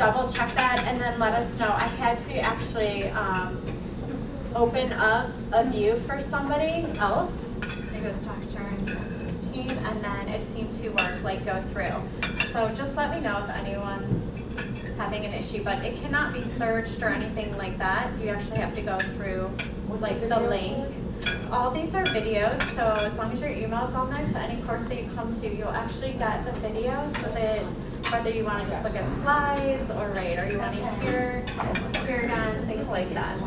double check that and then let us know. I had to actually open up a view for somebody else. I think it was Dr. and his team, and then it seemed to work, like go through. So just let me know if anyone's having an issue, but it cannot be searched or anything like that. You actually have to go through like the link. All these are videos, so as long as your email's on there to any course that you come to, you'll actually get the video so that whether you want to just look at slides or write, or you want to hear again, things like that.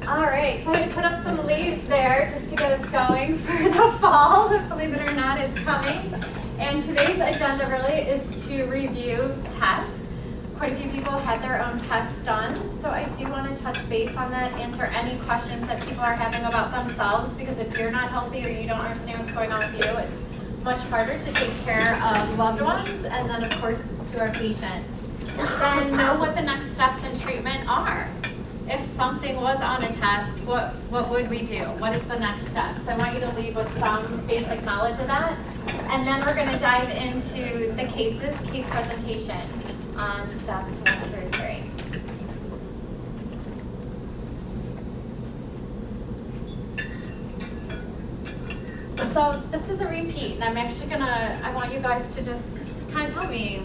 All right, so I had to put up some leaves there just to get us going for the fall. Believe it or not, it's coming. And today's agenda really is to review tests. Quite a few people had their own tests done, so I do want to touch base on that, answer any questions that people are having about themselves, because if you're not healthy or you don't understand what's going on with you, it's much harder to take care of loved ones and then, of course, to our patients. Then know what the next steps in treatment are. If something was on a test, what would we do? What is the next step? So I want you to leave with some basic knowledge of that. And then we're going to dive into the case presentation on steps 1 through 3. So this is a repeat, and I'm actually I want you guys to just kind of tell me,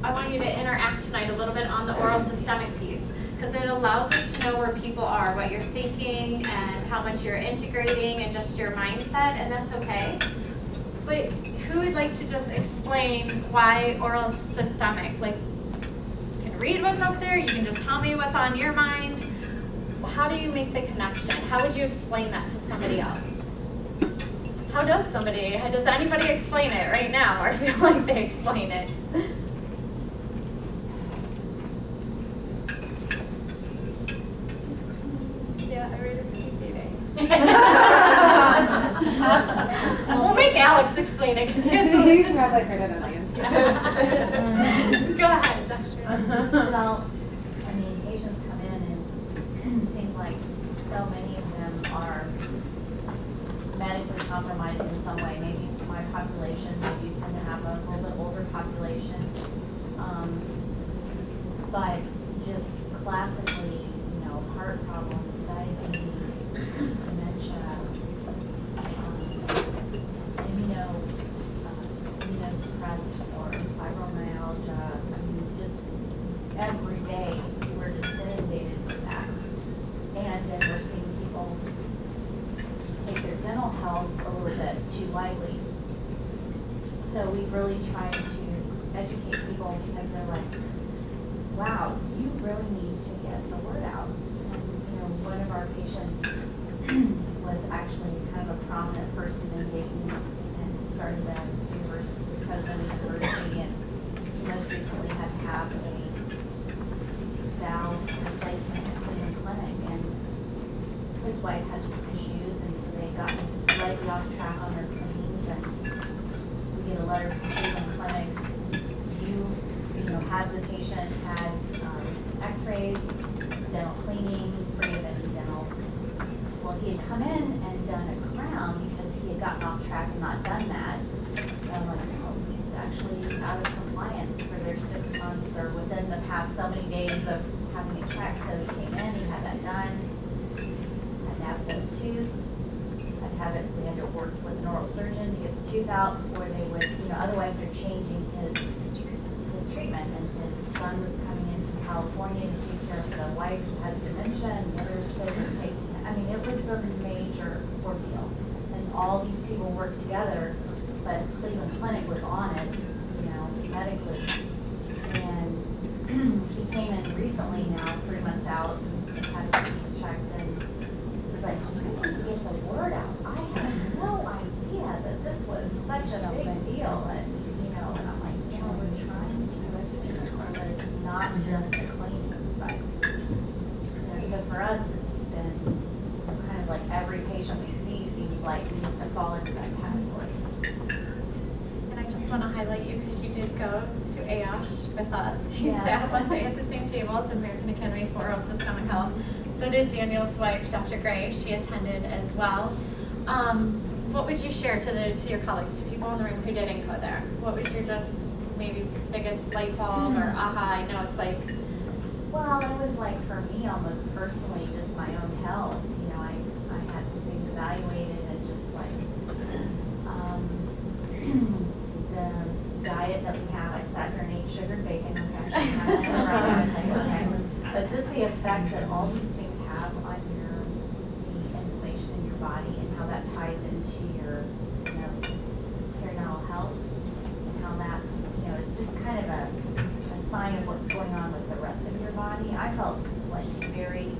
I want you to interact tonight a little bit on the oral systemic piece, because it allows us to know where people are, what you're thinking, and how much you're integrating, and just your mindset, and that's okay. But who would like to just explain why oral systemic? Like, you can read what's up there, you can just tell me what's on your mind. How do you make the connection? How would you explain that to somebody else? Does anybody explain it right now, or feel like they explain it? Yeah, I read it's confusing. We'll make Alex explain it. He's probably heard it in my Go ahead, Dr. Well, I mean, patients come in and it seems like so many of them are medically compromised in some way. Maybe it's my population, maybe you tend to have a little bit older population. But just classically, heart problems, diabetes, dementia, immunosuppressed or fibromyalgia. I mean, just every day we're just inundated with that. And then we're seeing people take their dental health a little bit too lightly. So we really try to educate people, because they're like, wow, you really need to get the word out. And one of our patients was actually kind of a prominent person in Dayton and started at university, was president of the university, and most recently had to have a valve replacement at Cleveland Clinic. And his wife had some issues, and so they got slightly off track on their cleanings, and we get a letter from Cleveland Clinic. Has the patient had x-rays, dental cleaning, free of any dental? Well, he had come in and done a crown because he had gotten off track and not done that. And I'm like, oh, he's actually out of compliance for their 6 months or within the past so many days of having it checked. So he came in, he had that done, had an abscessed tooth, we had to work with an oral surgeon to get the tooth out before they would, otherwise they're changing his treatment. And his son was coming in from California to take care of the wife who has dementia, and the other kid was taking, it was a major ordeal. And all these people worked together, but Cleveland Clinic was on it, medically. And he came in recently now, 3 months out, and had his teeth checked, and was like, I need to get the word out. I had no idea that this was such a big deal. And, and I'm like, we're trying to educate the course that it's not just a cleaning, but, so for us, it's been kind of like every patient we see seems like needs to fall into that category. And I just want to highlight you because you did go to AOSH with us. You Yes. sat one day at the same table at the American Academy for Oral Systemic Health. So did Daniel's wife, Dr. Gray. She attended as well. What would you share to your colleagues, to people in the room who didn't go there? What was your just maybe biggest light bulb or aha? I know it's like, Well, it was like for me almost personally, just my own health. You know, I had some things evaluated and just like the diet that we have. I sat here and ate sugar and bacon. Okay. But just the effect that all these things have on the inflammation in your body and how that ties into your, you know, periodontal health and how that, you know, it's just kind of a sign of what's going on with the rest of your body. I felt like very,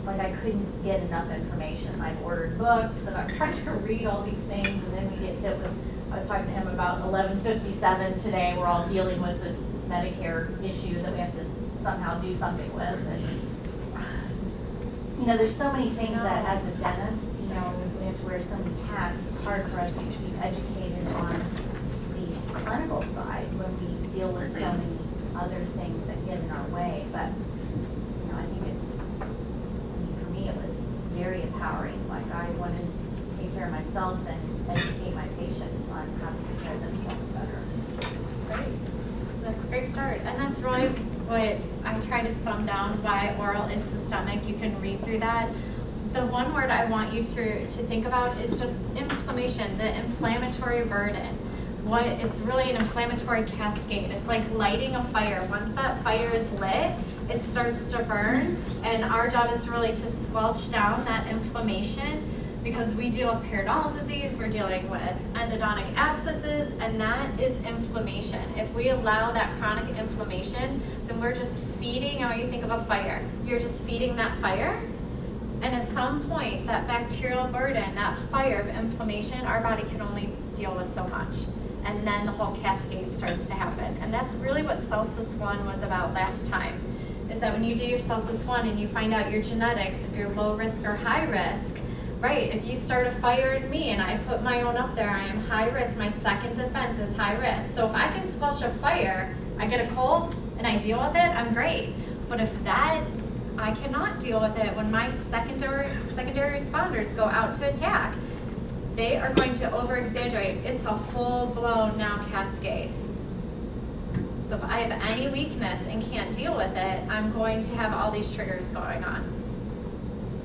like I couldn't get enough information. I've ordered books and I'm trying to read all these things, and then we get hit with, I was talking to him about 1157 today. We're all dealing with this Medicare issue that we have to somehow do something with. And, you know, there's so many things that as a dentist, you know, we have to wear so many hats. It's hard for us to be educated on the clinical side when we deal with so many other things that get in our way. But, you know, I think for me it was very empowering. Like I wanted to take care of myself and educate my patients on how to take care of themselves better. great. That's a great start. And that's really what I try to sum down why oral is systemic. You can read through that. The one word I want you to think about is just inflammation, the inflammatory burden. It's really an inflammatory cascade. It's like lighting a fire. Once that fire is lit, it starts to burn, and our job is really to squelch down that inflammation, because we deal with periodontal disease, we're dealing with endodontic abscesses, and that is inflammation. If we allow that chronic inflammation, then we're just feeding, how you think of a fire. You're just feeding that fire, and at some point, that bacterial burden, that fire of inflammation, our body can only deal with so much. And then the whole cascade starts to happen. And that's really what Celsus 1 was about last time, is that when you do your Celsus 1 and you find out your genetics, if you're low risk or high risk, right, if you start a fire in me and I put my own up there, I am high risk, my second defense is high risk. So if I can squelch a fire, I get a cold and I deal with it, I'm great. But if that, I cannot deal with it when my secondary responders go out to attack, they are going to over-exaggerate. It's a full-blown now cascade. So if I have any weakness and can't deal with it, I'm going to have all these triggers going on.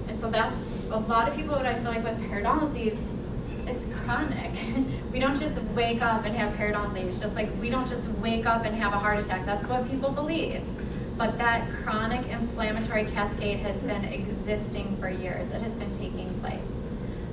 And so that's a lot of people, what I feel like with periodontal disease, it's chronic. We don't just wake up and have periodontal disease. It's just like we don't just wake up and have a heart attack. That's what people believe. But that chronic inflammatory cascade has been existing for years. It has been taking place.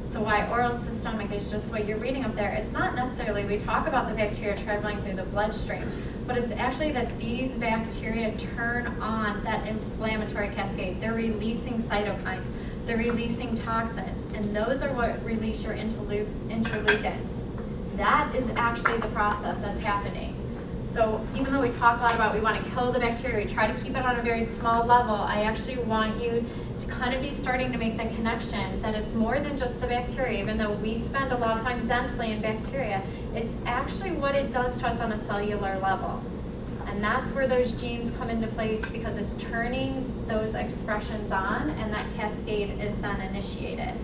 So why oral systemic is just what you're reading up there. It's not necessarily, we talk about the bacteria traveling through the bloodstream, but it's actually that these bacteria turn on that inflammatory cascade. They're releasing cytokines, they're releasing toxins, and those are what release your interleukins. That is actually the process that's happening. So even though we talk a lot about we want to kill the bacteria, we try to keep it on a very small level, I actually want you to kind of be starting to make the connection that it's more than just the bacteria. Even though we spend a lot of time dentally in bacteria, it's actually what it does to us on a cellular level. And that's where those genes come into place, because it's turning those expressions on, and that cascade is then initiated.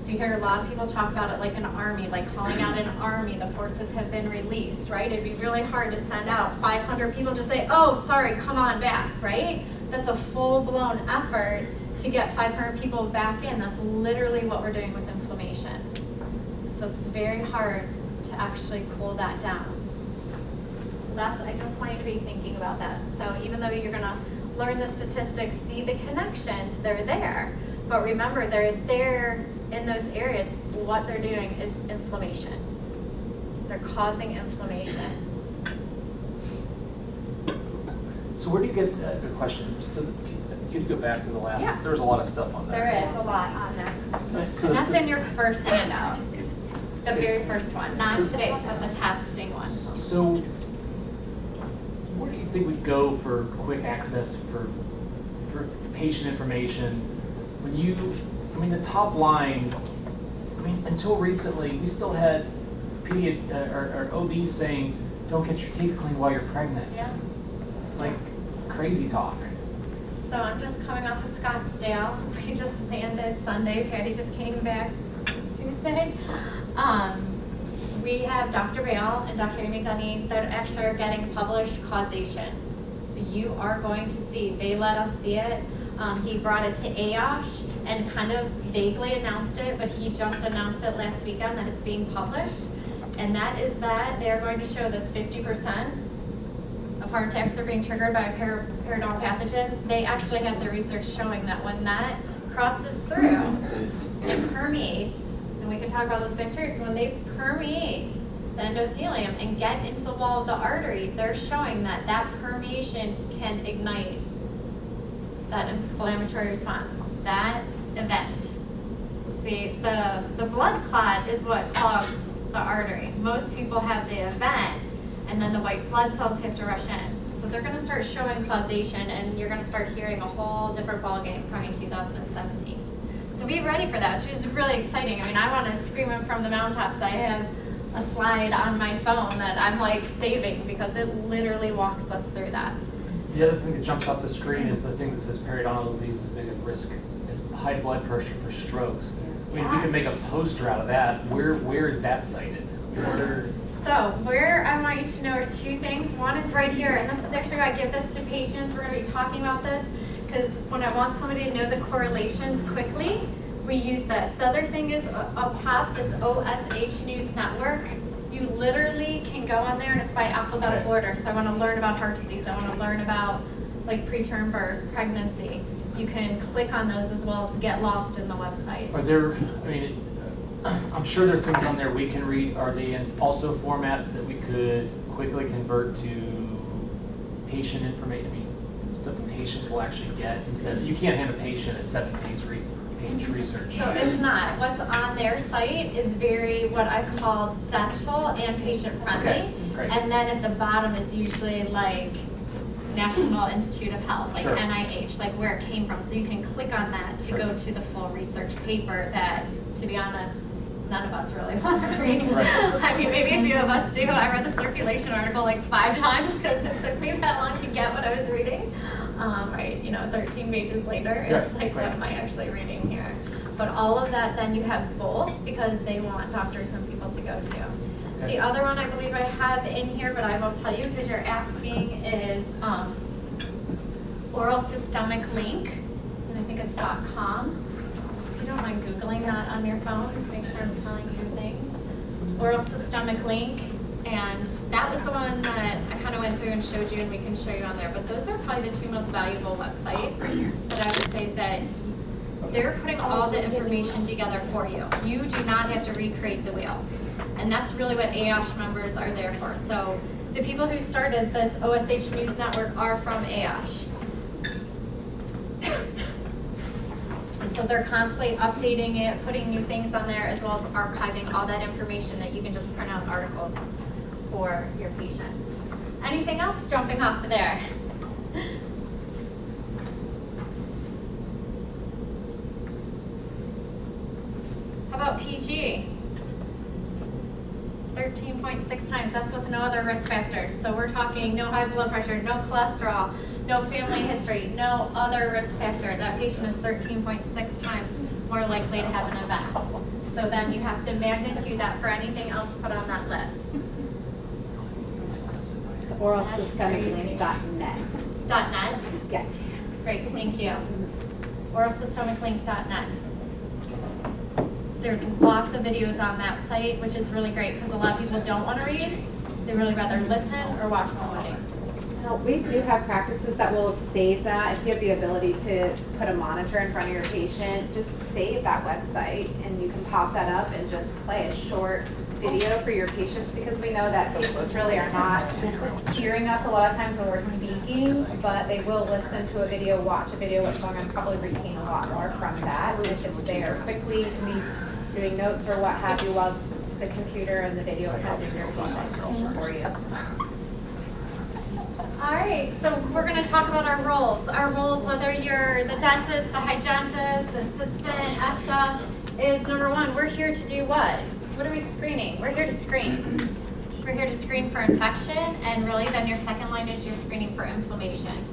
So you hear a lot of people talk about it like an army, like calling out an army, the forces have been released, right? It'd be really hard to send out 500 people to say, oh, sorry, come on back, right? That's a full-blown effort to get 500 people back in. That's literally what we're doing with inflammation. So it's very hard to actually cool that down. So I just want you to be thinking about that. So even though you're gonna learn the statistics, see the connections, they're there. But remember, they're there in those areas. What they're doing is inflammation. They're causing inflammation. So where do you get the question? So can you go back to the last? Yeah. There was a lot of stuff on there. There is a lot on there. Right, so And that's in your first handout. The Yes. very first one, not So- today's, but the testing one. So where do you think we go for quick access for patient information? When the top line, until recently, we still had or OBs saying, don't get your teeth cleaned while you're pregnant. Yeah. Like crazy talk. So I'm just coming off of Scottsdale. We just landed Sunday. Patty just came back Tuesday. we have Dr. Bale and Dr. Amy Denny that actually are getting published causation. So you are going to see, they let us see it. He brought it to AOSH and kind of vaguely announced it, but he just announced it last weekend that it's being published. And that is that they're going to show this 50% of heart attacks are being triggered by a periodontal pathogen. They actually have the research showing that when that crosses through and permeates, and we can talk about those bacteria, so when they permeate the endothelium and get into the wall of the artery, they're showing that that permeation can ignite that inflammatory response, that event. See, the blood clot is what clogs the artery. Most people have the event, and then the white blood cells have to rush in. So they're going to start showing causation, and you're going to start hearing a whole different ballgame probably in 2017. So be ready for that, which is really exciting. I mean, I want to scream it from the mountaintops. I have a slide on my phone that I'm like saving because it literally walks us through that. The other thing that jumps off the screen is the thing that says periodontal disease is big at risk, is high blood pressure for strokes. I mean, we could make a poster out of that. Where is that cited? So where I want you to know are two things. One is right here, and this is actually why I give this to patients. We're going to be talking about this because when I want somebody to know the correlations quickly, we use this. The other thing is up top, this OSH News Network. You literally can go on there and it's by alphabetical order. So I want to learn about heart disease. I want to learn about like preterm births, pregnancy. You can click on those as well as get lost in the website. Are there, I mean, I'm sure there are things on there we can read. Are they in also formats that we could quickly convert to patient information? I mean, stuff the patients will actually get instead of, you can't hand a patient a 7-page research. So it's not. What's on their site is very what I call dental and patient friendly. Okay, great. And then at the bottom is usually like National Institute of Health, like Sure. NIH, like where it came from. So you can click on that to Sure. go to the full research paper that, to be honest, none of us really want to read. Right. I mean, maybe a few of us do. I read the circulation article like 5 times because it took me that long to get what I was reading. Right, 13 pages later, it's like, what am I actually reading here? But all of that, then you have both because they want doctors and people to go to. Okay. The other one I believe I have in here, but I will tell you because you're asking, is oral systemic link, and I think it's .com. If you don't mind Googling that on your phone, just make sure I'm telling you the thing. Oral systemic link, and that was the one that I kind of went through and showed you, and we can show you on there. But those are probably the 2 most valuable websites that I would say that they're putting all the information together for you. You do not have to recreate the wheel. And that's really what AOSH members are there for. So the people who started this OSH News Network are from AOSH. And so they're constantly updating it, putting new things on there, as well as archiving all that information that you can just print out articles for your patients. Anything else jumping off there? How about PG? 13.6 times, that's with no other risk factors. So we're talking no high blood pressure, no cholesterol, no family history, no other risk factor. That patient is 13.6 times more likely to have an event. So then you have to magnitude that for anything else put on that list. It's oralsystemiclink.net. .net? Yeah. Great, thank you. Oralsystemiclink.net. There's lots of videos on that site, which is really great because a lot of people don't want to read. They really rather listen or watch somebody. Now, we do have practices that will save that. If you have the ability to put a monitor in front of your patient, just save that website and you can pop that up and just play a short video for your patients because we know that patients really are not hearing us a lot of times when we're speaking, but they will listen to a video, watch a video, which I'm going to probably retain a lot more from that if it's there quickly. You can be doing notes or what have you while the computer and the video catches your patient for you. All right, so we're going to talk about our roles. Our roles, whether you're the dentist, the hygienist, assistant, EPTA, is number 1, we're here to do what? What are we screening? We're here to screen. We're here to screen for infection, and really then your second line is you're screening for inflammation.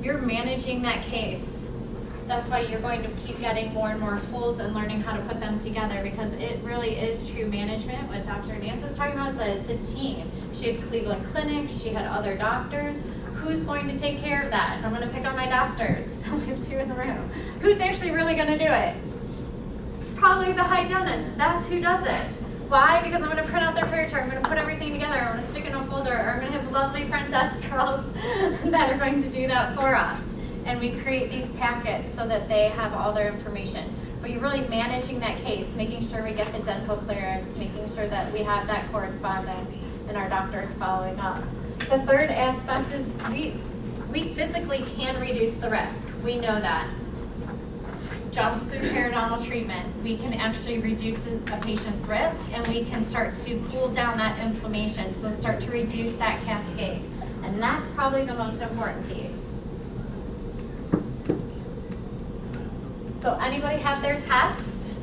You're managing that case. That's why you're going to keep getting more and more tools and learning how to put them together, because it really is true management. What Dr. Nance is talking about is that it's a team. She had Cleveland Clinic, she had other doctors. Who's going to take care of that? And I'm going to pick on my doctors. I only have 2 in the room. Who's actually really going to do it? Probably the hygienist. That's who does it. Why? Because I'm going to print out their prayer chart. I'm going to put everything together. I'm going to stick it in a folder. Or I'm going to have lovely front desk girls that are going to do that for us. And we create these packets so that they have all their information. But you're really managing that case, making sure we get the dental clearance, making sure that we have that correspondence, and our doctors following up. The third aspect is we physically can reduce the risk. We know that. Just through periodontal treatment, we can actually reduce a patient's risk, and we can start to cool down that inflammation, so start to reduce that cascade. And that's probably the most important piece. So anybody have their test?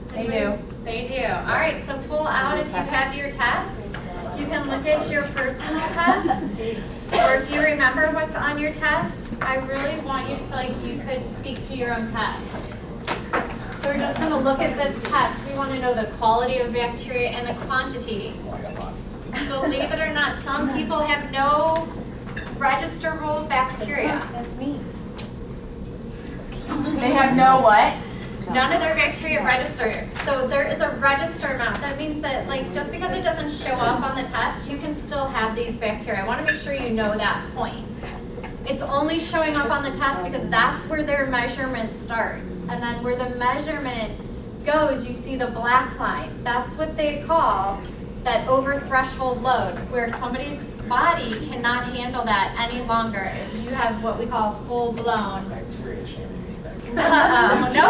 They do. They do. All right, so pull out if you have your test. You can look at your personal test, or if you remember what's on your test, I really want you to feel like you could speak to your own test. So we're just going to look at this test. We want to know the quality of bacteria and the quantity. Believe it or not, some people have no registerable bacteria. That's me. They have no what? None of their bacteria register. So there is a register amount. That means that, like, just because it doesn't show up on the test, you can still have these bacteria. I want to make sure you know that point. It's only showing up on the test because that's where their measurement starts. And then where the measurement goes, you see the black line. That's what they call that over threshold load, where somebody's body cannot handle that any longer. If you have what we call full-blown Bacteria shaming. no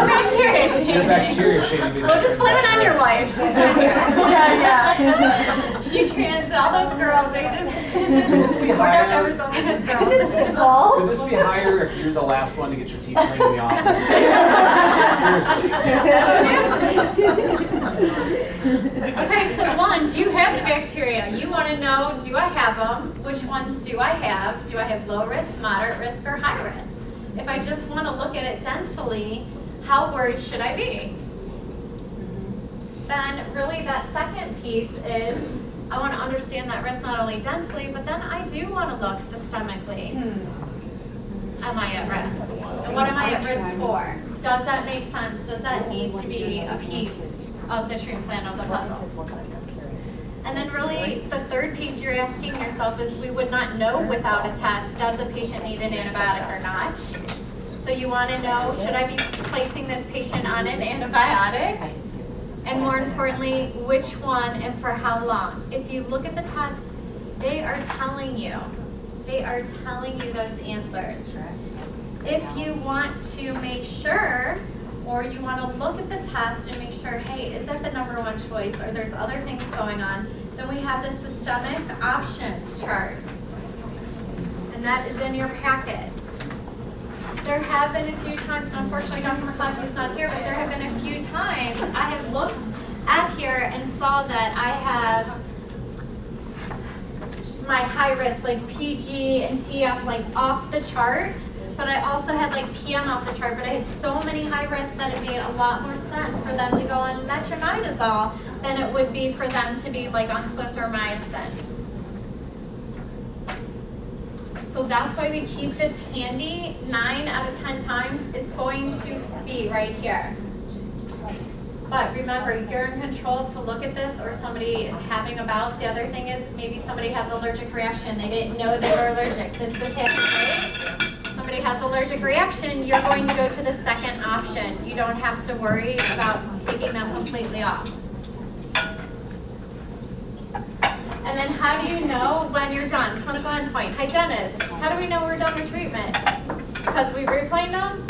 bacteria shaming. Bacteria shaming. We'll just blame it on your wife. She's right here. Yeah. She trans all those girls. They just. Could this be higher? Dr. only has girls. Could this be higher if you're the last one to get your teeth cleaned in the office? Seriously. Okay, so 1, do you have the bacteria? You want to know, do I have them? Which ones do I have? Do I have low risk, moderate risk, or high risk? If I just want to look at it dentally, how worried should I be? Then really that second piece is I want to understand that risk not only dentally, but then I do want to look systemically. Am I at risk? And what am I at risk for? Does that make sense? Does that need to be a piece of the treatment plan of the puzzle? And then really the third piece you're asking yourself is we would not know without a test, does a patient need an antibiotic or not? So you want to know, should I be placing this patient on an antibiotic? And more importantly, which one and for how long? If you look at the test, they are telling you. They are telling you those answers. If you want to make sure, or you want to look at the test and make sure, hey, is that the #1 choice, or there's other things going on, then we have the systemic options chart. And that is in your packet. There have been a few times, and unfortunately Dr. McClatchy's not here, but there have been a few times I have looked at here and saw that I have my high risk, like PG and TF, like off the chart, but I also had like PM off the chart, but I had so many high risks that it made a lot more sense for them to go on metronidazole than it would be for them to be like on clindamycin. So that's why we keep this handy. 9 out of 10 times, it's going to be right here. But remember, you're in control to look at this, or somebody is having a bout. The other thing is maybe somebody has an allergic reaction. They didn't know they were allergic. This just happened, right? Somebody has allergic reaction, you're going to go to the second option. You don't have to worry about taking them completely off. And then how do you know when you're done? Clinical endpoint. Hygienist, how do we know we're done with treatment? Because we replaned them?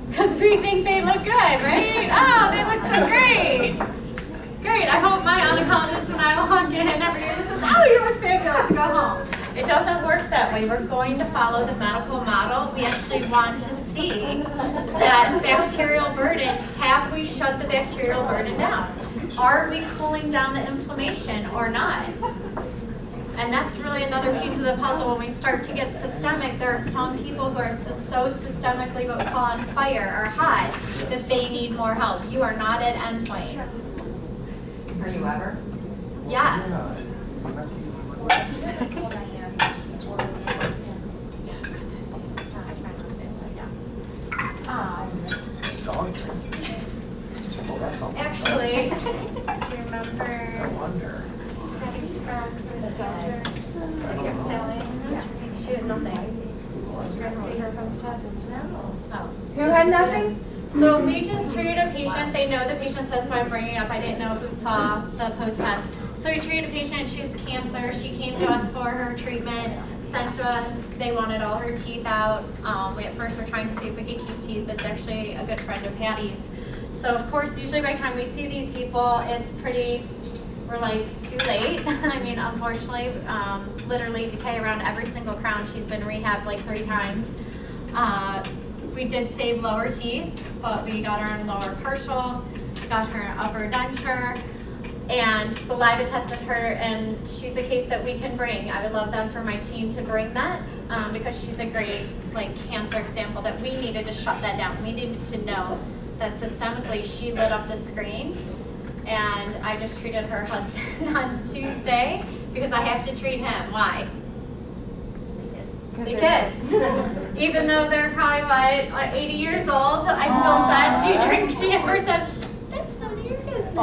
Because we think they look good, right? Oh, they look so great. Great, I hope my oncologist when I walk in every year just says, oh, you look fabulous, go home. It doesn't work that way. We're going to follow the medical model. We actually want to see that bacterial burden. Have we shut the bacterial burden down? Are we cooling down the inflammation or not? And that's really another piece of the puzzle. When we start to get systemic, there are some people who are so systemically what we call on fire or hot that they need more help. You are not at endpoint. Are you ever? Yes. Dog training. Oh, that's all. Actually, do you remember No wonder. Patty Sprouse, Chris Dodger, Sally? She had nothing. Did you guys see her post-test? No. Oh. Who had nothing? So we just treated a patient. They know the patient says, so I'm bringing it up. I didn't know who saw the post-test. So we treated a patient. She has cancer. She came to us for her treatment, sent to us. They wanted all her teeth out. We at first were trying to see if we could keep teeth. It's actually a good friend of Patty's. So of course, usually by the time we see these people, it's pretty, we're like, too late. I mean, unfortunately, literally decay around every single crown. She's been rehabbed like 3 times. We did save lower teeth, but we got her in lower partial, got her upper denture, and saliva tested her, and she's a case that we can bring. I would love them for my team to bring that because she's a great cancer example that we needed to shut that down. We needed to know that systemically she lit up the screen, and I just treated her husband on Tuesday because I have to treat him. Why? Because even though they're probably, what, 80 years old, I still said, do you drink? She at first said, that's none of your business.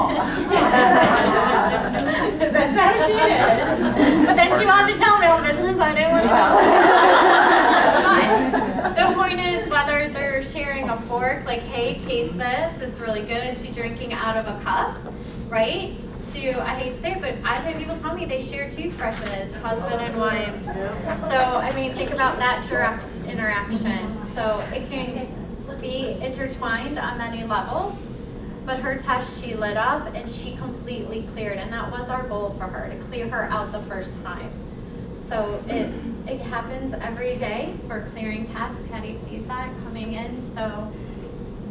That's how she is. But then she wanted to tell me all the business, I didn't want to know. But the point is, whether they're sharing a fork, like, hey, taste this, it's really good, to drinking out of a cup, right? To, I hate to say it, but I've had people tell me they share toothbrushes, husband and wives. So, I mean, think about that direct interaction. So it can be intertwined on many levels, but her test, she lit up and she completely cleared, and that was our goal for her, to clear her out the first time. So it happens every day for clearing tests. Patty sees that coming in, so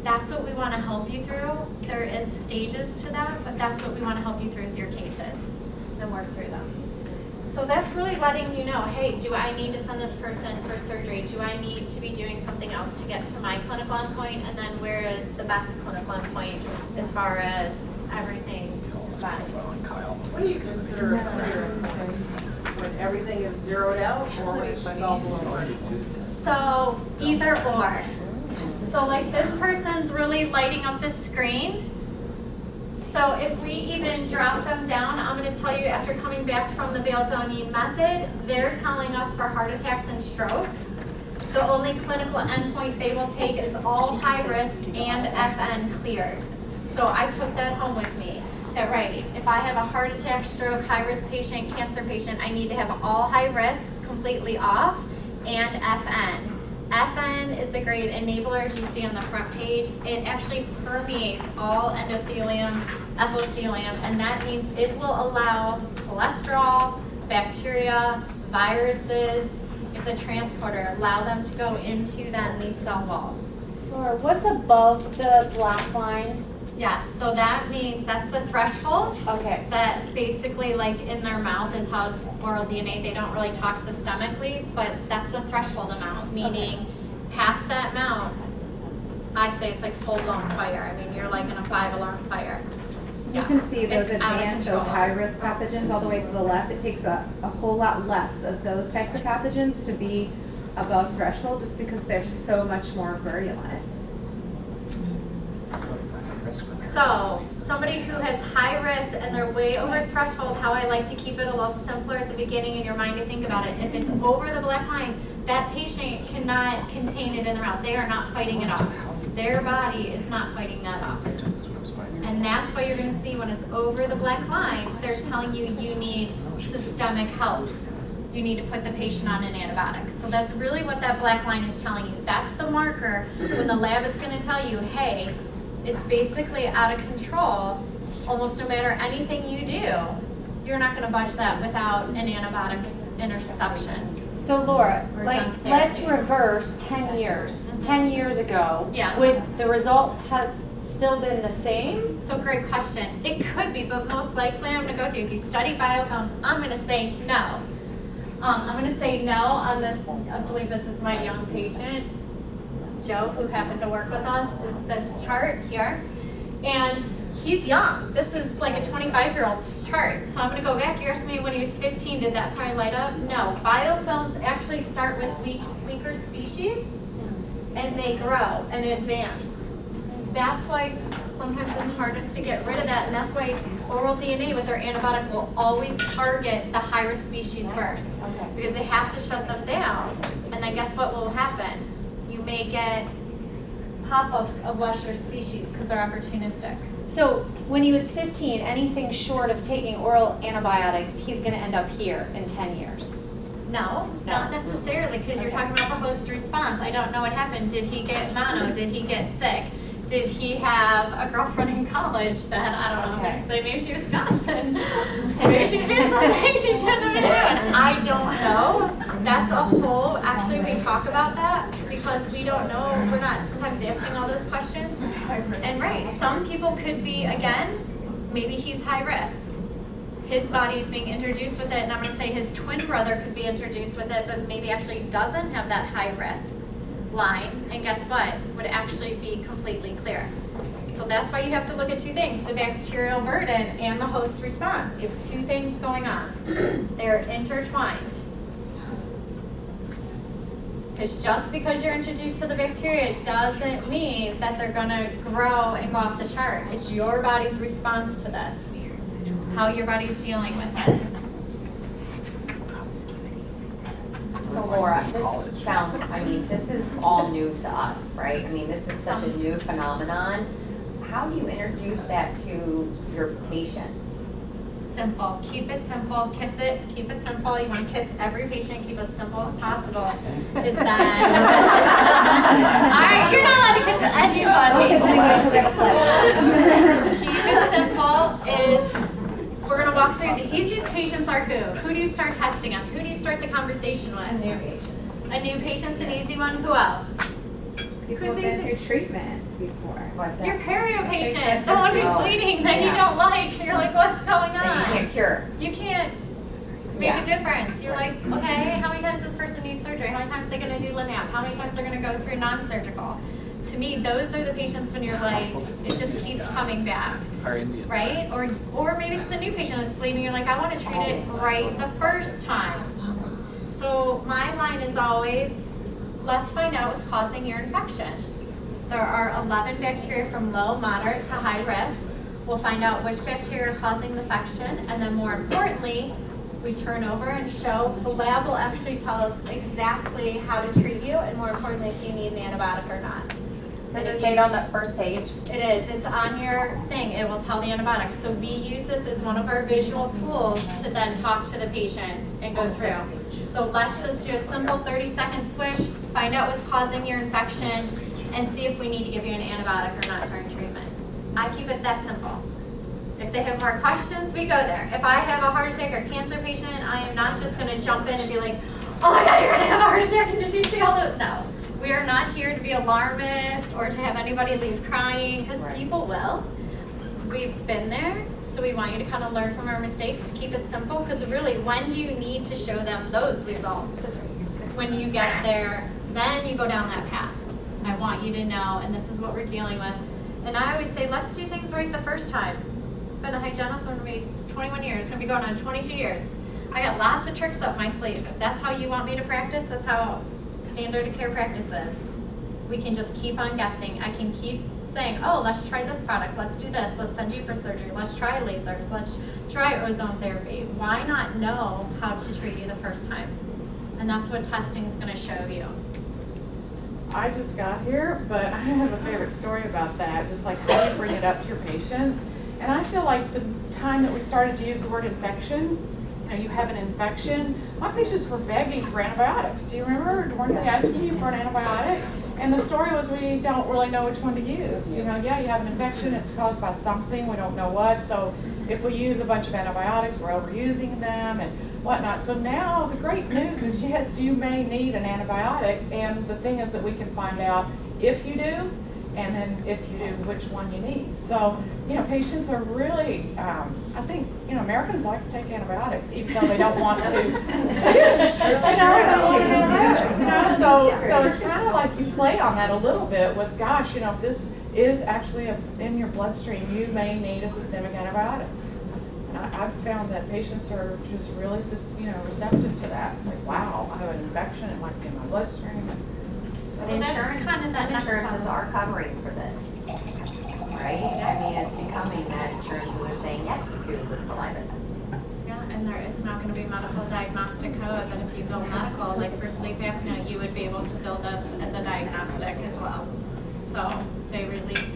that's what we want to help you through. There is stages to that, but that's what we want to help you through with your cases and work through them. So that's really letting you know, hey, do I need to send this person for surgery? Do I need to be doing something else to get to my clinical endpoint? And then where is the best clinical endpoint as far as everything about it? What do you consider a clear endpoint? When everything is zeroed out or when it's just all blown? So either or. So like this person's really lighting up the screen. So if we even drop them down, I'm going to tell you, after coming back from the Balzoni method, they're telling us for heart attacks and strokes, the only clinical endpoint they will take is all high risk and FN cleared. So I took that home with me. That right, if I have a heart attack, stroke, high risk patient, cancer patient, I need to have all high risk completely off and FN. FN is the great enabler, as you see on the front page. It actually permeates all endothelium, epithelium, and that means it will allow cholesterol, bacteria, viruses. It's a transporter. Allow them to go into then these cell walls. Laura, what's above the black line? Yes, so that means that's the threshold. Okay. That basically, like in their mouth is how oral DNA, they don't really talk systemically, but that's the threshold amount, meaning past that amount, I say it's like full-blown fire. I mean, you're like in a 5-alarm fire. You can see those It's out of advanced, those control. high-risk pathogens all the way to the left. It takes a whole lot less of those types of pathogens to be above threshold just because they're so much more virulent. So, somebody who has high risk and they're way over threshold, how I like to keep it a little simpler at the beginning in your mind to think about it. If it's over the black line, that patient cannot contain it in their mouth. They are not fighting it off. Their body is not fighting that off. And that's why you're going to see when it's over the black line, they're telling you you need systemic help. You need to put the patient on an antibiotic. So that's really what that black line is telling you. That's the marker when the lab is going to tell you, hey, it's basically out of control. Almost no matter anything you do, you're not going to budge that without an antibiotic interception. So Laura, Or like, junk let's therapy. reverse 10 years. 10 years ago, Yeah. would the result have still been the same? So great question. It could be, but most likely I'm going to go with you. If you study biocoms, I'm going to say no. I'm gonna say no on this, I believe this is my young patient, Joe, who happened to work with us, is this chart here. And he's young. This is like a 25-year-old's chart. So I'm gonna go back. You asked me when he was 15, did that probably light up? No. Biofilms actually start with weaker species and they grow and advance. That's why sometimes it's hardest to get rid of that, and that's why oral DNA with their antibiotic will always target the high-risk species first. Okay. Because they have to shut them down. And then guess what will happen? You may get pop-ups of lesser species because they're opportunistic. So when he was 15, anything short of taking oral antibiotics, he's going to end up here in 10 years. No, not necessarily, because you're talking about the host response. I don't know what happened. Did he get mono? Did he get sick? Did he have a girlfriend in college that, I don't know, so maybe she was Wisconsin. Maybe she was doing something she shouldn't have been doing. I don't know. That's a whole, actually we talk about that because we don't know, we're not sometimes asking all those questions. And right, some people could be, again, maybe he's high risk. His body is being introduced with it, and I'm going to say his twin brother could be introduced with it, but maybe actually doesn't have that high risk line, and guess what? Would actually be completely clear. So that's why you have to look at two things, the bacterial burden and the host response. You have two things going on. They're intertwined. Because just because you're introduced to the bacteria doesn't mean that they're going to grow and go off the chart. It's your body's response to this, how your body's dealing with it. So Laura, this sounds, I mean, this is all new to us, right? I mean, this is such a new phenomenon. How do you introduce that to your patients? Simple. Keep it simple. Kiss it. Keep it simple. You want to kiss every patient. Keep it as simple as possible. Is that... All right, you're not allowed to kiss anybody. Keep it simple is... We're going to walk through the easiest patients are who? Who do you start testing on? Who do you start the conversation with? A new patient. A new patient's an easy one. Who else? People have been through treatment before. Your perio patient, the one who's bleeding that you don't like. You're like, what's going on? That you can't cure. You can't make a difference. You're like, okay, how many times this person needs surgery? How many times are they going to do Linap? How many times they're going to go through non-surgical? To me, those are the patients when you're like, it just keeps coming back. Right? Or maybe it's the new patient that's bleeding. You're like, I want to treat it right the first time. So my line is always, let's find out what's causing your infection. There are 11 bacteria from low, moderate to high risk. We'll find out which bacteria are causing the infection, and then more importantly, we turn over and show, the lab will actually tell us exactly how to treat you, and more importantly, if you need an antibiotic or not. Does it say it on the first page? It is. It's on your thing. It will tell the antibiotics. So we use this as one of our visual tools to then talk to the patient and go through. So let's just do a simple 30-second switch, find out what's causing your infection, and see if we need to give you an antibiotic or not during treatment. I keep it that simple. If they have more questions, we go there. If I have a heart attack or cancer patient, I am not just going to jump in and be like, oh my God, you're going to have a heart attack, and did you see all the... No. We are not here to be alarmist or to have anybody leave crying, because people will. We've been there, so we want you to kind of learn from our mistakes. Keep it simple, because really, when do you need to show them those results? When you get there, then you go down that path. I want you to know, and this is what we're dealing with. And I always say, let's do things right the first time. Been a hygienist, it's 21 years, it's going to be going on 22 years. I got lots of tricks up my sleeve. If that's how you want me to practice, that's how standard of care practices. We can just keep on guessing. I can keep saying, oh, let's try this product, let's do this, let's send you for surgery, let's try lasers, let's try ozone therapy. Why not know how to treat you the first time? And that's what testing is going to show you. I just got here, but I have a favorite story about that, just like how you bring it up to your patients. And I feel like the time that we started to use the word infection, you have an infection, my patients were begging for antibiotics. Do you remember? Weren't they asking you for an antibiotic? And the story was, we don't really know which one to use. You know, yeah, you have an infection, it's caused by something, we don't know what. So if we use a bunch of antibiotics, we're overusing them and whatnot. So now the great news is, yes, you may need an antibiotic. And the thing is that we can find out if you do and then if you do, which one you need. So, patients are really, I think, Americans like to take antibiotics, even though they don't want to. So it's kind of like you play on that a little bit with, gosh, if this is actually in your bloodstream, you may need a systemic antibiotic. And I've found that patients are just really, receptive to that. It's like, wow, I have an infection, it might be in my bloodstream. But So that's insurance, kind of that some next insurances level. are covering for this, right? I mean, it's becoming that insurances are saying yes to the saliva testing. Yeah, and there is now going to be medical diagnostic code that if you bill medical, like for sleep apnea, you would be able to bill this as a diagnostic as well. So they've released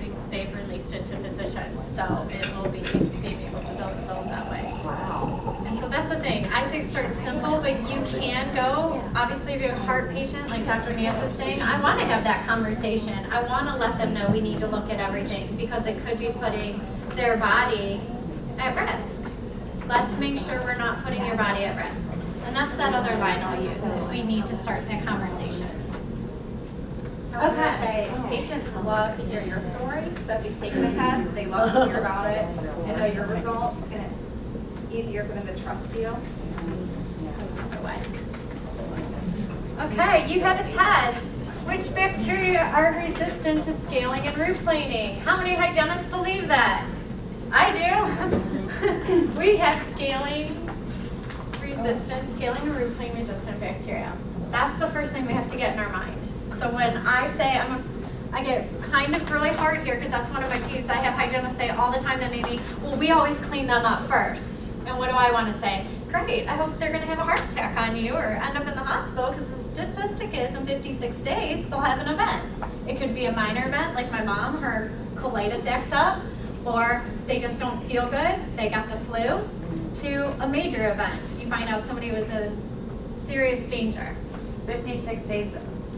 it to physicians, so it will be being able to bill that way. Wow. And so that's the thing. I say start simple, but you can go. Obviously, if you're a heart patient, like Dr. Nance was saying, I want to have that conversation. I want to let them know we need to look at everything because it could be putting their body at risk. Let's make sure we're not putting your body at risk. And that's that other line I'll use if we need to start that conversation. I was gonna say, patients love to hear your story, so if you've taken the test, they love to hear about it and know your results, and it's easier for them to trust you. Okay, you have a test. Which bacteria are resistant to scaling and root planing? How many hygienists believe that? I do. We have scaling and root planing resistant bacteria. That's the first thing we have to get in our mind. So when I say I get kind of really hard here because that's one of my peeves. I have hygienists say all the time that maybe, well, we always clean them up first. And what do I want to say? Great, I hope they're going to have a heart attack on you or end up in the hospital because the statistic is in 56 days they'll have an event. It could be a minor event like my mom, her colitis acts up, or they just don't feel good, they got the flu, to a major event. You find out somebody was in serious danger. 56 days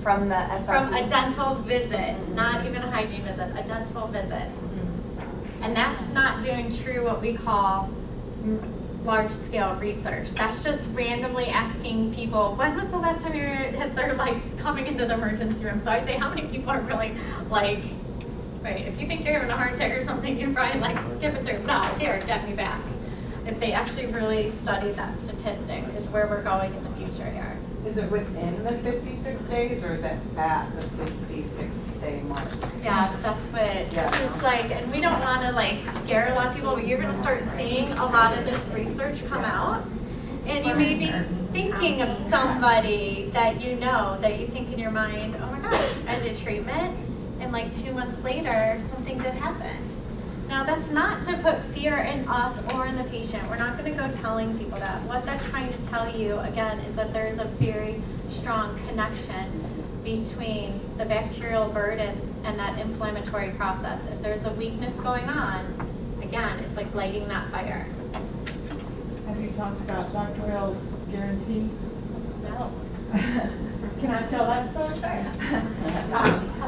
from the SRP? From a dental visit, not even a hygiene visit, a dental visit. And that's not doing true what we call large-scale research. That's just randomly asking people, when was the last time you had their legs coming into the emergency room? So I say, how many people are really like, right, if you think you're having a heart attack or something, you're probably like, skip it through. No, here, get me back. If they actually really study that statistic is where we're going in the future here. Is it within the 56 days or is it at the 56-day mark? Yeah, that's what, Yeah. it's just like, and we don't want to like scare a lot of people, but you're going to start seeing a lot of this research come out. And you may be thinking of somebody that you know, that you think in your mind, oh my gosh, I did treatment, and like 2 months later, something did happen. Now, that's not to put fear in us or in the patient. We're not going to go telling people that. What that's trying to tell you, again, is that there is a very strong connection between the bacterial burden and that inflammatory process. If there's a weakness going on, again, it's like lighting that fire. Have you talked about Dr. Bell's guarantee? No. Can I tell that story? Sure.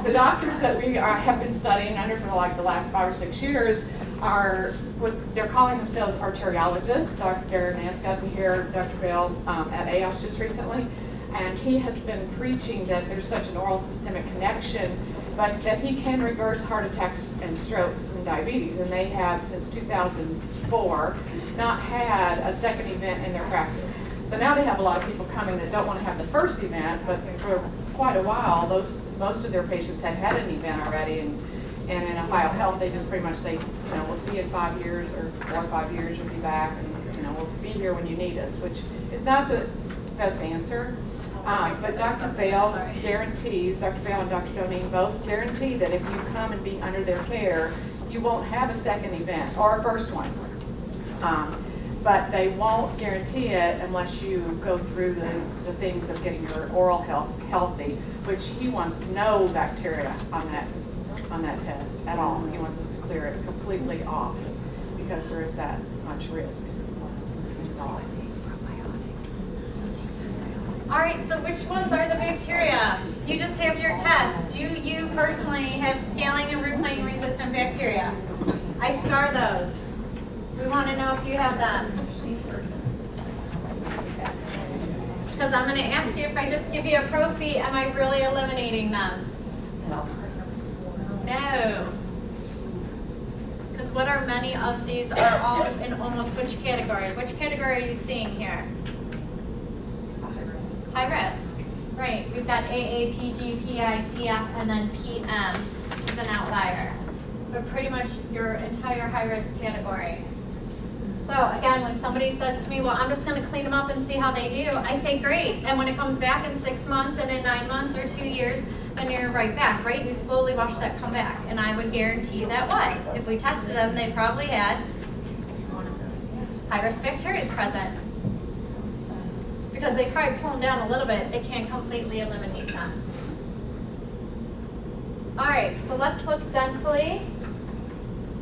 The doctors that we have been studying under for like the last 5 or 6 years are what they're calling themselves arteriologists. Dr. Nance got to hear Dr. Bell at AOS just recently, and he has been preaching that there's such an oral systemic connection, but that he can reverse heart attacks and strokes and diabetes. And they have, since 2004, not had a second event in their practice. So now they have a lot of people coming that don't want to have the first event, but for quite a while, most of their patients had had an event already, and in Ohio Health, they just pretty much say, we'll see you in 5 years or 4 or 5 years, you'll be back, and we'll be here when you need us, which is not the best answer. But Dr. Bell guarantees, Dr. Bell and Dr. Doneen both guarantee that if you come and be under their care, you won't have a second event or a first one. But they won't guarantee it unless you go through the things of getting your oral health healthy, which he wants no bacteria on that test at all. He wants us to clear it completely off because there is that much risk involved. All right, so which ones are the bacteria? You just have your test. Do you personally have scaling and root planing resistant bacteria? I star those. We want to know if you have them. Because I'm going to ask you, if I just give you a prophy, am I really eliminating them? No. Because what are many of these are all in almost which category? Which category are you seeing here? High risk. Right. We've got AA, PG, PI, TF, and then PM is an outlier. But pretty much your entire high risk category. So again, when somebody says to me, well, I'm just going to clean them up and see how they do, I say, great. And when it comes back in 6 months and in 9 months or 2 years, then you're right back, right? You slowly watch that come back. And I would guarantee you that what? If we tested them, they probably had high-risk bacteria present. Because they probably pull them down a little bit, they can't completely eliminate them. All right, so let's look dentally.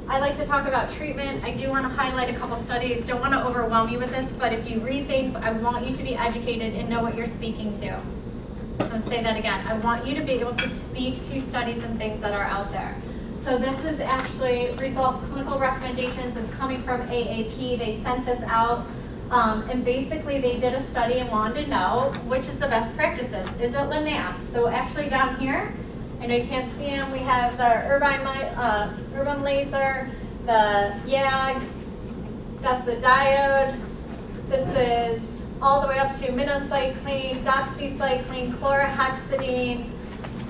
I like to talk about treatment. I do want to highlight a couple studies. Don't want to overwhelm you with this, but if you read things, I want you to be educated and know what you're speaking to. So I'm going to say that again. I want you to be able to speak to studies and things that are out there. So this is actually results, clinical recommendations. It's coming from AAP. They sent this out. And basically they did a study and wanted to know which is the best practices. Is it LANAP? So actually down here, I know you can't see them. We have the Urban Laser, the YAG, that's the diode. This is all the way up to minocycline, doxycycline, chlorhexidine,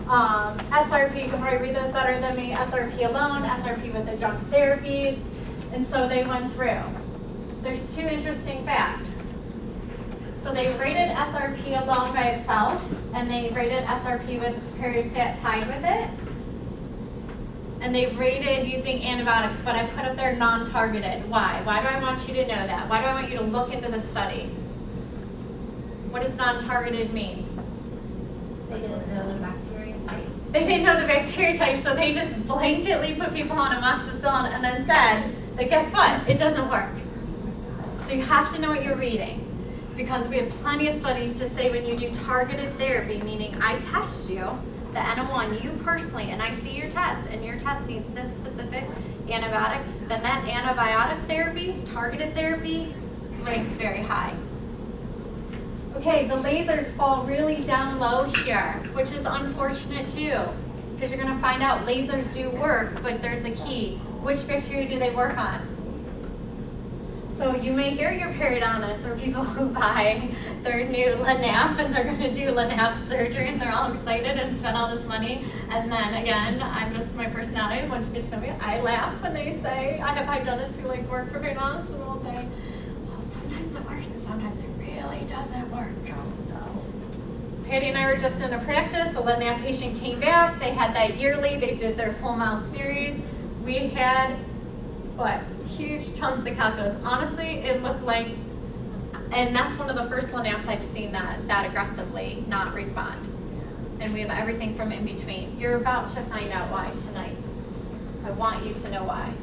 SRP. You can probably read those better than me. SRP alone, SRP with adjunct therapies. And so they went through. There's 2 interesting facts. So they rated SRP alone by itself, and they rated SRP with peristat tied with it. And they rated using antibiotics, but I put up there non-targeted. Why? Why do I want you to know that? Why do I want you to look into the study? What does non-targeted mean? They didn't know the bacteria type. They didn't know the bacteria type, so they just blanketly put people on amoxicillin and then said that guess what? It doesn't work. So you have to know what you're reading, because we have plenty of studies to say when you do targeted therapy, meaning I test you, the N01, you personally, and I see your test, and your test needs this specific antibiotic, then that antibiotic therapy, targeted therapy, ranks very high. Okay, the lasers fall really down low here, which is unfortunate too, because you're going to find out lasers do work, but there's a key. Which bacteria do they work on? So you may hear your periodontists or people who buy their new LANAP and they're going to do LANAP surgery and they're all excited and spend all this money. And then again, I'm just my personality. Once you get to know me, I laugh when they say, I have hygienists who like work for periodontists and they'll say, well, sometimes it works and sometimes it really doesn't work. Patty and I were just in a practice. A LANAP patient came back. They had that yearly. They did their full mouth series. We had, what? Huge chunks of calculus. Honestly, it looked like, and that's one of the first LANAPs I've seen that aggressively not respond. And we have everything from in between. You're about to find out why tonight. I want you to know why.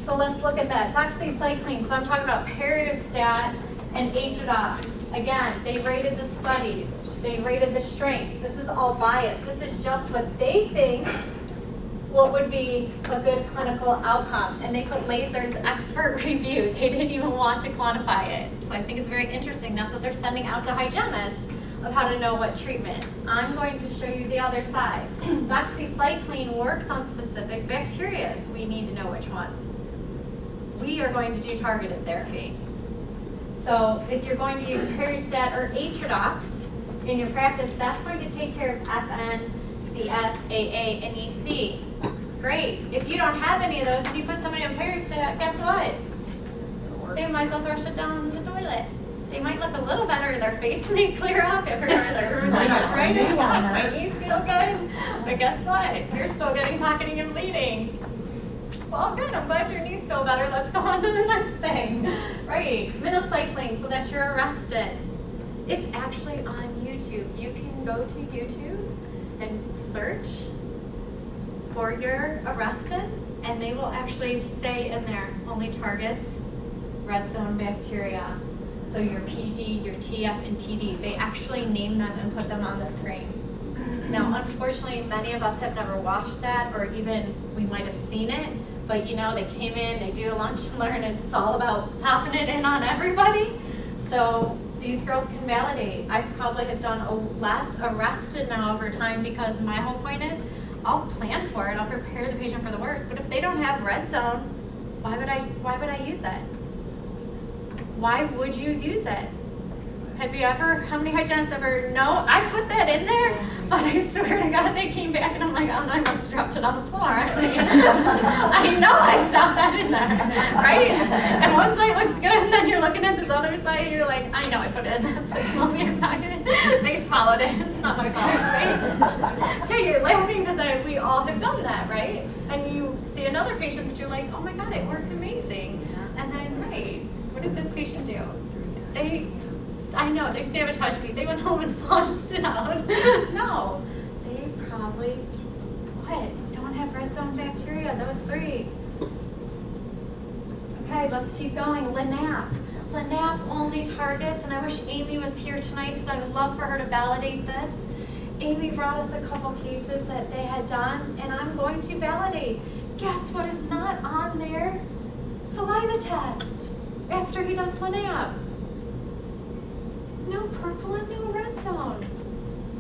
So let's look at that. Doxycycline. So I'm talking about peristat and Atrodox. Again, they rated the studies. They rated the strengths. This is all biased. This is just what they think what would be a good clinical outcome. And they put lasers expert review. They didn't even want to quantify it. So I think it's very interesting. That's what they're sending out to hygienists of how to know what treatment. I'm going to show you the other side. Doxycycline works on specific bacteria. We need to know which ones. We are going to do targeted therapy. So if you're going to use peristat or Atrodox in your practice, that's going to take care of FN, CS, AA, and EC. Great. If you don't have any of those and you put somebody on peristat, guess what? They might as well throw shit down the toilet. They might look a little better, their face may clear up after their rheumatoid arthritis. Gosh, my knees feel good. But guess what? You're still getting pocketing and bleeding. Well, good. I'm glad your knees feel better. Let's go on to the next thing. Right. Minocycline, so that you're arrested. It's actually on YouTube. You can go to YouTube and search for your arrested, and they will actually say in there only targets red zone bacteria. So your PG, your TF, and TD, they actually name them and put them on the screen. Now, unfortunately, many of us have never watched that, or even we might have seen it, but you know, they came in, they do a lunch and learn, and it's all about popping it in on everybody. So these girls can validate. I probably have done less arrested now over time, because my whole point is, I'll plan for it, I'll prepare the patient for the worst, but if they don't have red zone, why would I use it? Why would you use it? Have you ever, how many hygienists ever, no, I put that in there, but I swear to God, they came back and I'm like, oh no, I must have dropped it on the floor. I know I shot that in there, right? And one side looks good, and then you're looking at this other side, and you're like, I know I put it in that 6 millimeter pocket. They swallowed it, it's not my fault, right? Okay, you're laughing because we all have done that, right? And you see another patient that you're like, oh my God, it worked amazing. And then, right, what did this patient do? I know, they sabotaged me. They went home and flushed it out. No, they probably, don't have red zone bacteria, those 3. Okay, let's keep going. LANAP. LANAP only targets, and I wish Amy was here tonight because I would love for her to validate this. Amy brought us a couple cases that they had done, and I'm going to validate. Guess what is not on their saliva test after he does LANAP? No purple and no red zone.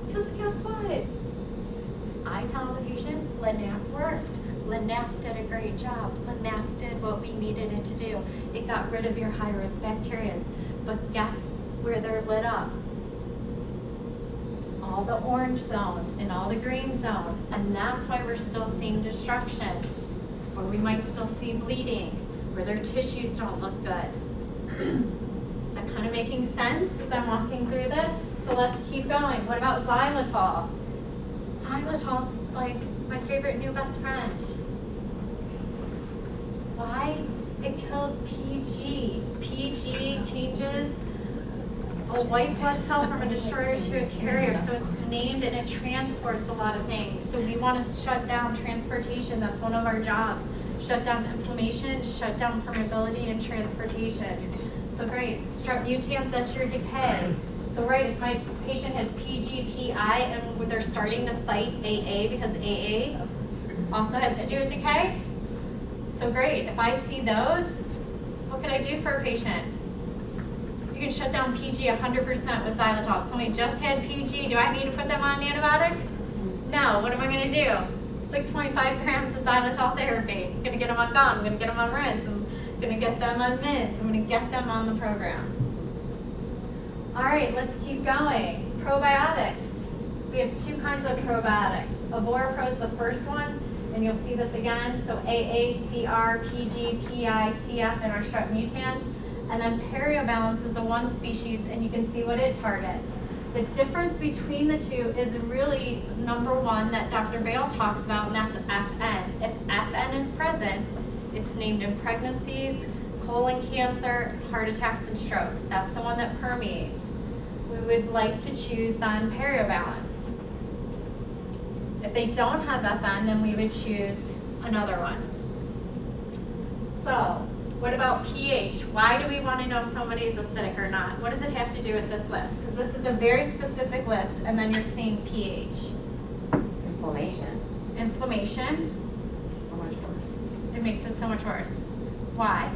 Because guess what? I tell the patient, LANAP worked. LANAP did a great job. LANAP did what we needed it to do. It got rid of your high-risk bacteria. But guess where they're lit up? All the orange zone and all the green zone. And that's why we're still seeing destruction. Or we might still see bleeding, where their tissues don't look good. Kind of making sense as I'm walking through this? So let's keep going. What about xylitol? Xylitol's like my favorite new best friend. Why? It kills PG. PG changes a white blood cell from a destroyer to a carrier, so it's named and it transports a lot of things. So we want to shut down transportation. That's one of our jobs. Shut down inflammation, shut down permeability, and transportation. So great, strep mutans, that's your decay. So right, if my patient has PG, PI, and they're starting to cite AA because AA also has to do with decay. So great, if I see those, what can I do for a patient? You can shut down PG 100% with xylitol. Somebody just had PG, do I need to put them on an antibiotic? No, what am I gonna do? 6.5 grams of xylitol therapy. I'm gonna get them on gum, I'm gonna get them on rinse. I'm gonna get them on mints. I'm gonna get them on the program. All right, let's keep going. Probiotics. We have 2 kinds of probiotics. Avorapro is the first one, and you'll see this again. So AA, CR, PG, PI, TF, and our strep mutans. And then Periobalance is a 1 species, and you can see what it targets. The difference between the 2 is really number 1 that Dr. Bale talks about, and that's FN. If FN is present, it's named in pregnancies, colon cancer, heart attacks, and strokes. That's the one that permeates. We would like to choose then Periobalance. If they don't have FN, then we would choose another one. So, what about pH? Why do we want to know if somebody is acidic or not? What does it have to do with this list? Because this is a very specific list, and then you're seeing pH. Inflammation. Inflammation. So much worse. It makes it so much worse. Why?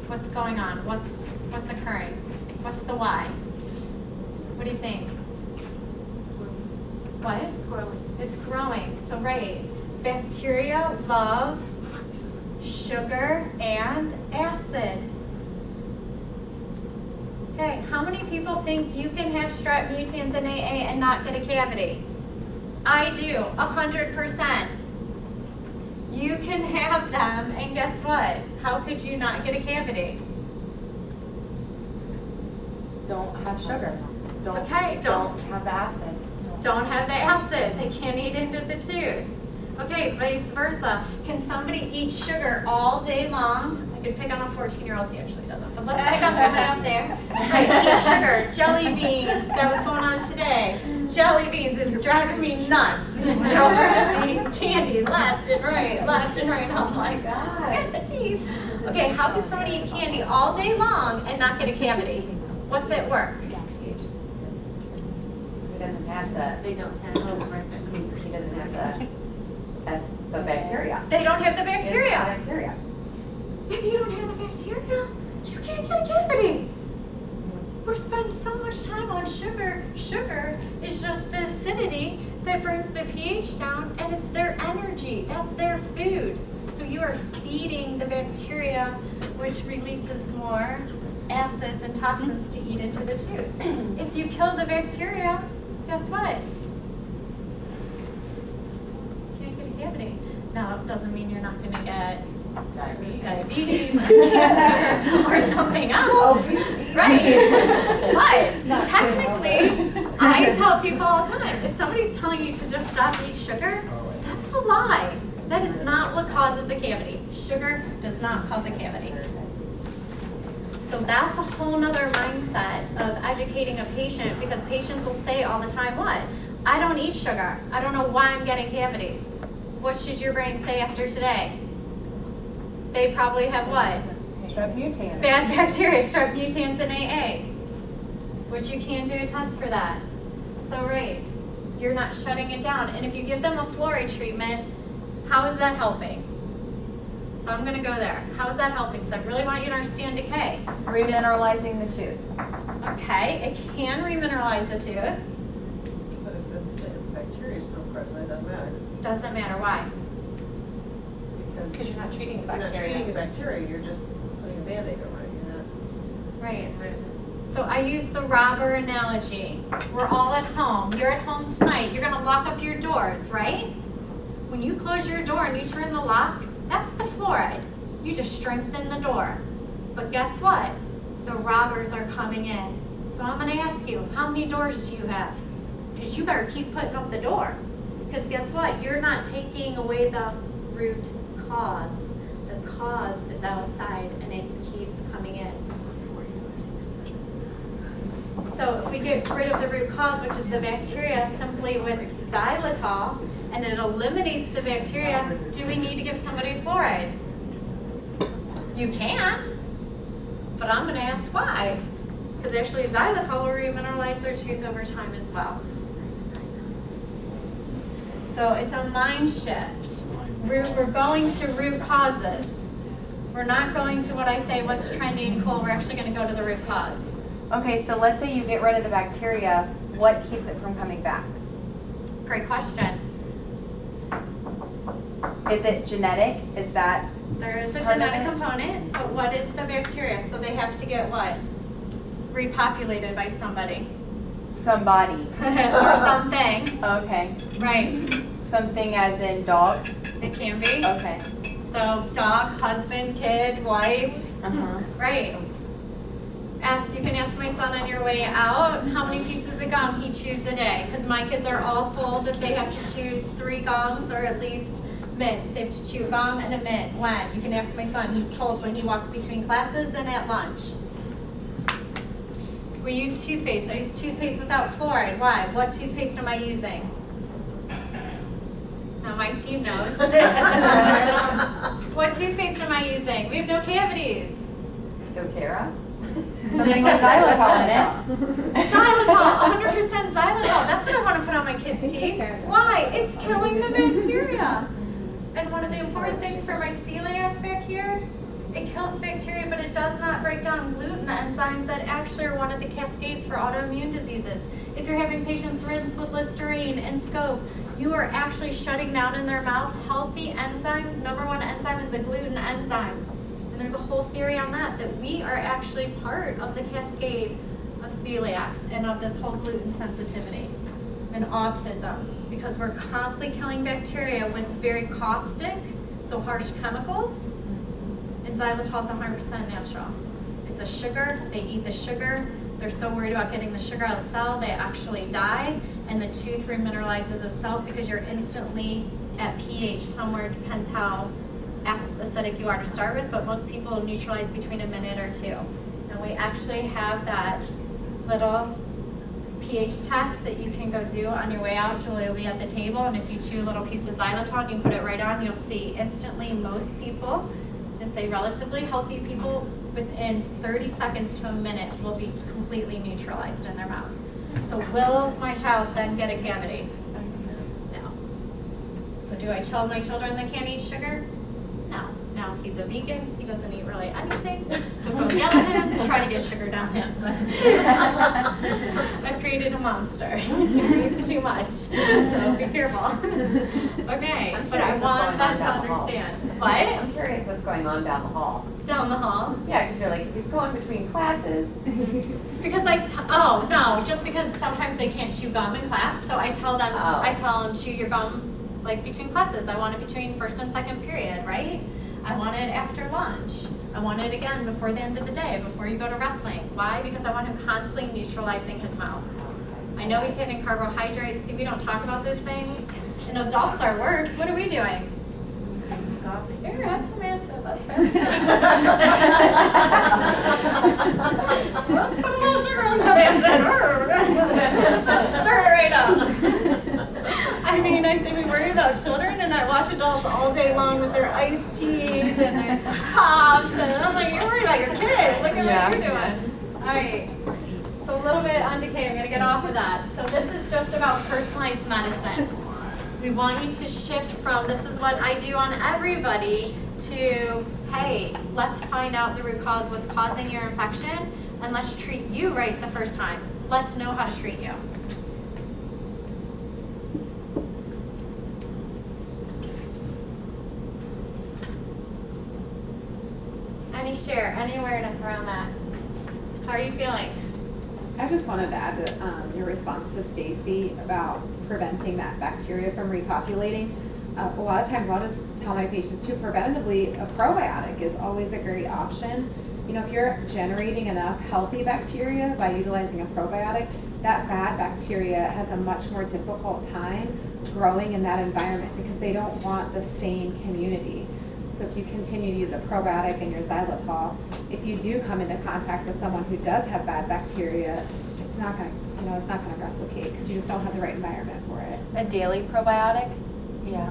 What's going on? What's occurring? What's the why? What do you think? What? It's growing. So right. Bacteria love sugar and acid. Okay, how many people think you can have strep mutans in AA and not get a cavity? I do, 100%. You can have them, and guess what? How could you not get a cavity? Don't have sugar. Don't have the acid. Don't have the acid. They can't eat into the tooth. Okay, vice versa. Can somebody eat sugar all day long? I could pick on a 14-year-old, he actually doesn't, but let's pick on somebody out there. Right, eat sugar, jelly beans, that was going on today. Jelly beans is driving me nuts. These girls are just eating candy left and right. I'm like, get the teeth. Okay, how can somebody eat candy all day long and not get a cavity? What's at work? He doesn't have the. He doesn't have the bacteria. They don't have the bacteria. Bacteria. If you don't have the bacteria, you can't get a cavity. We're spending so much time on sugar. Sugar is just the acidity that brings the pH down, and it's their energy. That's their food. So you are feeding the bacteria, which releases more acids and toxins to eat into the tooth. If you kill the bacteria, guess what? You can't get a cavity. Now, it doesn't mean you're not going to get diabetes or cancer or something else. Right. But technically, I tell people all the time, if somebody's telling you to just stop eating sugar, that's a lie. That is not what causes a cavity. Sugar does not cause a cavity. So that's a whole nother mindset of educating a patient, because patients will say all the time, what? I don't eat sugar. I don't know why I'm getting cavities. What should your brain say after today? They probably have what? Strep mutans. Bad bacteria, strep mutans and AA, which you can do a test for that. So right, you're not shutting it down. And if you give them a fluoride treatment, how is that helping? So I'm going to go there. How is that helping? Because I really want you to understand decay. Remineralizing the tooth. Okay, it can remineralize the tooth. But if the bacteria is still present, it doesn't matter. Doesn't matter why. Because you're not treating the you're not treating the bacteria, you're just putting a Band-Aid over it. You're not. Right. So I use the robber analogy. We're all at home. You're at home tonight. You're going to lock up your doors, right? When you close your door and you turn the lock, that's the fluoride. You just strengthen the door. But guess what? The robbers are coming in. So I'm going to ask you, how many doors do you have? Because you better keep putting up the door. Because guess what? You're not taking away the root cause. The cause is outside and it keeps coming in. So if we get rid of the root cause, which is the bacteria, simply with xylitol, and it eliminates the bacteria, do we need to give somebody fluoride? You can, but I'm going to ask why. Because actually xylitol will remineralize their tooth over time as well. So it's a mind shift. We're going to root causes. We're not going to what I say, what's trendy and cool. We're actually going to go to the root cause. Okay, so let's say you get rid of the bacteria, what keeps it from coming back? Great question. Is it genetic? Is that There is a part of genetic it? component, but what is the bacteria? So they have to get what? Repopulated by somebody. somebody? Or something. Okay. Right. Something as in dog? It can be. Okay. So dog, husband, kid, wife. Uh-huh. Right. You can ask my son on your way out how many pieces of gum he chews a day. Because my kids are all told that they have to choose 3 gums or at least mints. They have to chew gum and a mint. When? You can ask my son. He's told when he walks between classes and at lunch. We use toothpaste. I use toothpaste without fluoride. Why? What toothpaste am I using? Now my team knows. What toothpaste am I using? We have no cavities. doTERRA? Something with xylitol in it. Xylitol, 100% xylitol. That's what I want to put on my kids' teeth. Why? It's killing the bacteria. And one of the important things for my celiac back here, it kills bacteria, but it does not break down gluten enzymes that actually are one of the cascades for autoimmune diseases. If you're having patients rinse with Listerine and Scope, you are actually shutting down in their mouth healthy enzymes. Number 1 enzyme is the gluten enzyme. And there's a whole theory on that we are actually part of the cascade of celiacs and of this whole gluten sensitivity and autism, because we're constantly killing bacteria with very caustic, so harsh chemicals. And xylitol is 100% natural. It's a sugar. They eat the sugar. They're so worried about getting the sugar out of the cell, they actually die, and the tooth remineralizes itself because you're instantly at pH somewhere, depends how acidic you are to start with, but most people neutralize between a minute or 2. And we actually have that little pH test that you can go do on your way out. Julie will be at the table, and if you chew a little piece of xylitol and you put it right on, you'll see instantly most people, to say relatively healthy people, within 30 seconds to a minute will be completely neutralized in their mouth. So will my child then get a cavity? No. So do I tell my children they can't eat sugar? No. Now, he's a vegan, he doesn't eat really anything, so go yell at him and try to get sugar down him. I've created a monster. He eats too much, so be careful. Okay, I'm but I curious what's want going them on to down the hall. understand. What? I'm curious what's going on down the hall. Down the hall? Yeah, because you're like, he's going between classes. Because just because sometimes they can't chew gum in class, so I tell them, chew your gum like between classes. I want it between first and second period, right? I want it after lunch. I want it again before the end of the day, before you go to wrestling. Why? Because I want him constantly neutralizing his mouth. I know he's having carbohydrates. See, we don't talk about those things. And adults are worse. What are we doing? Here, have some acid. Let's put a little sugar on that acid. Let's stir it right up. I mean, I say we worry about children, and I watch adults all day long with their iced teas and their pops, and I'm like, you're worried about your kid. Look at what you're doing. All right. So a little bit on decay. I'm going to get off of that. So this is just about personalized medicine. We want you to shift from, this is what I do on everybody, to, hey, let's find out the root cause, what's causing your infection, and let's treat you right the first time. Let's know how to treat you. Any share, any awareness around that? How are you feeling? I just wanted to add to your response to Stacy about preventing that bacteria from repopulating. A lot of times I'll just tell my patients too, preventatively, a probiotic is always a great option. You know, if you're generating enough healthy bacteria by utilizing a probiotic, that bad bacteria has a much more difficult time growing in that environment because they don't want the same community. So if you continue to use a probiotic in your xylitol, if you do come into contact with someone who does have bad bacteria, it's not going to replicate because you just don't have the right environment for it. A daily probiotic? Yeah.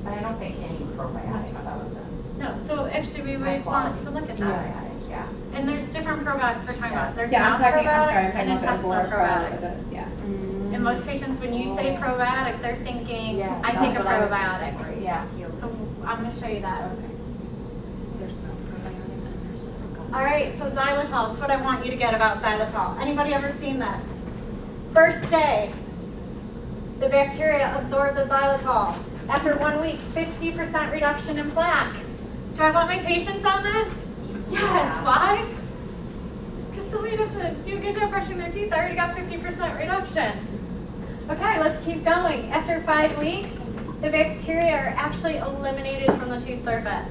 But I don't think any probiotic about this. No, so actually we would want to look at that. Probiotic, yeah. And there's different probiotics we're talking about. There's Yeah, mouth I'm probiotics and talking intestinal about the probiotics. Yeah. And most patients, when you say probiotic, they're thinking, Yeah, I take a that's what I was probiotic. Yeah. So I'm going to show you that. All right, so xylitol. That's what I want you to get about xylitol. Anybody ever seen this? First day, the bacteria absorb the xylitol. After 1 week, 50% reduction in plaque. Do I want my patients on this? Yes. Why? Because somebody doesn't do a good job brushing their teeth. I already got 50% reduction. Okay, let's keep going. After 5 weeks, the bacteria are actually eliminated from the tooth surface.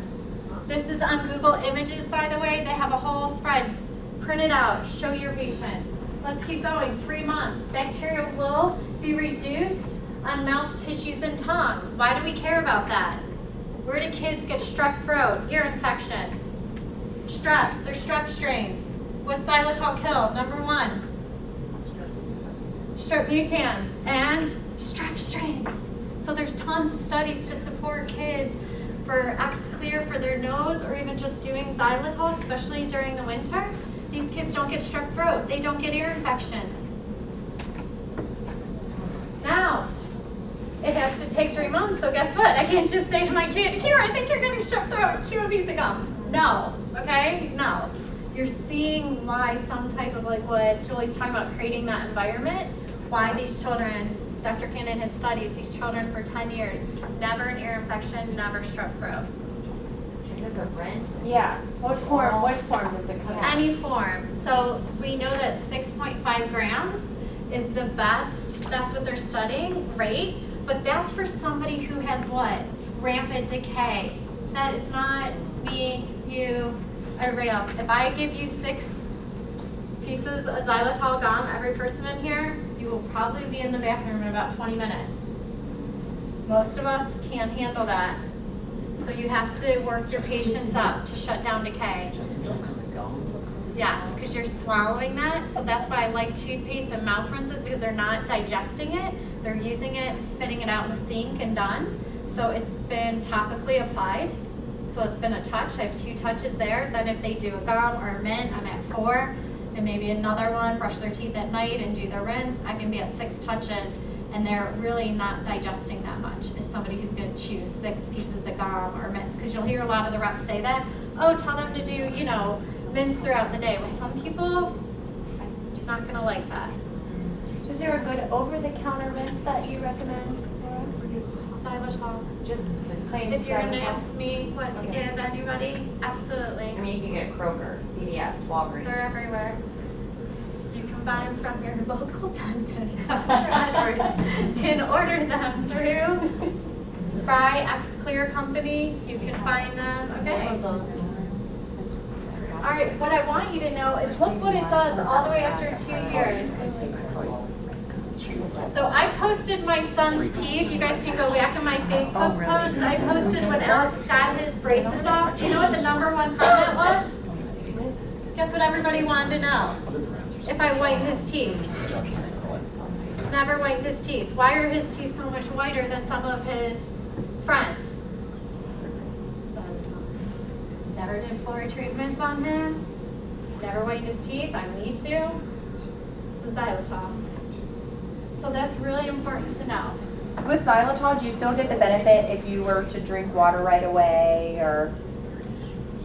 This is on Google Images, by the way. They have a whole spread. Print it out. Show your patients. Let's keep going. 3 months. Bacteria will be reduced on mouth tissues and tongue. Why do we care about that? Where do kids get strep throat, ear infections? Strep. They're strep strains. What's xylitol kill? Number 1. Strep mutans and strep strains. So there's tons of studies to support kids for X-Clear for their nose or even just doing xylitol, especially during the winter. These kids don't get strep throat. They don't get ear infections. Now, it has to take 3 months, so guess what? I can't just say to my kid, here, I think you're getting strep throat, chew a piece of gum. No, okay? No. You're seeing why some type of, like what Julie's talking about, creating that environment, why these children, Dr. Cannon has studies, these children for 10 years, never an ear infection, never strep throat. Is this a rinse? Yeah. What form does it come in? Any form. So we know that 6.5 grams is the best, that's what they're studying, right? But that's for somebody who has what? Rampant decay. That is not me, you, everybody else. If I give you 6 pieces of xylitol gum, every person in here, you will probably be in the bathroom in about 20 minutes. Most of us can't handle that. So you have to work your patients up to shut down decay. Just injecting the gum. Yes, because you're swallowing that. So that's why I like toothpaste and mouth rinses, because they're not digesting it. They're using it, spitting it out in the sink and done. So it's been topically applied. So it's been a touch. I have 2 touches there. Then if they do a gum or a mint, I'm at 4. And maybe another one, brush their teeth at night and do the rinse. I can be at 6 touches. and they're really not digesting that much as somebody who's going to chew 6 pieces of gum or mints. Because you'll hear a lot of the reps say that, oh, tell them to do, you know, mints throughout the day. Well, some people are not going to like that. Is there a good over-the-counter mints that you recommend, Laura? Xylitol. Just plain If you're going to xylitol? ask me what to Okay. give anybody, absolutely. I mean, you can get Kroger, CVS, Walgreens. They're everywhere. You can buy them from your local dentist, Dr. Edwards. You can order them through Spry X Clear Company. You can find them. Okay. All right. What I want you to know is look what it does all the way after 2 years. So I posted my son's teeth. You guys can go back in my Facebook post. I posted when Alex got his braces off. Do you know what the #1 comment was? Guess what everybody wanted to know? If I whiten his teeth. Never whitened his teeth. Why are his teeth so much whiter than some of his friends? Never did fluoride treatments on him. Never whitened his teeth. I need to. It's the xylitol. So that's really important to know. With xylitol, do you still get the benefit if you were to drink water right away, or?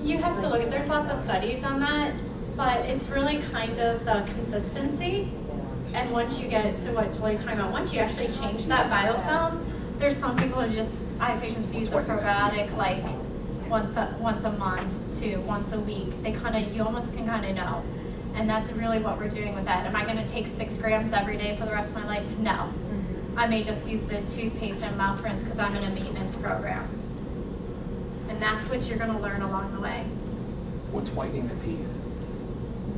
You have to look at, there's lots of studies on that, but it's really kind of the consistency. And once you get to what Julie's talking about, once you actually change that biofilm, there's some people who just, I have patients who use a probiotic like once a month to once a week. They kind of, you almost can kind of know. And that's really what we're doing with that. Am I going to take 6 grams every day for the rest of my life? No. I may just use the toothpaste and mouth rinse because I'm in a maintenance program. And that's what you're going to learn along the way. What's whitening the teeth?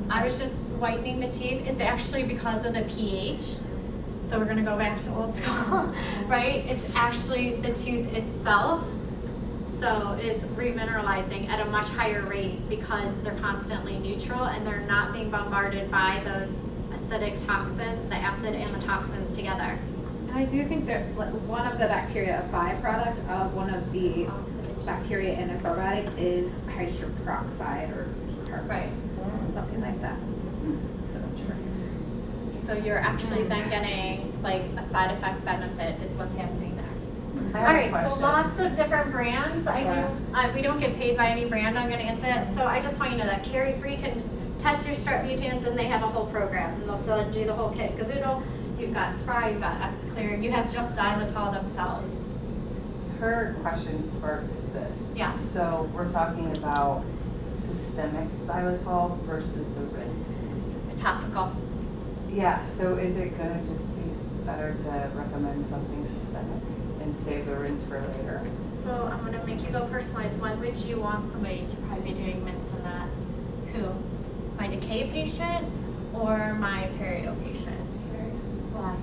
I was just whitening the teeth. It's actually because of the pH. So we're going to go back to old school, right? It's actually the tooth itself. So is remineralizing at a much higher rate because they're constantly neutral and they're not being bombarded by those acidic toxins, the acid and the toxins together. And I do think that one of the bacteria, a byproduct of one of the bacteria in the probiotic is hydrogen peroxide or carbon, Right. something like that. So you're actually then getting like a side effect benefit is what's happening there. I All have a right, so question. lots of different brands. We don't get paid by any brand. I'm going to answer it. So I just want you to know that Carry Free can test your strep mutants, and they have a whole program. And they'll still do the whole kit caboodle. You've got Spry, you've got X Clear, you have just xylitol themselves. Her question sparked this. Yeah. So we're talking about systemic xylitol versus the rinse. Topical. Yeah, so is it gonna just be better to recommend something systemic and save the rinse for later? So I'm going to make you go personalized. When would you want somebody to probably be doing mints in that? Who? My decay patient or my perio patient? Why?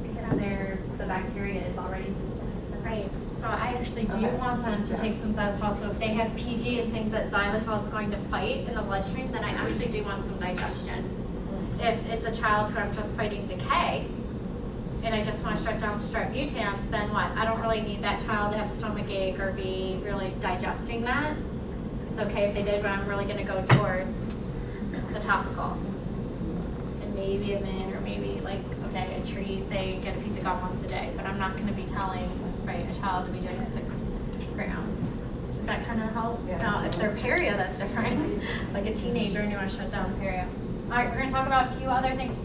Because the bacteria is already systemic. Right. So I actually do Okay. want them to take some xylitol. So if they have PG and things that xylitol is going to fight in the bloodstream, then I actually do want some digestion. If it's a child who I'm just fighting decay, and I just want to stretch down to strep mutans, then what? I don't really need that child to have stomach ache or be really digesting that. It's okay if they did, but I'm really going to go towards the topical. And maybe a mint or maybe like, okay, a treat, they get a piece of gum once a day, but I'm not going to be telling, right, a child to be doing 6 grams. Does that kind of help? Yeah. Now, if they're perio, that's different. Like a teenager and you want to shut down perio. All right, we're going to talk about a few other things.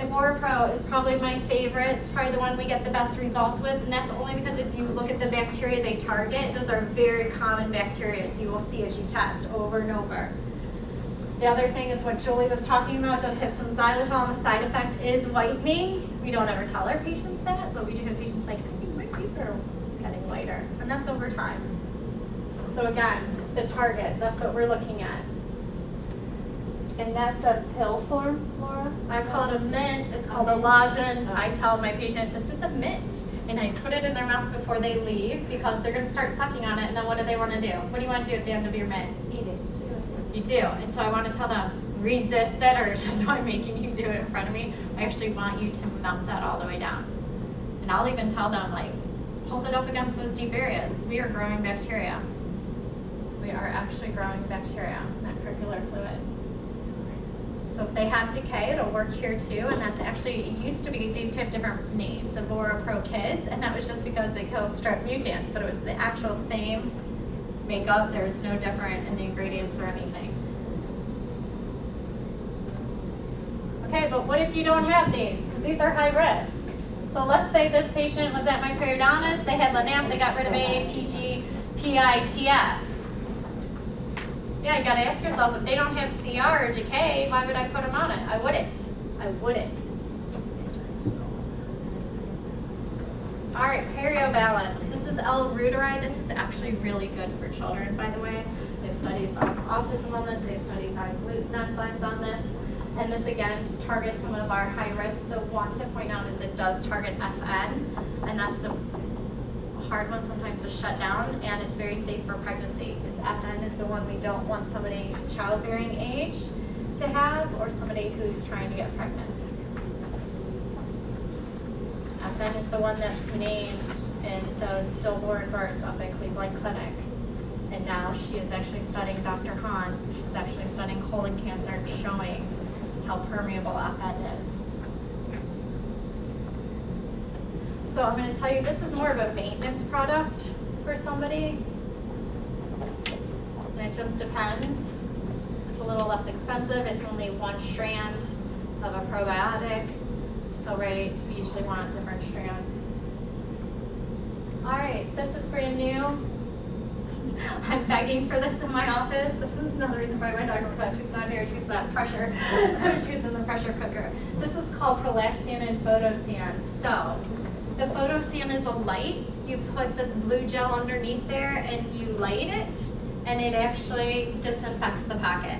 Pro is probably my favorite. It's probably the one we get the best results with, and that's only because if you look at the bacteria they target, those are very common bacteria, as you will see as you test over and over. The other thing is what Julie was talking about, does have some xylitol, and the side effect is whitening. We don't ever tell our patients that, but we do have patients like, I think my teeth are getting whiter, and that's over time. So again, the target, that's what we're looking at. And that's a pill form, Laura? I call it a mint. It's called a lozenge. I tell my patient, this is a mint. And I put it in their mouth before they leave because they're going to start sucking on it. And then what do they want to do? What do you want to do at the end of your mint? Eat it. You do. And so I want to tell them, resist that urge. That's why I'm making you do it in front of me. I actually want you to melt that all the way down. And I'll even tell them, like, hold it up against those deep areas. We are growing bacteria. We are actually growing bacteria in that criccular fluid. So So if they have decay, it'll work here too, and that's actually, it used to be, they used to have different names, Evora Pro Kids, and that was just because they killed strep mutans, but it was the actual same makeup. There's no different in the ingredients or anything. Okay, but what if you don't have these? Because these are high risk. So let's say this patient was at my periodontist, they had LANAP, they got rid of A, PG, PI, TF. Yeah, you gotta ask yourself, if they don't have CR or decay, why would I put them on it? I wouldn't. I wouldn't. All right, periobalance. This is L-reuteri. This is actually really good for children, by the way. They have studies on autism on this. They have studies on gluten enzymes on this. And this, again, targets some of our high risk. The one to point out is it does target FN, and that's the hard one sometimes to shut down, and it's very safe for pregnancy because FN is the one we don't want somebody childbearing age to have or somebody who's trying to get pregnant. FN is the one that's named in the stillborn births up at Cleveland Clinic. And now she is actually studying Dr. Hahn. She's actually studying colon cancer and showing how permeable FN is. So I'm going to tell you, this is more of a maintenance product for somebody. And it just depends. It's a little less expensive. It's only one strand of a probiotic. So right, we usually want different strands. All right, this is brand new. I'm begging for this in my office. This is another reason why my dog requests. She's not here. She gets that pressure. She gets in the pressure cooker. This is called Prolaxin and Photosan. So the Photosan is a light. You put this blue gel underneath there and you light it, and it actually disinfects the pocket.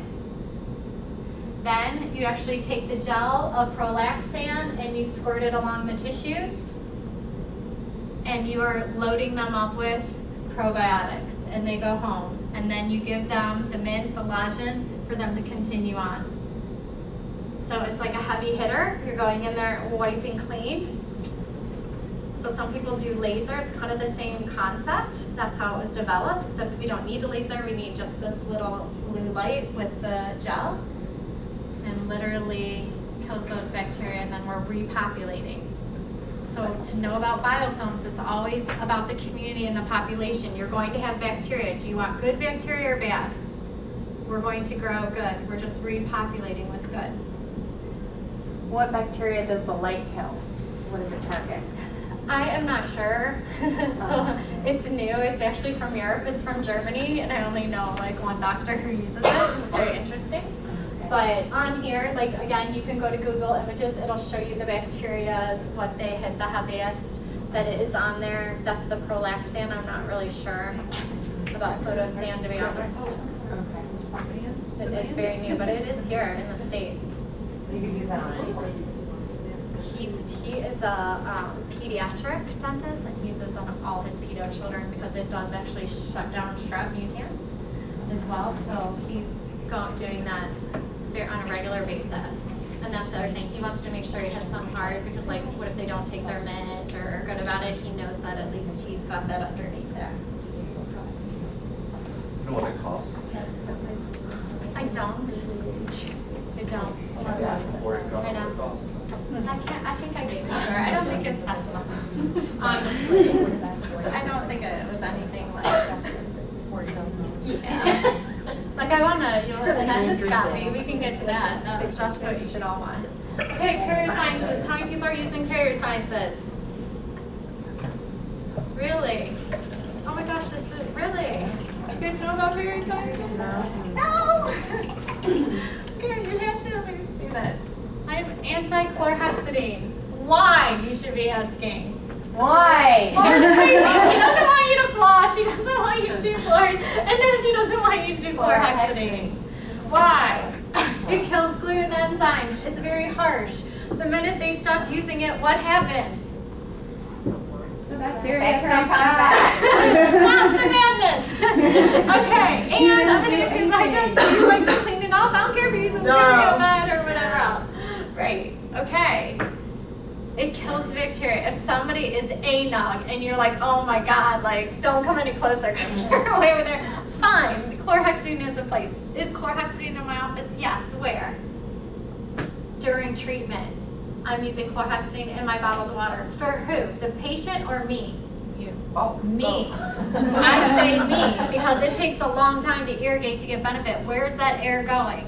Then you actually take the gel of Prolaxin and you squirt it along the tissues, and you are loading them up with probiotics, and they go home. And then you give them the mint, the Lagen, for them to continue on. So it's like a heavy hitter. You're going in there wiping clean. So some people do laser. It's kind of the same concept. That's how it was developed, except we don't need a laser. We need just this little blue light with the gel, and literally kills those bacteria, and then we're repopulating. So to know about biofilms, it's always about the community and the population. You're going to have bacteria. Do you want good bacteria or bad? We're going to grow good. We're just repopulating with good. What bacteria does the light kill? What does it target? I am not sure. So it's new. It's actually from Europe. It's from Germany, and I only know like one doctor who uses it. It's very interesting. But on here, like again, you can go to Google Images. It'll show you the bacteria, what they hit the heaviest that it is on there. That's the Prolaxin. I'm not really sure about Photosan, to be honest. Okay. It is very new, but it is here in the States. So you can use that on anybody. He is a pediatric dentist, and he uses on all his pedo children because it does actually shut down strep mutans as well. So he's doing that on a regular basis. And that's the other thing. He wants to make sure he hits them hard because, like, what if they don't take their mint or are good about it? He knows that at least he's got that underneath there. You know what it costs? I don't. Before it got I know. what it costs. I think I gave it to her. I don't think it's that much. Honestly. I don't think it was anything like yeah. Like I wanna, you know, the dentist got me. We can get to that. That's what you should all want. Okay, Perisciences. How many people are using Perisciences? Really? Oh my gosh, this is really. You guys know about Perisciences? No. Okay, you have to at least do this. I'm anti-chlorhexidine. Why, you should be asking? Why? Laura's crazy. She doesn't want you to floss. She doesn't want you to do fluoride. And then she doesn't want you to do chlorhexidine. Why? It kills gluten enzymes. It's very harsh. The minute they stop using it, what happens? Bacteria comes back. Stop the madness. Okay, and I'm going to get you digest. Do you like to clean it off? I don't care if you're using Periomed or whatever else. Right, okay. It kills bacteria. If somebody is a nug and you're like, oh my God, like, don't come any closer, you're way over there, fine. Chlorhexidine is a place. Is chlorhexidine in my office? Yes. Where? during treatment, I'm using chlorhexidine in my bottled water. For who? The patient or me? Me. I say me because it takes a long time to irrigate to get benefit. Where's that air going?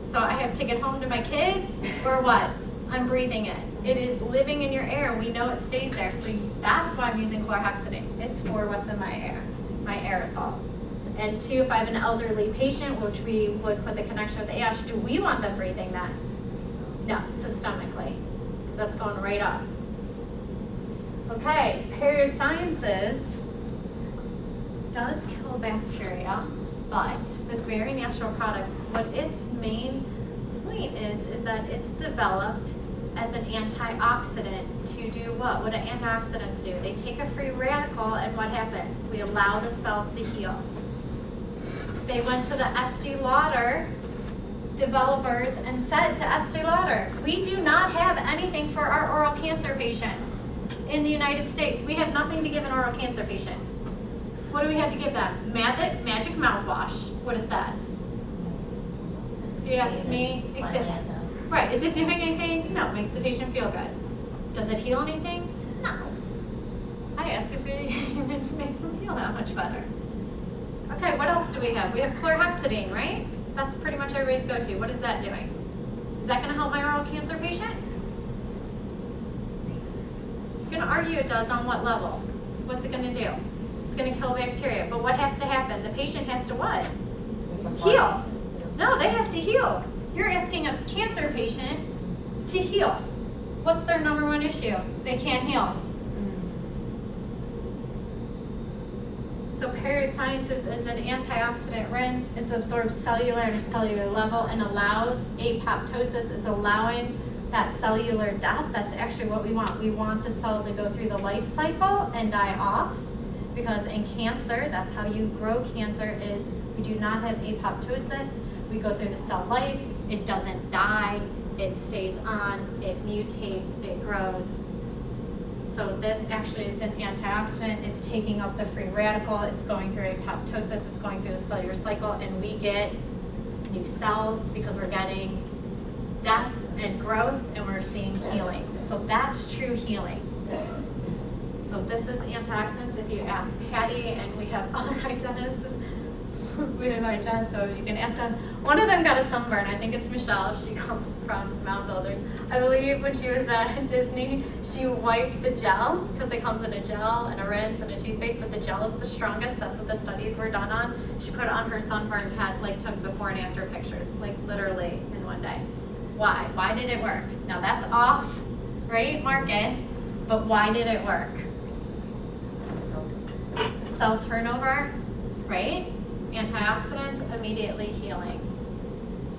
So I have to take it home to my kids, or what? I'm breathing it. It is living in your air, and we know it stays there. So that's why I'm using chlorhexidine. It's for what's in my air, my aerosol. And two, if I have an elderly patient, which we would put the connection with the ASH, do we want them breathing that? No, systemically, because that's going right up. Okay, Perisciences does kill bacteria, but with very natural products, what its main point is that it's developed as an antioxidant to do what? What do antioxidants do? They take a free radical, and what happens? We allow the cell to heal. They went to the Estee Lauder developers and said to Estee Lauder, we do not have anything for our oral cancer patients in the United States. We have nothing to give an oral cancer patient. What do we have to give them? Magic mouthwash. What is that? If you ask me, right, is it doing anything? No, it makes the patient feel good. Does it heal anything? No. I ask if it makes them feel that much better. Okay, what else do we have? We have chlorhexidine, right? That's pretty much everybody's go-to. What is that doing? Is that going to help my oral cancer patient? You can argue it does on what level. What's it going to do? It's going to kill bacteria. But what has to happen? The patient has to what? Heal. No, they have to heal. You're asking a cancer patient to heal. What's their number one issue? They can't heal. So Perisciences is an antioxidant rinse. It's absorbed cellular to cellular level and allows apoptosis. It's allowing that cellular death. That's actually what we want. We want the cell to go through the life cycle and die off, because in cancer, that's how you grow cancer, is we do not have apoptosis. We go through the cell life. It doesn't die. It stays on. It mutates. It grows. So this actually is an antioxidant. It's taking up the free radical. It's going through apoptosis. It's going through the cellular cycle, and we get new cells because we're getting death and growth, and we're seeing healing. So that's true healing. So this is antioxidants. If you ask Patty, and we have other hygienists, so you can ask them. One of them got a sunburn. I think it's Michelle. She comes from Mound Builders. I believe when she was at Disney, she wiped the gel, because it comes in a gel and a rinse and a toothpaste, but the gel is the strongest. That's what the studies were done on. She put it on her sunburn, took before and after pictures, literally in one day. Why? Why did it work? Now that's off, right, market, but why did it work? Cell turnover, right? Antioxidants, immediately healing.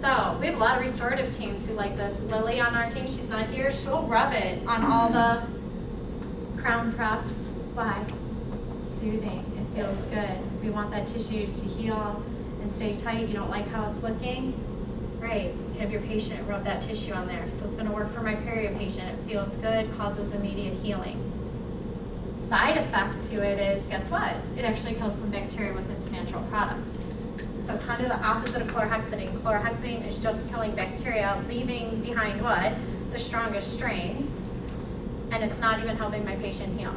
So we have a lot of restorative teams who like this. Lily on our team, she's not here, she'll rub it on all the crown preps. Why? Soothing, it feels good. We want that tissue to heal and stay tight. You don't like how it's looking? Great, have your patient rub that tissue on there. So it's gonna work for my perio patient. It feels good, causes immediate healing. Side effect to it is, guess what? It actually kills some bacteria with its natural products. So kind of the opposite of chlorhexidine. Chlorhexidine is just killing bacteria, leaving behind what? The strongest strains, and it's not even helping my patient heal.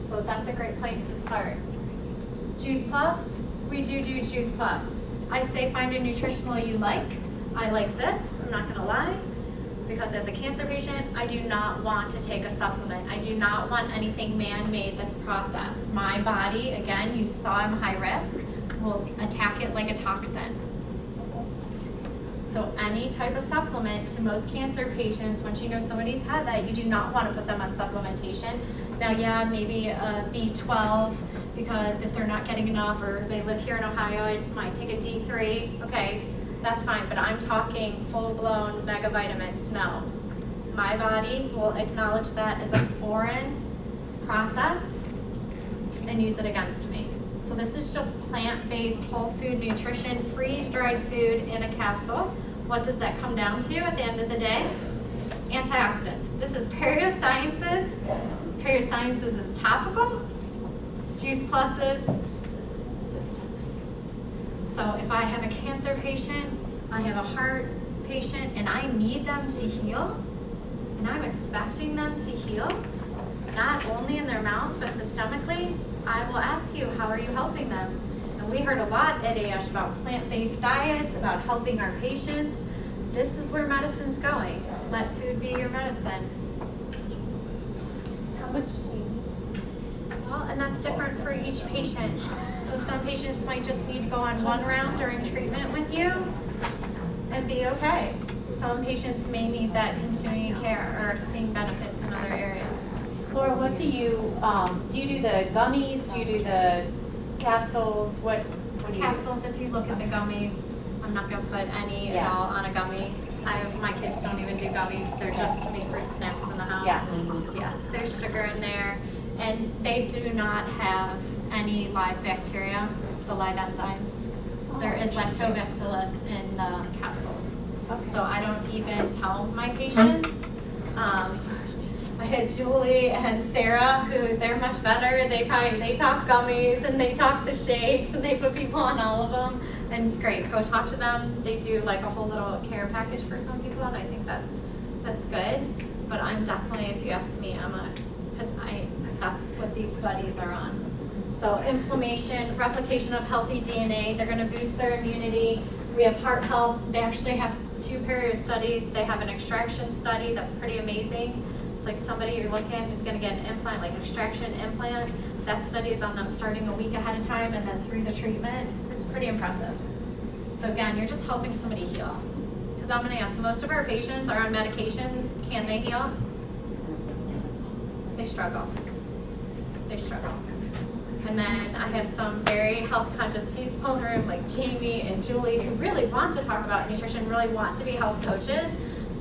So that's a great place to start. Juice Plus, we do Juice Plus. I say find a nutritional you like. I like this, I'm not gonna lie. Because as a cancer patient, I do not want to take a supplement. I do not want anything man-made that's processed. My body, again, you saw I'm high risk, will attack it like a toxin. So any type of supplement, to most cancer patients, once you know somebody's had that, you do not want to put them on supplementation. Now, yeah, maybe a B12, because if they're not getting enough, or they live here in Ohio, I might take a D3, okay. That's fine, but I'm talking full-blown mega vitamins. No. My body will acknowledge that as a foreign process and use it against me. So this is just plant-based whole food nutrition, freeze-dried food in a capsule. What does that come down to at the end of the day? Antioxidants. This is Perisciences. Perisciences is topical. Juice Plus is system. So if I have a cancer patient, I have a heart patient, and I need them to heal, and I'm expecting them to heal, not only in their mouth, but systemically, I will ask you, how are you helping them? And we heard a lot at ASH about plant-based diets, about helping our patients. This is where medicine's going. Let food be your medicine. How much do you Well, and that's different for each patient. So some patients might just need to go on one round during treatment with you and be okay. Some patients may need that continuing care or seeing benefits in other areas. Laura, what do you do the gummies? Do you do the capsules? What do you? Capsules, if you look at the gummies, I'm not gonna put any at Yeah. all on a gummy. My kids don't even do gummies, they're just to be fruit snacks in the house. Yeah. Yeah, there's sugar in there, and they do not have any live bacteria, the live enzymes. There is lactobacillus in the capsules. So I don't even tell my patients. I had Julie and Sarah, who they're much better. They talk gummies and they talk the shakes and they put people on all of them. And great, go talk to them. They do like a whole little care package for some people, and I think that's good. But I'm definitely, if you ask me, that's what these studies are on. So inflammation, replication of healthy DNA, they're gonna boost their immunity. We have heart health. They actually have 2 peer studies. They have an extraction study that's pretty amazing. It's like somebody you're looking is gonna get an implant, like an extraction implant. That study is on them starting a week ahead of time and then through the treatment. It's pretty impressive. So again, you're just helping somebody heal. Because I'm gonna ask, most of our patients are on medications. Can they heal? They struggle. They struggle. And then I have some very health conscious people in the room like Jamie and Julie who really want to talk about nutrition, really want to be health coaches.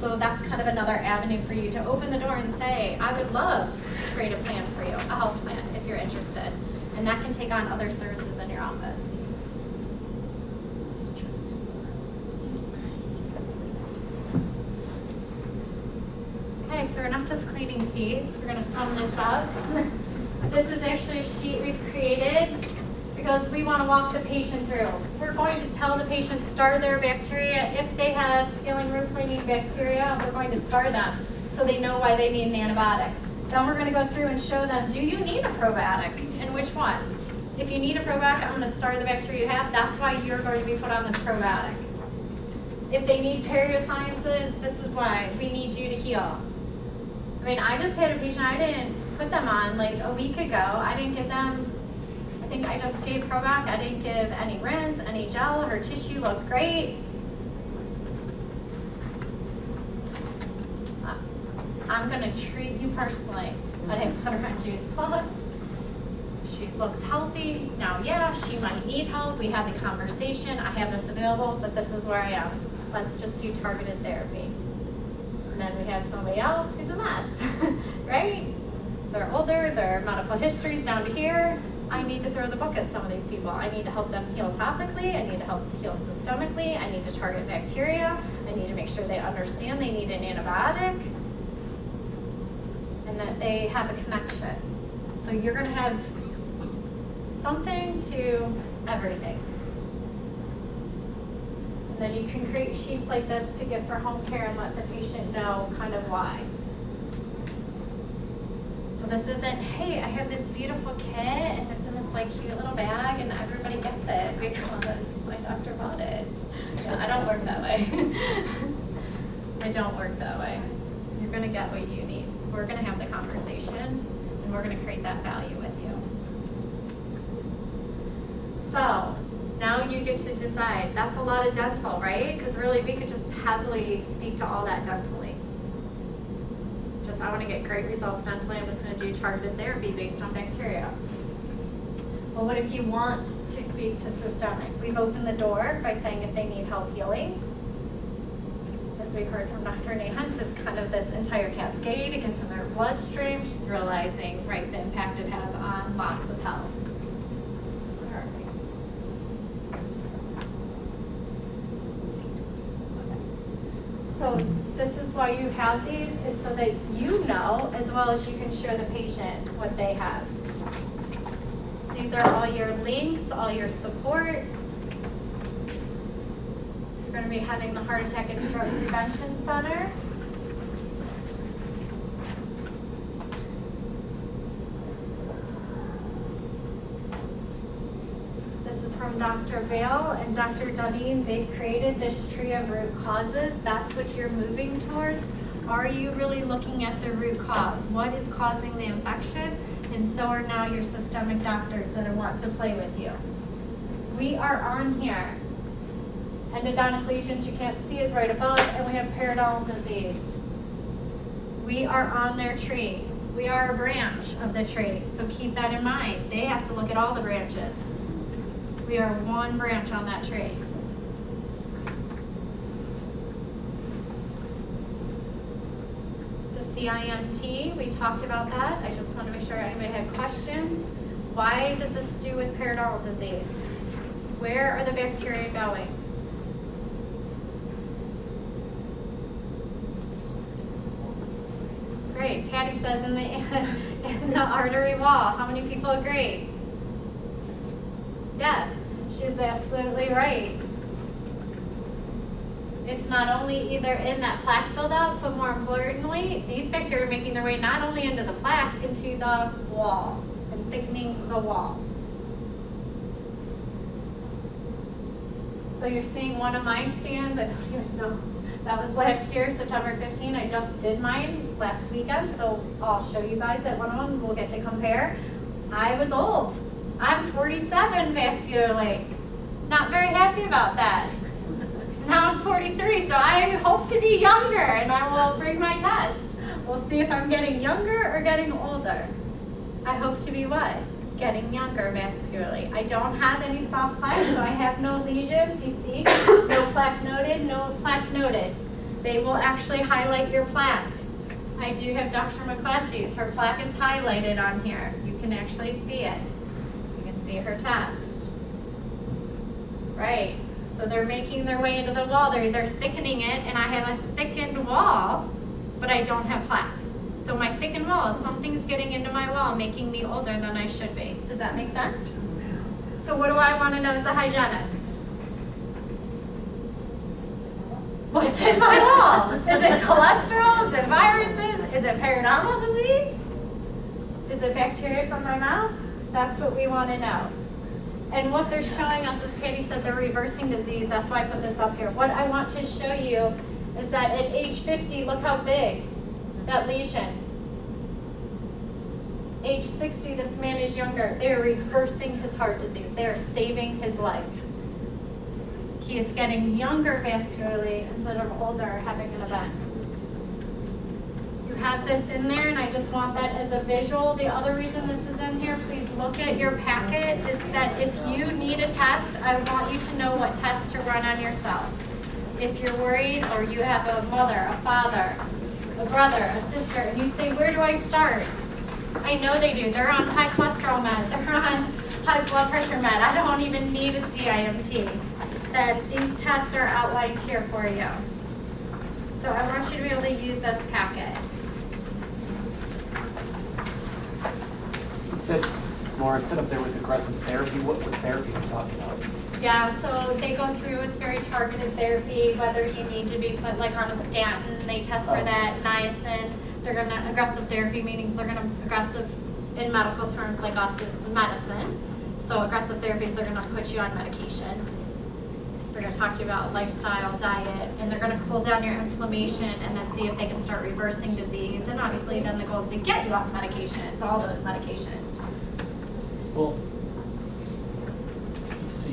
So that's kind of another avenue for you to open the door and say, I would love to create a plan for you, a health plan, if you're interested. And that can take on other services in your office. Okay, so we're not just cleaning teeth. We're going to sum this up. This is actually a sheet we've created because we want to walk the patient through. We're going to tell the patient star their bacteria. If they have scaling root cleaning bacteria, we're going to star them so they know why they need an antibiotic. Then we're going to go through and show them, do you need a probiotic and which one? If you need a probiotic, I'm going to star the bacteria you have. That's why you're going to be put on this probiotic. If they need perisciences, this is why we need you to heal. I mean, I just had a patient I didn't put them on like a week ago. I didn't give them, I think I just gave Provac. I didn't give any rinse, any gel. Her tissue looked great. I'm gonna treat you personally, but I put her on Juice Plus. She looks healthy. Now, yeah, she might need help. We had the conversation. I have this available, but this is where I am. Let's just do targeted therapy. And then we have somebody else who's a mess, right? They're older, their medical history's down to here. I need to throw the book at some of these people. I need to help them heal topically. I need to help heal systemically. I need to target bacteria. I need to make sure they understand they need an antibiotic and that they have a connection. So you're gonna have something to everything. And then you can create sheets like this to give for home care and let the patient know kind of why. So this isn't, hey, I have this beautiful kit and it's in this like cute little bag and everybody gets it because my doctor bought it. No, I don't work that way. I don't work that way. You're gonna get what you need. We're gonna have the conversation and we're gonna create that value with you. So now you get to decide. That's a lot of dental, right? Because really we could just heavily speak to all that dentally. Just I want to get great results dentally. I'm just going to do targeted therapy based on bacteria. Well, what if you want to speak to systemic? We've opened the door by saying if they need help healing. As we heard from Dr. Nahans, it's kind of this entire cascade. It gets in their bloodstream. She's realizing, right, the impact it has on lots of health. So this is why you have these, is so that you know, as well as you can share the patient what they have. These are all your links, all your support. We're going to be having the Heart Attack and Stroke Prevention Center. This is from Dr. Vale and Dr. Dunning. They've created this tree of root causes. That's what you're moving towards. Are you really looking at the root cause? What is causing the infection? And so are now your systemic doctors that want to play with you. We are on here. Endodontic lesions you can't see is right above, and we have periodontal disease. We are on their tree. We are a branch of the tree, so keep that in mind. They have to look at all the branches. We are one branch on that tree. The CIMT, we talked about that. I just want to make sure anybody had questions. Why does this do with periodontal disease? Where are the bacteria going? Great. Patty says in the artery wall. How many people agree? Yes, she's absolutely right. It's not only either in that plaque buildup, but more importantly, these bacteria are making their way not only into the plaque, into the wall and thickening the wall. So you're seeing one of my scans. I don't even know. That was last year, September 15. I just did mine last weekend, so I'll show you guys that one of them. We'll get to compare. I was old. I'm 47 vascularly. Not very happy about that. Now I'm 43, so I hope to be younger, and I will bring my test. We'll see if I'm getting younger or getting older. I hope to be what? Getting younger vascularly. I don't have any soft plaque, so I have no lesions, you see. No plaque noted, no plaque noted. They will actually highlight your plaque. I do have Dr. McClatchy's. Her plaque is highlighted on here. You can actually see it. You can see her test. Right. So they're making their way into the wall. They're thickening it, and I have a thickened wall, but I don't have plaque. So my thickened wall is something's getting into my wall, making me older than I should be. Does that make sense? So what do I want to know as a hygienist? What's in my wall? Is it cholesterol? Is it viruses? Is it periodontal disease? Is it bacteria from my mouth? That's what we want to know. And what they're showing us, as Katie said, they're reversing disease. That's why I put this up here. What I want to show you is that at age 50, look how big that lesion. Age 60, this man is younger. They are reversing his heart disease. They are saving his life. He is getting younger vascularly instead of older, having an event. You have this in there, and I just want that as a visual. The other reason this is in here, please look at your packet, is that if you need a test, I want you to know what test to run on yourself. If you're worried, or you have a mother, a father, a brother, a sister, and you say, where do I start? I know they do. They're on high cholesterol med. They're on high blood pressure med. I don't even need a CIMT. That these tests are outlined here for you. So I want you to be able to use this packet. It said, Laura, it said up there with aggressive therapy. What therapy are you talking about? Yeah, so they go through, it's very targeted therapy, whether you need to be put like on a statin, they test for that, niacin. They're gonna, aggressive therapy means they're gonna, aggressive in medical terms like us is medicine. So aggressive therapies, they're gonna put you on medications. They're gonna talk to you about lifestyle, diet, and they're gonna cool down your inflammation and then see if they can start reversing disease. And obviously then the goal is to get you off medications, all those medications. Well, so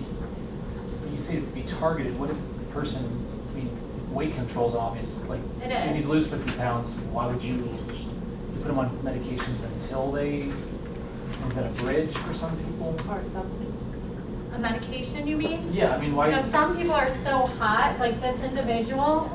you say to be targeted. What if the person, I mean, weight control is obvious. Like, It if is. you lose 50 pounds, why would you put them on medications until they, is that a bridge for some people? Or something. A medication, you mean? Yeah, I mean, why? You know, some people are so hot, like this individual,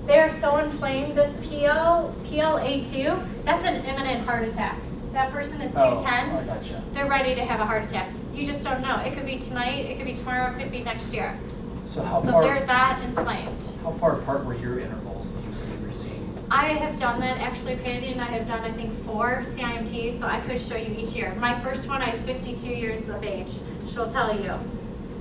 they're so inflamed, this PLA2, that's an imminent heart attack. That person is 210. Oh, I gotcha. They're ready to have a heart attack. You just don't know. It could be tonight, it could be tomorrow, it could be next year. So how So far? they're that inflamed. How far apart were your intervals that you said you were seeing? I have done that, actually, Patty and I have done, I think, 4 CIMTs, so I could show you each year. My first one, I was 52 years of age, she'll tell you.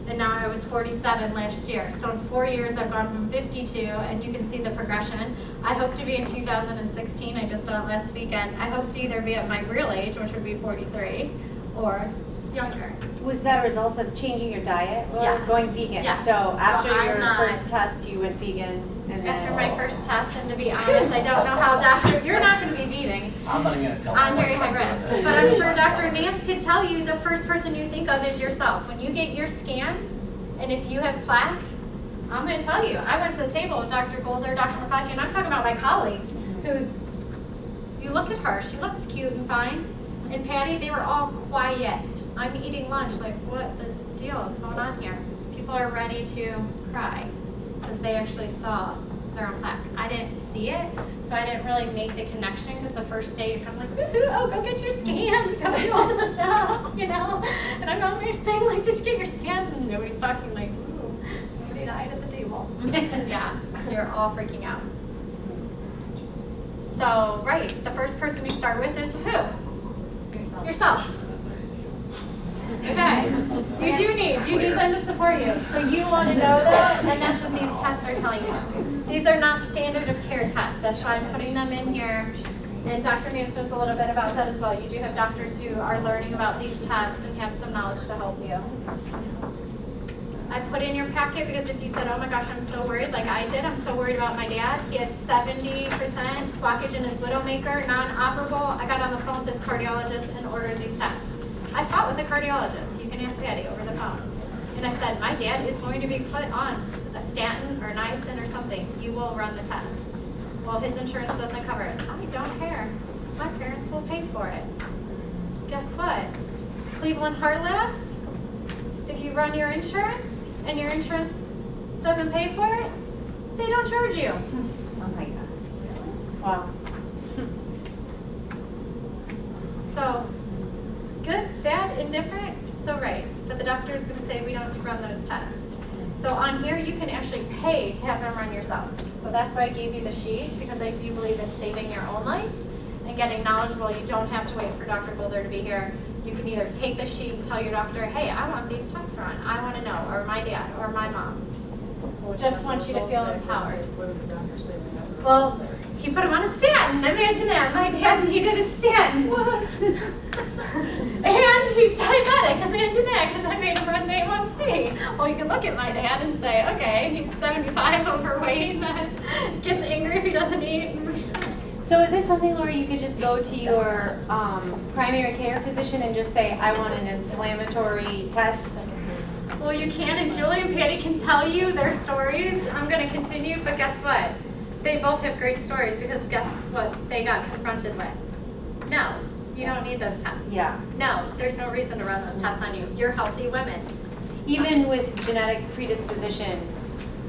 and now I was 47 last year. So in 4 years, I've gone from 52, and you can see the progression. I hope to be in 2016, I just saw it last weekend. I hope to either be at my real age, which would be 43, or younger. Was that a result of changing your diet or Yes. going vegan? Yes. So after So I'm your not- first test, you went vegan and then. After my first test, and to be honest, I don't know how you're not going to be vegan. I'm not even gonna tell. I'm my very wife high I'm doing risk. this. But I'm sure Dr. Nance could tell you the first person you think of is yourself. When you get your scan, and if you have plaque, I'm going to tell you, I went to the table with Dr. Golder, Dr. McClatchy, and I'm talking about my colleagues who, you look at her, she looks cute and fine. And Patty, they were all quiet. I'm eating lunch, like, what the deal is going on here? People are ready to cry because they actually saw their own plaque. I didn't see it, so I didn't really make the connection because the first day you're kind of like, woohoo, oh, go get your scans, go do all this stuff, you know? And I'm on my thing, like, did you get your scans? And nobody's talking, like, ooh, somebody died at the table. Yeah, you're all freaking out. So, right, the first person you start with is who? Yourself. Okay. You need them to support you. So you want to know that, and that's what these tests are telling you. These are not standard of care tests. That's why I'm putting them in here. And Dr. Nance knows a little bit about that as well. You do have doctors who are learning about these tests and have some knowledge to help you. I put in your packet because if you said, oh my gosh, I'm so worried, like I did, I'm so worried about my dad. He had 70% blockage in his widowmaker, non-operable. I got on the phone with his cardiologist and ordered these tests. I fought with the cardiologist. You can ask Patty over the phone. And I said, my dad is going to be put on a statin or niacin or something. You will run the test. Well, his insurance doesn't cover it. I don't care. My parents will pay for it. Guess what? Cleveland Heart Labs, if you run your insurance and your insurance doesn't pay for it, they don't charge you. Oh my gosh. Wow. So, good, bad, indifferent, so right. But the doctor is going to say we don't run those tests. So on here, you can actually pay to have them run yourself. So that's why I gave you the sheet, because I do believe in saving your own life and getting knowledgeable. You don't have to wait for Dr. Boulder to be here. You can either take the sheet and tell your doctor, hey, I want these tests run. I want to know, or my dad, or my mom. Just want you to feel empowered. Well, he put him on a statin. Imagine that. My dad needed a statin. What? And he's diabetic. Imagine that, because I made him run an A1C. Well, you can look at my dad and say, okay, he's 75, overweight, and gets angry if he doesn't eat. So is this something where you could just go to your primary care physician and just say, I want an inflammatory test? Well, you can, and Julie and Patty can tell you their stories. I'm going to continue, but guess what? They both have great stories, because guess what they got confronted with? No, you don't need those tests. Yeah. No, there's no reason to run those tests on you. You're healthy women. Even with genetic predisposition,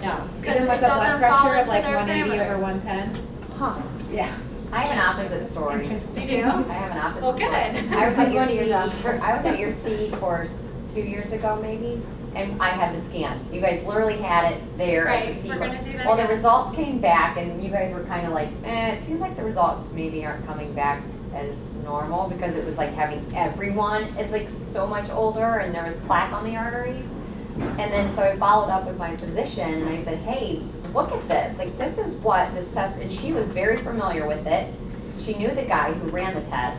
no. 'Cause Even it with the blood doesn't fall pressure of into like their 180 over parameters. 110? Huh. Yeah. I have an opposite story. You do? I have an opposite Well, good. story. I was at I'm your going to your CE, I was at your CE course 2 years ago maybe, and I had the scan. You guys literally had it there at Right, the CE we're course. gonna do that Well, the again. results came back and you guys were kind of like, it seems like the results maybe aren't coming back as normal, because it was like having everyone is like so much older and there was plaque on the arteries. And then so I followed up with my physician and I said, hey, look at this. Like, this is what this test, and she was very familiar with it. She knew the guy who ran the test,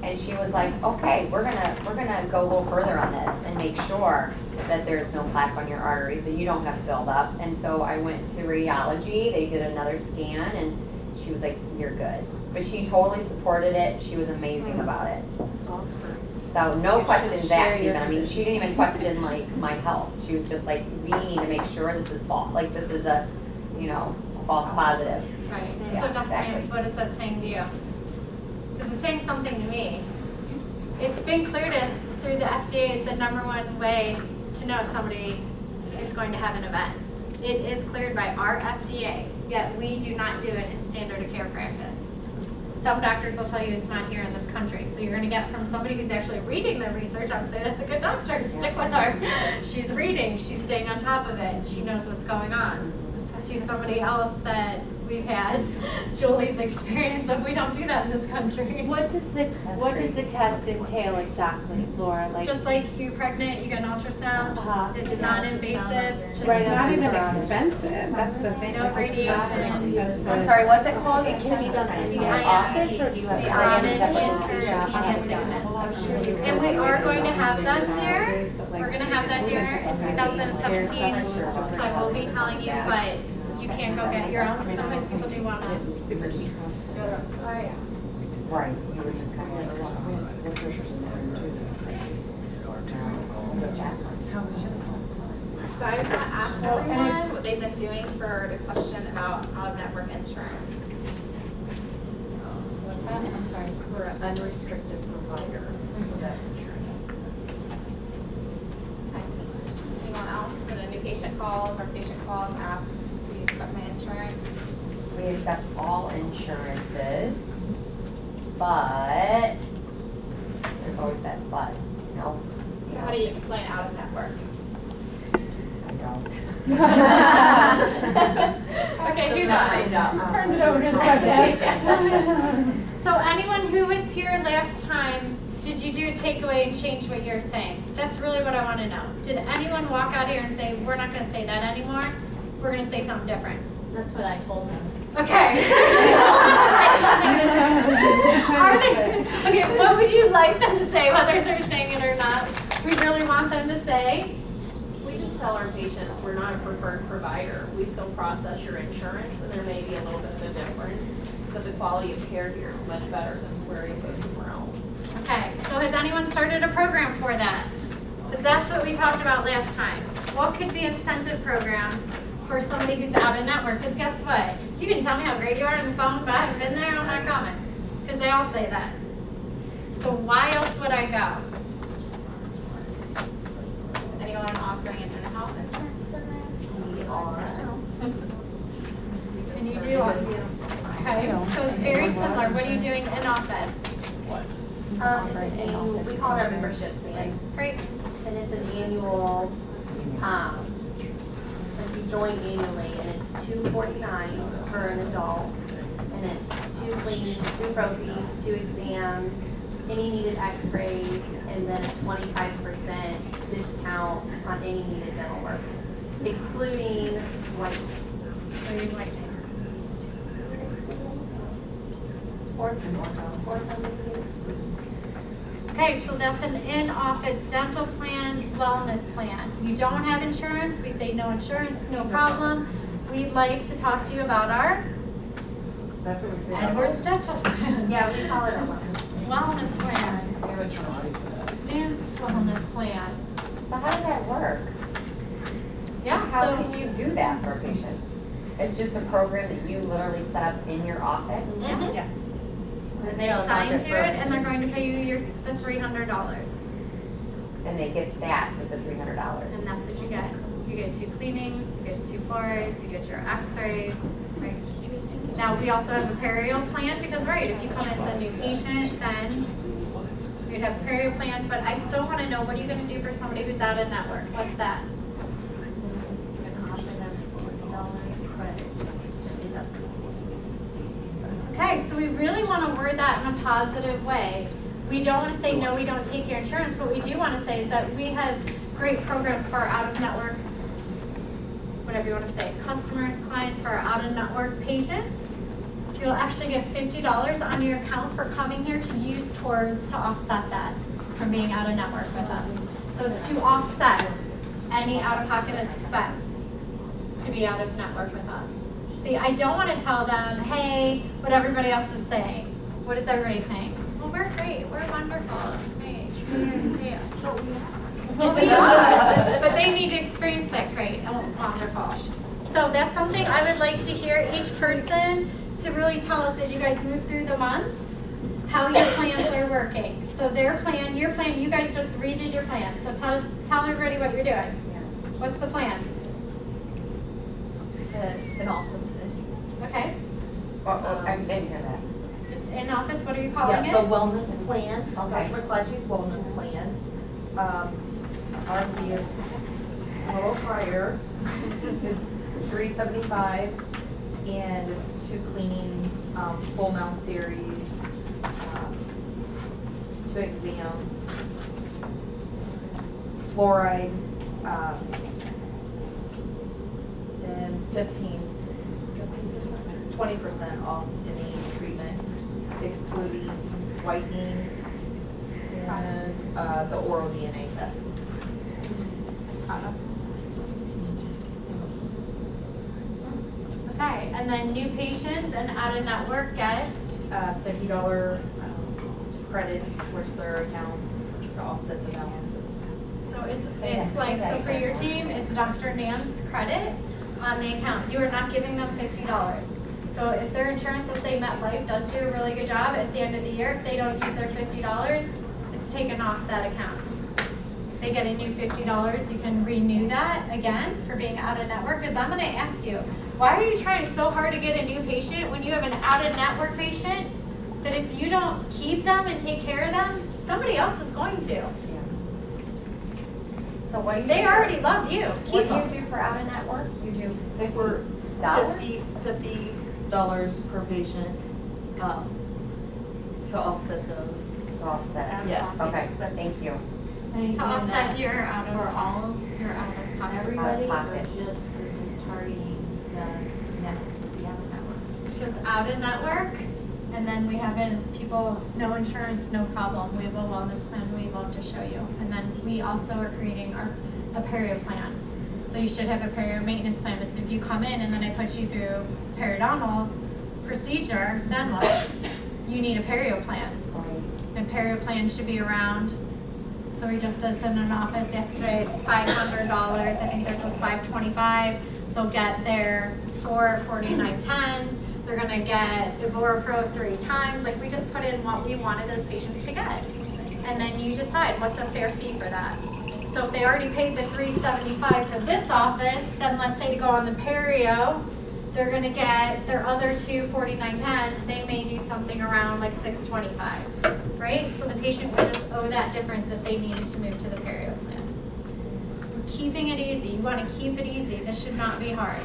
and she was like, okay, we're gonna go a little further on this and make sure that there's no plaque on your arteries, that you don't have buildup. And so I went to radiology, they did another scan, and she was like, you're good. But she totally supported it, she was amazing about it. So no questions asked even. I mean, she didn't even question like my health. She was just like, we need to make sure this is false. Like, this is a, false positive. Right. Yeah, So Dr. exactly. Nance, what is that saying to you? Because it's saying something to me. It's been cleared as through the FDA is the #1 way to know somebody is going to have an event. It is cleared by our FDA, yet we do not do it in standard of care practice. Some doctors will tell you it's not here in this country, so you're going to get from somebody who's actually reading the research. I would say that's a good doctor. Stick with her. She's reading. She's staying on top of it. She knows what's going on. To somebody else that we we've had Julie's experience of we don't do that in this country. What does the test entail exactly, Laura? Like, Just like you're pregnant, you get an ultrasound. It's non-invasive. Just It's not even expensive, that's the thing. No It's not radiation. expensive. I'm sorry, what's it called? it can be done in the CIM. office, or do you have to And we are going to have that here. We're going to have that here in 2017. So I will be telling you, but you can go get your own. Sometimes people do want to. Right, you were just kind of So I just want to ask everyone what they've been doing for the question about out-of-network insurance. What's that? I'm sorry. We're an unrestricted provider for that insurance. Anyone else for the new patient calls or patient calls ask, do you accept my insurance? We accept all insurances, but there's always that but, you know? So how do you explain out-of-network? I don't. Okay, who does? Turns it over to the website. So anyone who was here last time, did you do a takeaway and change what you're saying? That's really what I want to know. Did anyone walk out here and say, we're not going to say that anymore? We're going to say something different? That's what I told him. Okay. Are they? Okay, what would you like them to say, whether they're saying it or not? We really want them to say. We just tell our patients we're not a preferred provider. We still process your insurance, and there may be a little bit of a difference, but the quality of care here is much better than where you go somewhere else. Okay, so has anyone started a program for that? Because that's what we talked about last time. What could be incentive programs for somebody who's out of network? Because guess what? You can tell me how great you are on the phone, but I haven't been there, I'm not coming. Because they all say that. So why else would I go? Anyone offering an in-house insurance program? We are. And you do? Okay, so it's very similar. What are you doing in office? It's an annual, we call it our membership plan. Great. And it's an annual, like you join annually, and it's $249 for an adult. And it's 2 cleanings, 2 trophies, 2 exams, any needed x-rays, and then a 25% discount on any needed dental work, excluding white. Okay, so that's an in-office dental plan, wellness plan. You don't have insurance, we say no insurance, no problem. We'd like to talk to you about our That's what we say. Edwards dental plan. Yeah, we call it a Wellness plan, dance wellness plan. So how does that work? Yeah, How so. can you do that for a patient? It's just a program that you literally set up in your office? Mhm. Yes. And they sign to it and they're going to pay you the $300. And they get that with the $300. And that's what you get. You get 2 cleanings, you get 2 fluorides, you get your x-rays, right? Now, we also have a perio plan because, right, if you come as a new patient, then you'd have a perio plan, but I still want to know, what are you going to do for somebody who's out of network? What's that? We're going to offer them $40 credit. Okay, so we really want to word that in a positive way. We don't want to say, no, we don't take your insurance. What we do want to say is that we have great programs for our out-of-network, whatever you want to say, customers, clients, for our out-of-network patients. You'll actually get $50 on your account for coming here to use to offset that from being out-of-network with us. So it's to offset any out-of-pocket expense to be out-of-network with us. See, I don't want to tell them, hey, what everybody else is saying. What is everybody saying? Well, we're great, we're wonderful. Hey, yeah. Well, we are, but they need to experience that great and wonderful. So that's something I would like to hear each person to really tell us as you guys move through the months, how your plans are working. So their plan, your plan, you guys just redid your plan. So tell everybody what you're doing. What's the plan? In office. Okay. I didn't hear that. It's in office, what are you calling Yeah, it? the wellness plan, Okay. Dr. McClatchy's wellness plan. Our fee is a little higher. It's $375 and it's 2 cleanings, full mouth series, 2 exams, fluoride, and 20% off any treatment, excluding whitening and the oral DNA test. Okay, and then new patients and out-of-network get? $50 credit towards their account to offset the balances. So it's like, so for your team, it's Dr. Nam's credit on the account. You are not giving them $50. So if their insurance, let's say MetLife does do a really good job at the end of the year, if they don't use their $50, it's taken off that account. They get a new $50, you can renew that again for being out of network. Because I'm gonna ask you, why are you trying so hard to get a new patient when you have an out of network patient that if you don't keep them and take care of them, somebody else is going to. So what do you? They already love you. Keep What them. do you do for out of network? You do For $50? $50 per patient, to offset those. To offset. Yeah. Okay, thank you. To offset your out of pocket. Everybody, or Pocket. just targeting the network? It's just out of network, and then we have people, no insurance, no problem. We have a wellness plan we'd love to show you. And then we also are creating a perio plan. So you should have a perio maintenance plan, but if you come in and then I put you through periodontal procedure, then what? You need a perio plan. And perio plan should be around, so we just did in an office yesterday, it's $500. I think theirs was $525. They'll get their 4 4910s. They're gonna get Evorapro 3 times. Like we just put in what we wanted those patients to get. And then you decide what's a fair fee for that. So if they already paid the $375 for this office, then let's say to go on the perio, they're gonna get their other 2 4910s, they may do something around like $625, right? So the patient would just owe that difference if they needed to move to the perio plan. We're keeping it easy. You wanna keep it easy. This should not be hard.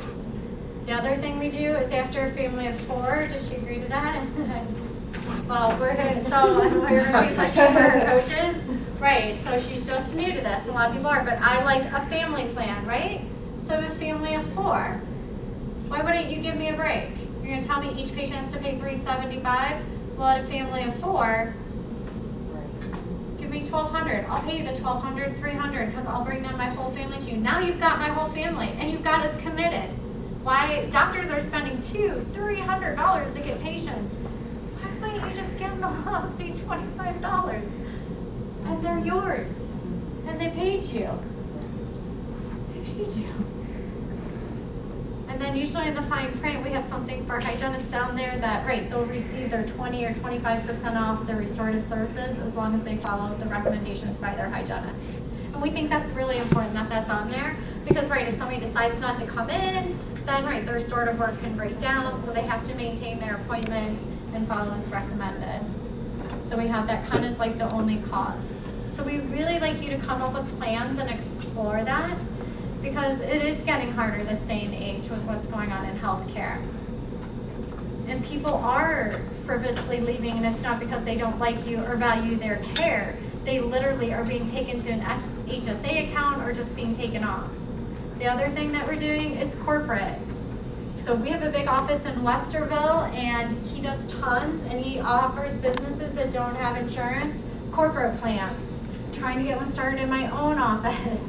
The other thing we do is after a family of 4, does she agree to that? Well, we're gonna be pushing for her coaches. Right, so she's just new to this. A lot of people are, but I like a family plan, right? So a family of 4. Why wouldn't you give me a break? You're gonna tell me each patient has to pay $375? Well, at a family of 4, give me $1,200. I'll pay you the $1,200, $300, because I'll bring down my whole family to you. Now you've got my whole family, and you've got us committed. Why doctors are spending $200, $300 to get patients? Why wouldn't you just give them the lousy $25? And they're yours. And they paid you. They paid you. And then usually in the fine print, we have something for hygienists down there that, right, they'll receive their 20 or 25% off their restorative services as long as they follow the recommendations by their hygienist. And we think that's really important that that's on there because, right, if somebody decides not to come in, then, right, the restorative work can break down, so they have to maintain their appointments and follow as recommended. So we have that kind of like the only cause. So we really like you to come up with plans and explore that because it is getting harder this day and age with what's going on in healthcare. And people are frivolously leaving, and it's not because they don't like you or value their care. They literally are being taken to an HSA account or just being taken off. The other thing that we're doing is corporate. So we have a big office in Westerville, and he does tons, and he offers businesses that don't have insurance corporate plans. Trying to get one started in my own office.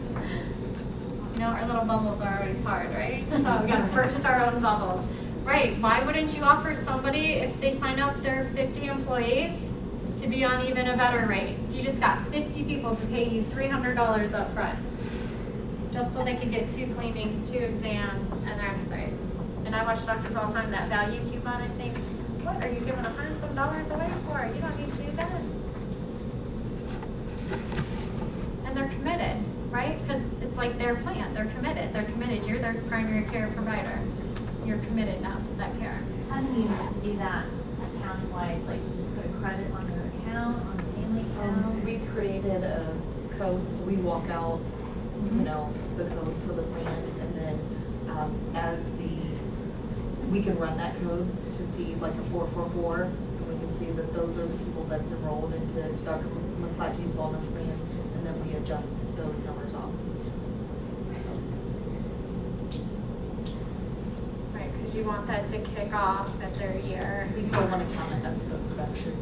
You know, our little bubbles are always hard, right? So we got to burst our own bubbles. Right, why wouldn't you offer somebody, if they sign up their 50 employees, to be on even a better rate? You just got 50 people to pay you $300 up front, just so they could get 2 cleanings, 2 exams, and their x-rays. And I watch doctors all the time, that value coupon, I think, what are you giving $100 some away for? You don't need to do that. And they're committed, right? Because it's like their plan, they're committed. They're committed, you're their primary care provider. You're committed now to that care. How do you do that account-wise? Like you just put a credit on their account, on the family account? We created a code, so we walk out, you know, the code for the plan, and then as the we can run that code to see like a 444, and we can see that those are the people that's enrolled into Dr. McClatchy's wellness plan, and then we adjust those numbers off. Right, because you want that to kick off at their year. We still want to count it as the production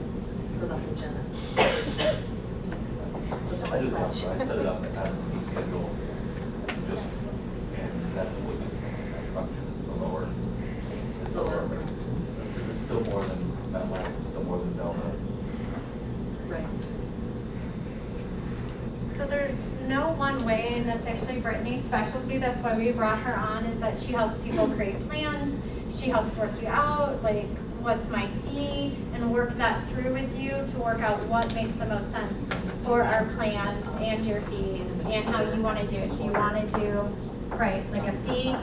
for the hygienist. I do that, so I set it up as a fee schedule, just, and that's what it's, that function is the lower rate. Because it's still more than MetLife, it's still more than Delta. Right. So there's no one way, and that's actually Brittany's specialty. That's why we brought her on, is that she helps people create plans. She helps work you out, like, what's my fee, and work that through with you to work out what makes the most sense for our plans and your fees and how you want to do it. Do you want to do, right, like a fee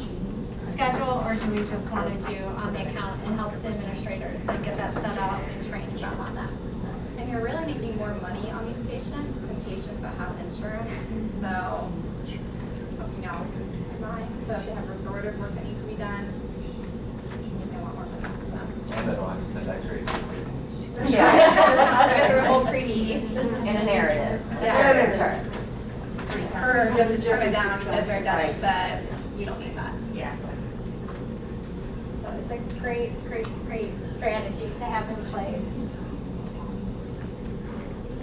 schedule, or do we just want to do on the account, and helps the administrators then get that set up and trains them on that? And you're really making more money on these patients than patients that have insurance. So something else in mind. So if they have restorative work that needs to be done, you may want more money for them. And I don't have to send x-rays. Get their whole pre-need. In a narrative. Yeah. Chart. Or you have to trim it down because their dad said, you don't need that. Yeah. So it's a great strategy to have in place.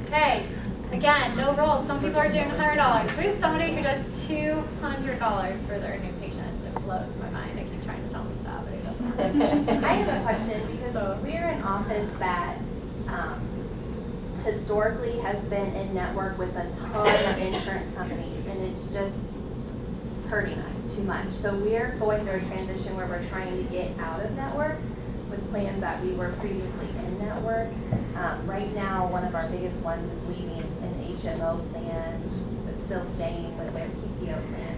Okay, again, no rules. Some people are doing $100. We have somebody who does $200 for their new patients. It blows my mind. I keep trying to tell them to stop, but it doesn't. I have a question because we're an office that historically has been in network with a ton of insurance companies, and it's just hurting us too much. So we're going through a transition where we're trying to get out of network with plans that we were previously in network. Right now, one of our biggest ones is leaving an HMO plan, but still staying with their PPO plan.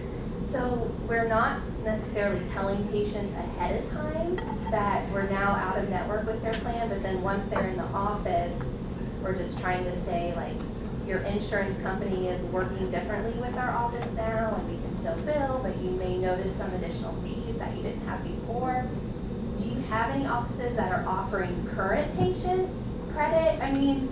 So we're not necessarily telling patients ahead of time that we're now out of network with their plan, but then once they're in the office, we're just trying to say, like, your insurance company is working differently with our office now, and we can still bill, but you may notice some additional fees that you didn't have before. Do you have any offices that are offering current patients credit? I mean,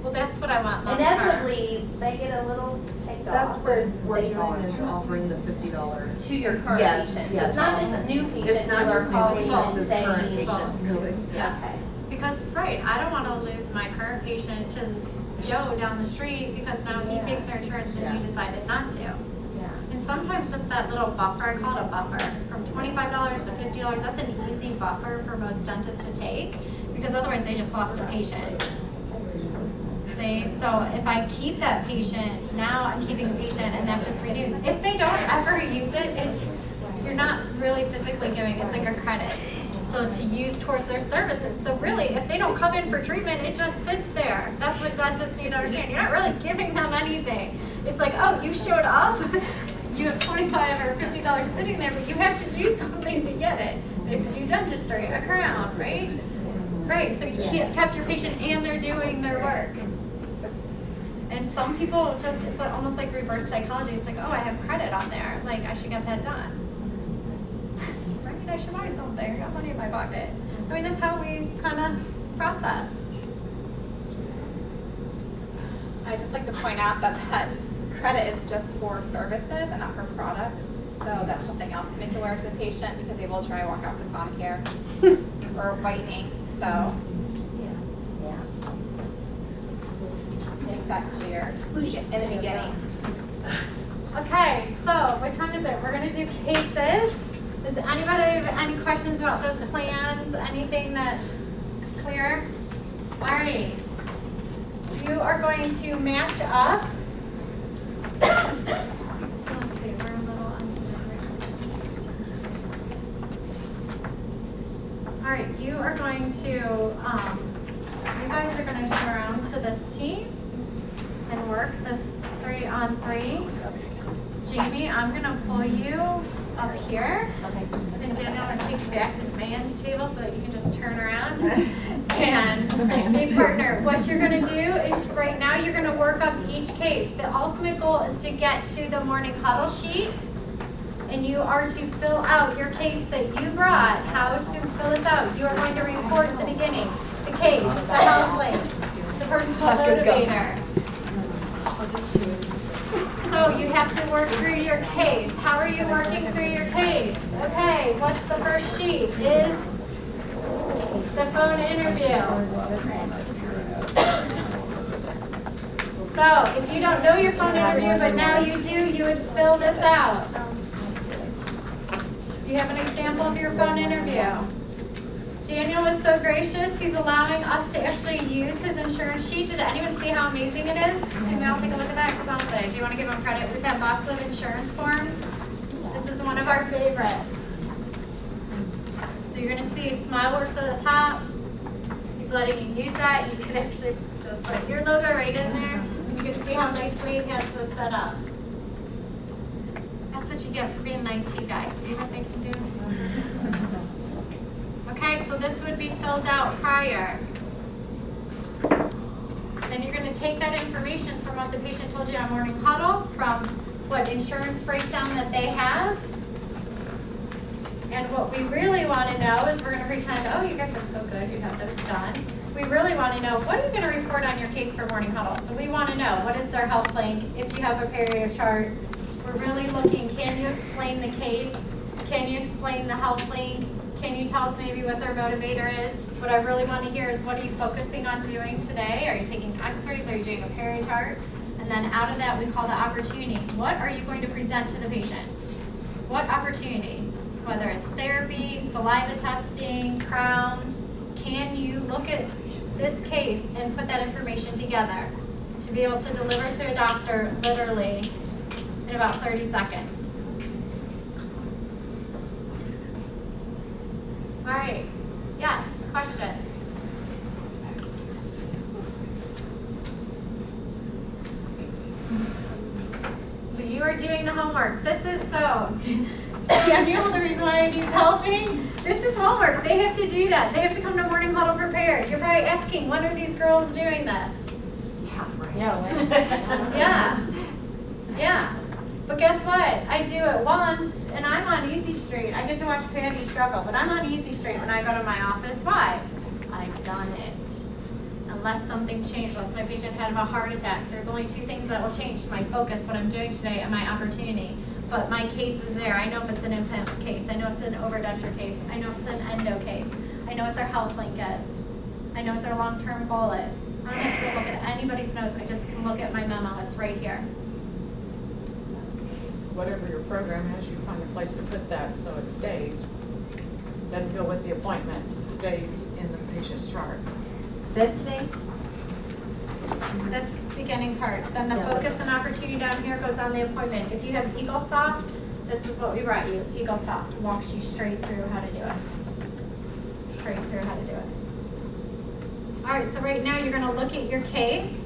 Well, that's what I want long term. inevitably, they get a little ticked off. That's what we're They doing is offering the $50. to your current Yeah, patients. yeah. So it's not just new patients It's not who are just calling new in patients, and it's saying. current patients. Yeah. Okay. Because, right, I don't want to lose my current patient to Joe down the street because now he takes their insurance and you decided not to. Yeah. And sometimes just that little buffer, I call it a buffer, from $25 to $50, that's an easy buffer for most dentists to take, because otherwise they just lost a patient. See, so if I keep that patient, now I'm keeping a patient and that just renews. If they don't ever use it, you're not really physically giving, it's like a credit. So to use towards their services. So really, if they don't come in for treatment, it just sits there. That's what dentists need to understand. You're not really giving them anything. It's like, oh, you showed up, you have $25 or $50 sitting there, but you have to do something to get it. They have to do dentistry, a crown, right? Right, so you kept your patient and they're doing their work. And some people just, it's like, almost like reverse psychology. It's like, oh, I have credit on there. Like, I should get that done. Right? I should buy something. I got money in my pocket. I mean, that's how we kind of process. I just like to point out that credit is just for services and not for products. So that's something else to make aware to the patient, because they will try to walk out with Sonicare or whitening. So make that clear in the beginning. Okay, so what time is it? We're going to do cases. Does anybody have any questions about those plans? Anything that clear? All right. You are going to match up. Let's see, we're a little all right, you are going to, you guys are going to turn around to this team and work this 3-on-3. Jamie, I'm going to pull you up here. Okay. And Danielle, I'm going to take you back to the man's table so that you can just turn around. And be partner. What you're going to do is right now you're going to work up each case. The ultimate goal is to get to the morning huddle sheet. and you are to fill out your case that you brought. How to fill this out? You are going to report at the beginning the case, the health link, the personal motivator. So you have to work through your case. How are you working through your case? Okay, what's the first sheet? Is the phone interview. So if you don't know your phone interview, but now you do, you would fill this out. You have an example of your phone interview. Daniel was so gracious, he's allowing us to actually use his insurance sheet. Did anyone see how amazing it is? Can we all take a look at that? Because I'll say, do you want to give him credit? We've had lots of insurance forms. This is one of our favorites. So you're going to see Smile Works at the top. He's letting you use that. You can actually just put your logo right in there. And you can see how nicely he has this set up. That's what you get for being an IT guy. See what they can do? Okay, so this would be filled out prior. Then you're going to take that information from what the patient told you on Morning Huddle, from what insurance breakdown that they have. And what we really want to know is we're going to pretend, oh, you guys are so good, you have those done. We really want to know, what are you going to report on your case for Morning Huddle? So we want to know, what is their health link? If you have a perio chart, we're really looking, can you explain the case? Can you explain the health link? Can you tell us maybe what their motivator is? What I really want to hear is, what are you focusing on doing today? Are you taking x-rays? Are you doing a perio chart? And then out of that, we call the opportunity. What are you going to present to the patient? What opportunity? Whether it's therapy, saliva testing, crowns, can you look at this case and put that information together to be able to deliver to a doctor literally in about 30 seconds? All right, yes, questions? So you are doing the homework. This is so, Daniel, the reason why he's helping, this is homework. They have to do that. They have to come to Morning Huddle prepared. You're probably asking, when are these girls doing this? Yeah. Yeah. But guess what? I do it once, and I'm on Easy Street. I get to watch Patty struggle, but I'm on Easy Street when I go to my office. Why? I've done it. Unless something changed, unless my patient had a heart attack, there's only two things that will change: my focus, what I'm doing today, and my opportunity. But my case is there. I know if it's an implant case. I know it's an overdenture case. I know if it's an endo case. I know what their health link is. I know what their long-term goal is. I don't have to go look at anybody's notes. I just can look at my memo. It's right here. Whatever your program is, you find a place to put that so it stays. Doesn't go with the appointment, it stays in the patient's chart. This thing? This beginning part. Then the focus and opportunity down here goes on the appointment. If you have EagleSoft, this is what we brought you. EagleSoft walks you straight through how to do it. Straight through how to do it. All right, so right now you're going to look at your case.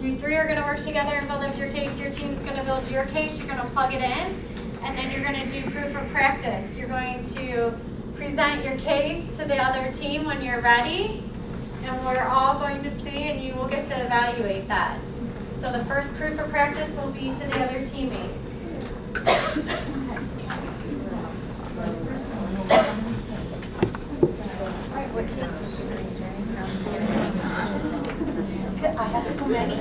You three are going to work together and build up your case. Your team's going to build your case. You're going to plug it in, and then you're going to do proof of practice. You're going to present your case to the other team when you're ready, and we're all going to see, and you will get to evaluate that. So the first proof of practice will be to the other teammates. I have so many.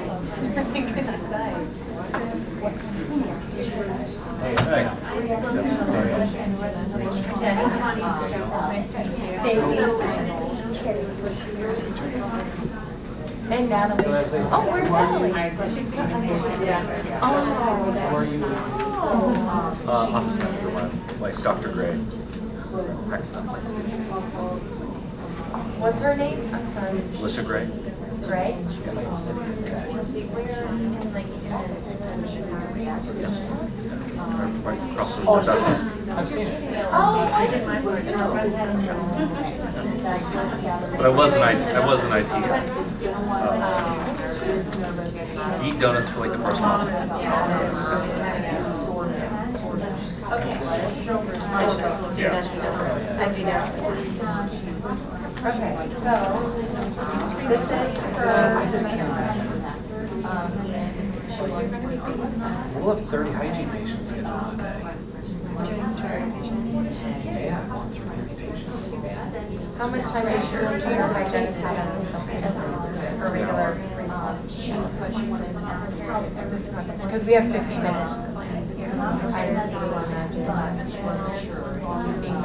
And Natalie. Oh, where's Natalie? She's coming. Yeah. Oh. How are you? Office manager, like Dr. Gray. Practice on place. What's her name? I'm sorry. Alicia Gray. Gray? Right across from the doctor. I've seen it. Oh, I But I was an IT guy. Eat donuts for like the first month. Okay. Yeah. I'd be there. Okay, so this is We'll have 30 hygiene patients scheduled in a day. How much time does your hygienist have in a regular? Because we have 15 minutes.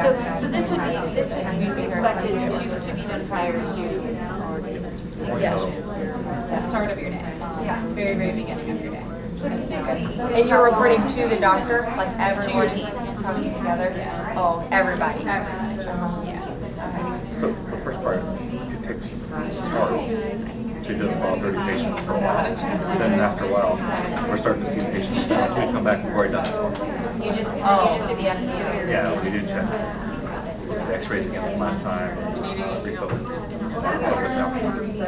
So this would be expected to be done prior to the start of your day. Yeah. Very, very beginning of your day. And you're reporting to the doctor, like everyone To your team. coming together? Oh, everybody? Yeah. So the first part, it takes, it's hard to do all 30 patients for a while. Then after a while, we're starting to see patients now. We come back, we've already done this. You just do the FDU. Yeah, we do check the x-rays again from last time, refill it.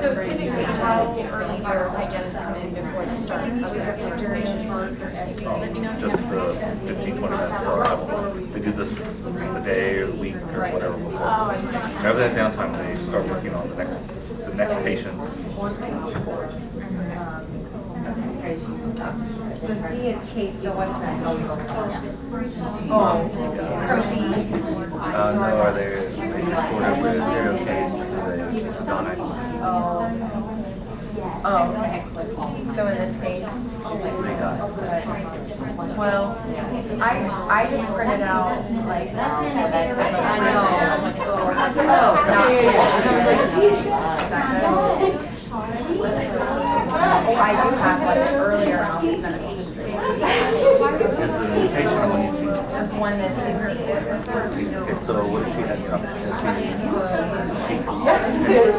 So typically, how early do your hygienists come in before the start of your duration? Just the 15, 20 minutes for our level. They do this the day or the week or whatever before. Whenever that downtime, they start working on the next patients. So C is case, so what is that? No, are they just ordered with zero case, they done it. So in this case, They got it. well, I just printed out like I do have like earlier on these medical history. Is the patient or one you've seen? One that's Okay, so what if she had cups?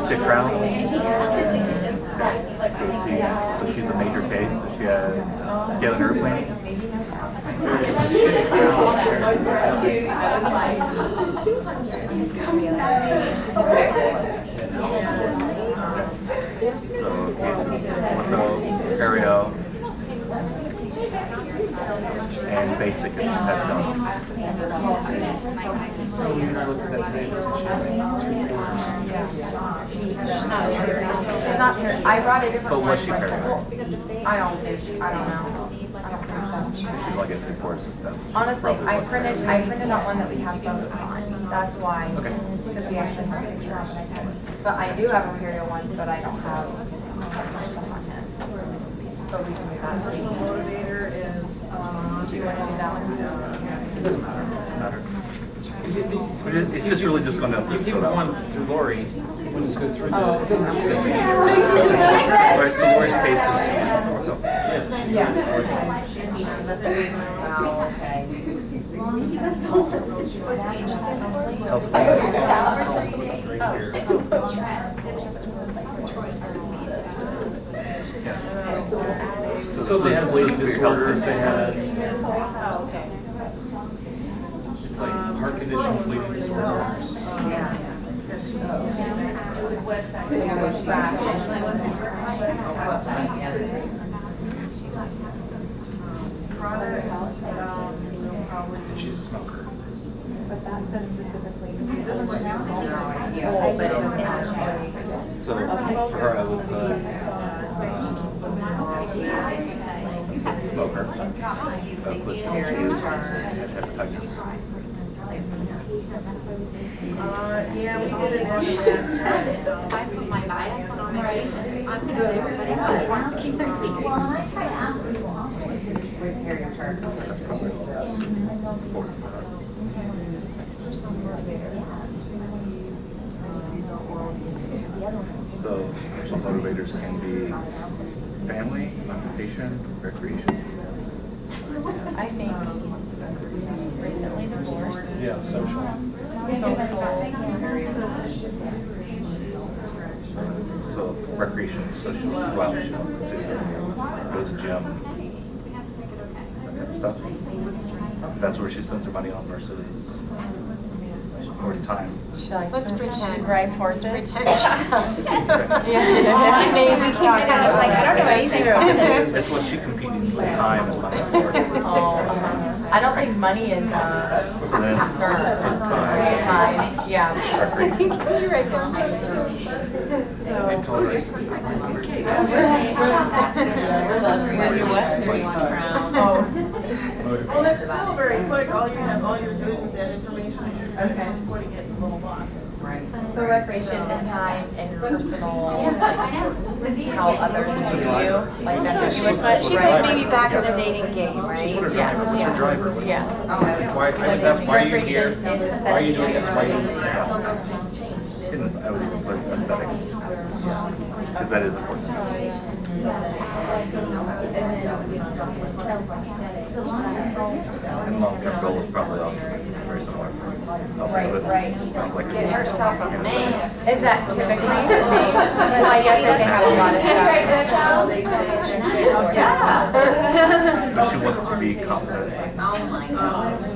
She crown? So she's a major case, so she had scaling airplane? So cases ortho, perio, and basic if she's had donuts. She's not here. I brought a different But one. was she perio? I don't know. I don't think so. She's like at 3/4 of that. Honestly, I printed out one that we have photos on. That's why. Okay. Because we actually have pictures. But I do have imperial one, but I don't have stuff on it. But we can do that. Personal motivator is, Do you want to do that one? It doesn't matter. It's just really just going down You through. keep one through Lori, we'll just go through the. Alright, so Lori's case is ortho. Yeah. Health So they had weight disorders, they had, Oh, okay. it's like heart conditions, bleeding disorders. And she's a smoker. But that says specifically. So for her, I would put smoker. I would put hepatitis. yeah, we did it evidence. I put my bias on all my patients. I'm gonna say everybody who wants to keep their teeth. With carrier chart. That's probably the most important for her. So some motivators can be family, occupation, recreation. I think recently divorced. Yeah, social. So recreation, so she wants to go out, she wants to go to the gym, that type of stuff. That's where she spends her money on versus more time. She likes Let's to- pretend. She rides horses. Pretend she does. Yeah. Maybe we can kind of like, I don't know anything. It's what she competing with time and money for. I don't think money is So then it's just time, time. Yeah. recreation. You're right there. And tolerance. Oh. it's still very quick, all you're doing with that information is just putting it in little boxes. Right. So recreation is time and personal, like, how others view you, like that's what you would put. She's like maybe back in the dating game, right? Yeah. What's your driver? Yeah. Why, I was asked, why are you here? Recreation is Why are you doing this? Why are you doing this? In this, I would put aesthetics, because that is important. And long-term goal is probably also very similar. Right. Sounds like. Get herself a man. Is that typically the same? Well, I guess they have a lot of stuff. But she wants to be confident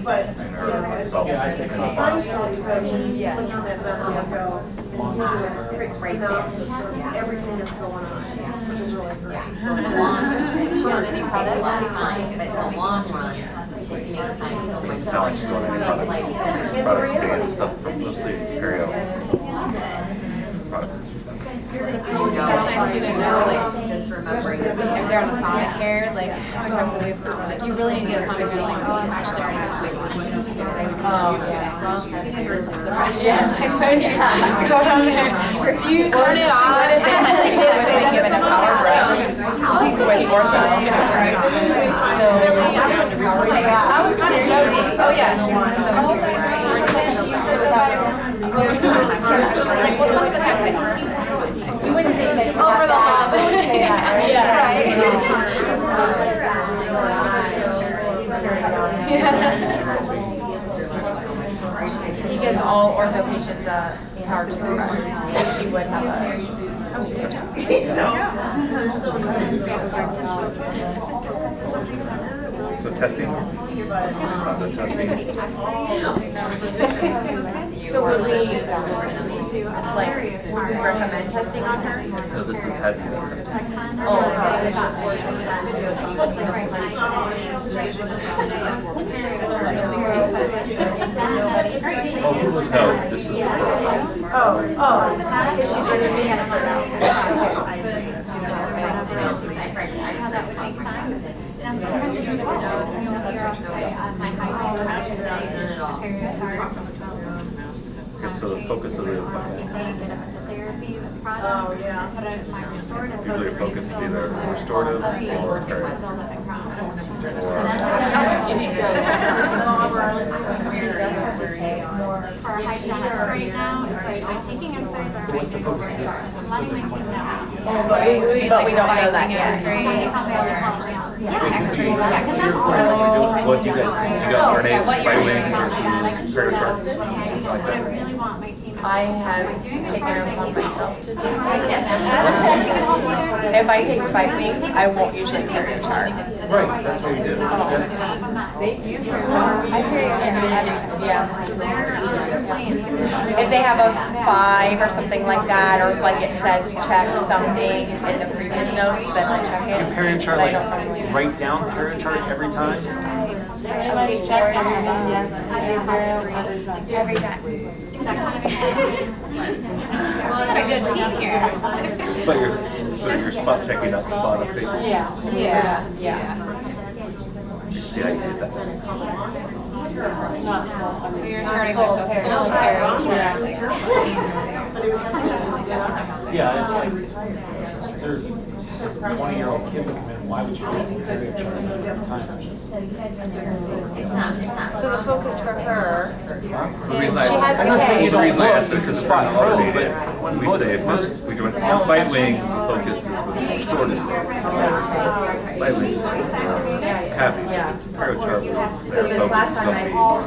But in her self. it's nice though, because when you click on that memo and go, it gives you a quick synopsis of everything that's going on, which is really great. So the long, she on any product, a lot of time, but in the long run, it makes time so much. Doesn't sound like she's doing any products. Products being stuff mostly perio products. That's nice too to know, like, Just remembering that if they're on a sonic care, like, how many times have we, like, you really need to get a sonic care, like, because you actually already have, like, the fresh, yeah, like, go down there, do you turn it on? Eventually, she would have given a power break. With ortho. So really, I was kind of joking. Oh yeah, she was so serious. She was like, well, some of the time, like, You wouldn't think that. over the hub. He gives all ortho patients a power to refresh, so she would have a. So testing? The testing. So would we, like, would we recommend testing on her? No, this is heavy testing. Oh, No, this is for if she's removing it for now. Okay, so the focus of the usually your focus is either restorative or reparative. For our hygienist right now, it's like I'm taking X-rays or am I doing I'm letting my team know. But we don't know that yet. Yeah, X-rays, yeah, because that's What do you guys do? You got RNA by wings versus paracharts, something like I that? really want my team. I have taken it upon myself to do If I take bite wings, I won't usually carry a chart. Right, that's what you do. That's, I carry a chart every time, yeah. If they have a 5 or something like that, or if like it says check something in the previous notes, then I'll check it. you parent chart, But I like, don't normally- write down parent chart every time? Every time. Exactly. Got a good team here. But you're spot checking that spot of things. Yeah. See, I did that. You're charting like the full carriage. Yeah, like, there's 20-year-old kids that come in, why would you do this parent chart every time? So the focus for her The is reason she has I'm to not saying pay. you The reason I don't asked it look, because spot spot pro, automated, but when we most- say if most- we do it bite wings, the focus is with restorative. Bite wings is with cavities. If it's parachart, the focus is going to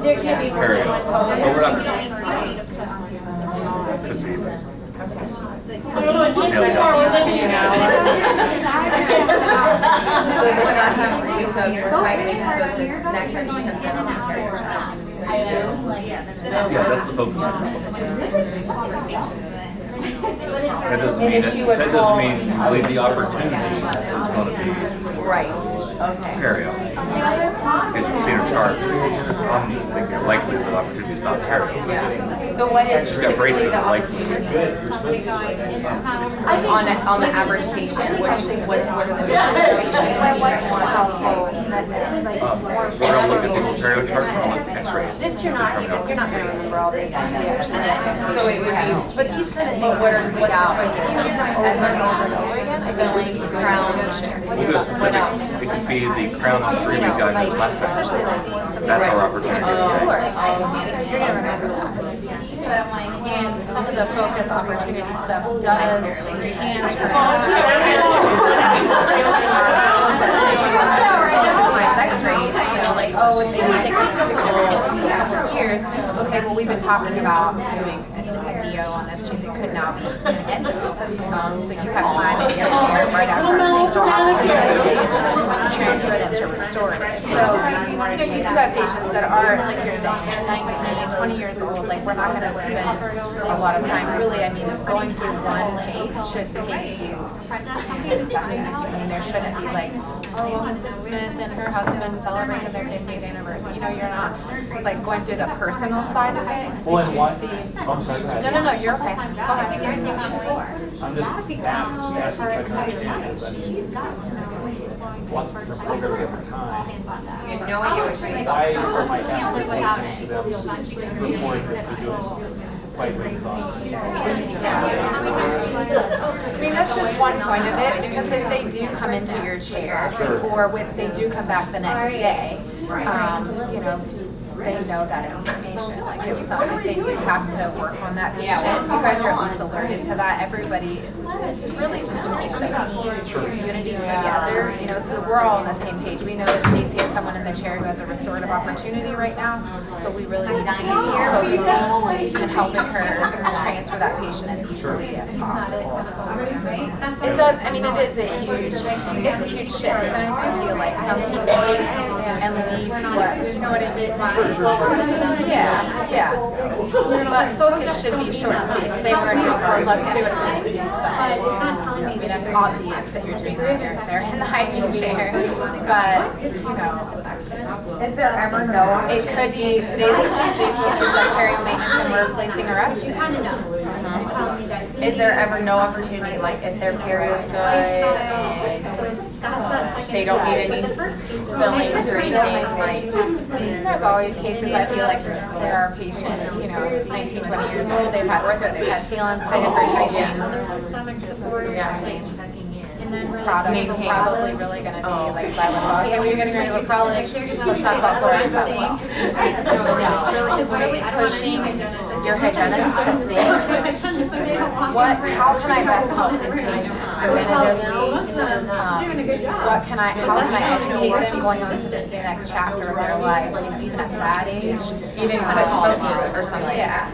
There can be be more perio. than one But we're not, could be. I don't know, if you so far was into you now. So the last time for you, so your bite wings, so the next time she comes in, I'll carry her chart. Yeah, that's the focus. That doesn't And mean, if she would that call- doesn't mean really the opportunity is going to be Right. perio. If you've seen her chart, I'm thinking likely the opportunity is not perio. So what is? She's got braces likely. On the average patient, what are the misinformation? What's more helpful? We're gonna look at the perio chart and x-rays. This you're not gonna remember all this until you actually get to the patient. So it would be, but these kind of things that stick out, like if you hear them over and over and over again, I feel like it's crown. We'll do a specific, it could be the crown on 3 week guidance last time. Especially like some That's our opportunity. Of course, you're gonna remember that. And some of the focus opportunity stuff does hand X-rays, like, oh, if they take a particular couple of years, okay, well, we've been talking about doing a DO on this tooth. It could now be an endo. So you have time in your chair right after things, so opportunities to transfer them to restorative. So, you do have patients that are, like you're saying, they're 19, 20 years old. Like, we're not going to spend a lot of time. Really, I mean, going through one case should take you 10 seconds. I mean, there shouldn't be like, oh, Mrs. Smith and her husband celebrated their 50th anniversary. You're not like going through the personal side of it. Well, and why? See, Oh, I'm sorry, go ahead. no, you're okay. Go ahead. I'm just asking so I can understand, because I mean, lots of different programs over time. You have no idea what you're I or my family is listening to them report that they're doing fight rings on. I mean, that's just one point of it, because if they do come into your chair, or they do come back the next day, they know that information. Like if they do have to work on that patient, you guys are at least alerted to that. Everybody, it's really just to keep the team community together, so we're all on the same page. We know that Stacy has someone in the chair who has a restorative opportunity right now, so we really need to be focusing and helping her transfer that patient as easily as possible. It does, I mean, it is a huge shift, and I do feel like some teams take and leave what, you know what I mean? Yeah. But focus should be short and sweet. Today we're doing 4+2 and cleaning. Done. I mean, that's obvious that you're doing that there in the hygiene chair, but is there ever no? It could be today's focus is like perio maintenance and we're replacing a rest day. Is there ever no opportunity, like if their perio is good and they don't need any fillings or anything, like? There's always cases, I feel like there are patients, 19, 20 years old, they've had ortho, they've had sealants, they have hygiene. Products is probably really going to be like xylitol. Okay, well, you're getting ready to go to college, let's talk about fluoride and xylitol. It's really pushing your hygienist to think, how can I best help this patient preventatively? How can I educate them going on to the next chapter of their life, even at that age? Even when it's smoking or something. Yeah.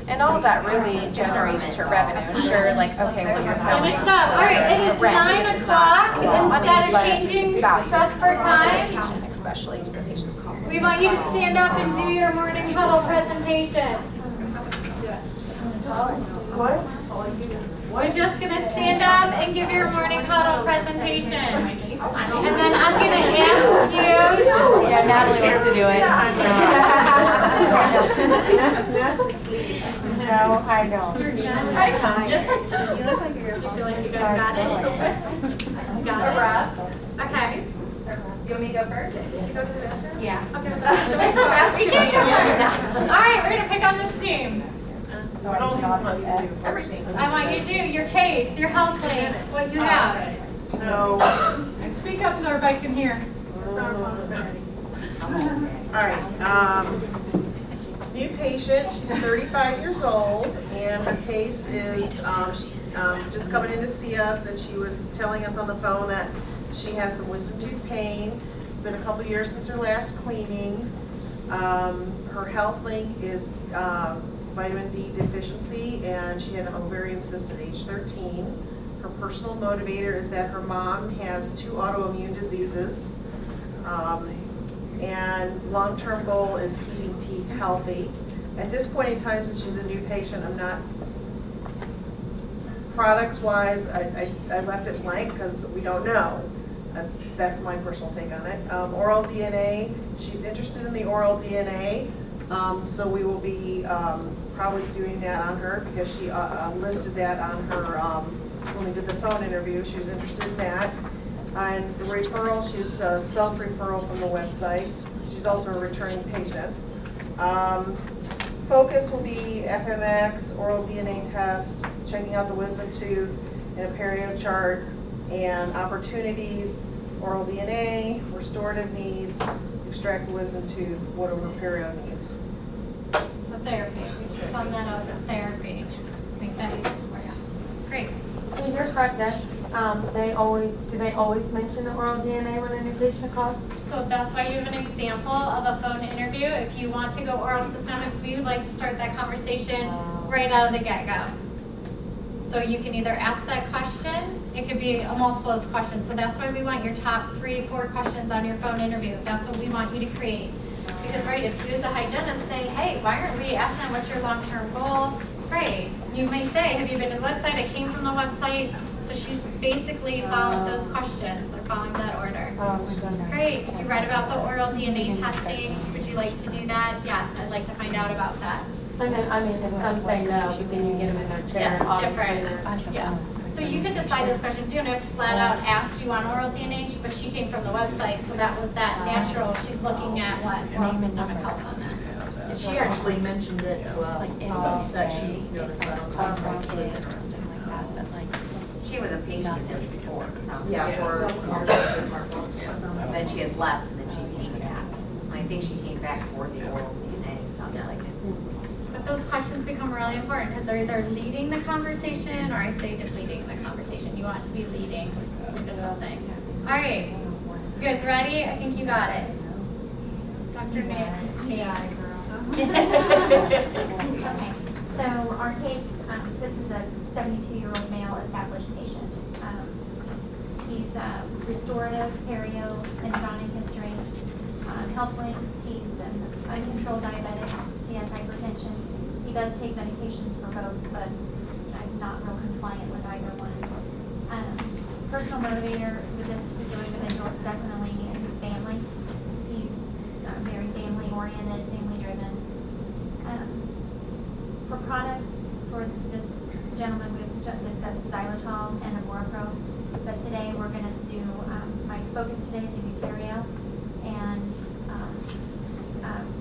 And all that really generates to revenue. Sure, like, okay, well, you're selling. Finish up. All right, it is 9 o'clock. Instead of changing just for time, especially to your patients' home. we want you to stand up and do your morning huddle presentation. We're just going to stand up and give your morning huddle presentation. And then I'm going to ask you. Yeah, Natalie wants to do it. No, I don't. Hi, Tom. You look like you're going to feel like you guys got it. You got it. Okay. You want me to go first? Did she go to the bathroom? Yeah. Okay. All right, we're going to pick on this team. Everything. I want you to do your case, your health claim, what you have. So, And speak up so everybody can hear. all right, new patient, she's 35 years old, and her case is, just coming in to see us, and she was telling us on the phone that she has some wisdom tooth pain. It's been a couple years since her last cleaning. Her health link is, vitamin D deficiency, and she had an ovarian cyst at age 13. Her personal motivator is that her mom has 2 autoimmune diseases, and long-term goal is keeping teeth healthy. At this point in time, since she's a new patient, I'm not, products-wise, I left it blank because we don't know. That's my personal take on it. Oral DNA, she's interested in the oral DNA, so we will be probably doing that on her because she listed that on her, when we did the phone interview, she was interested in that. And the referral, she's self-referral from the website. She's also a returning patient. Focus will be FMX, oral DNA test, checking out the wisdom tooth, and a perio chart, and opportunities, oral DNA, restorative needs, extract the wisdom tooth, what are her perio needs. So therapy, we just sum that up as therapy. I think that is for you. Great. In your front desk, do they always mention the oral DNA when a new patient calls? So that's why you have an example of a phone interview. If you want to go oral systemic, we would like to start that conversation right out of the get-go. So you can either ask that question, it could be a multiple of questions. So that's why we want your top 3, 4 questions on your phone interview. That's what we want you to create. Because right, if you as a hygienist say, hey, why aren't we asking them what's your long-term goal? Great. You may say, have you been to the website? I came from the website. So she's basically followed those questions or following that order. Great. You read about the oral DNA testing. Would you like to do that? Yes, I'd like to find out about that. And then, I mean, if some say no, but then you get them in their chair, Yeah, it's obviously different. Yeah. So you can decide those questions. You don't have to flat out ask, do you want oral DNA? But she came from the website, so that was that natural. She's looking at what oral systemic health on there. And she actually mentioned it to us, that she noticed that on the was interesting. She was a patient with him before. Yeah, for And then she had left and then she came back. And I think she came back for the oral DNA, it sounded like it. But those questions become really important because they're either leading the conversation or I say depleting the conversation. You want to be leading into something. All right, you guys ready? I think you got it. Dr. Nan. Okay, so our case, this is a 72-year-old male established patient. He's restorative, perio, endodontic history, health links. He's an uncontrolled diabetic. He has hypertension. He does take medications for both, but I'm not real compliant with either one. Personal motivator with this particular individual is definitely his family. He's very family-oriented, family-driven. For products, for this gentleman, we've discussed xylitol and aborapro, but today we're going to do, my focus today is going to be perio and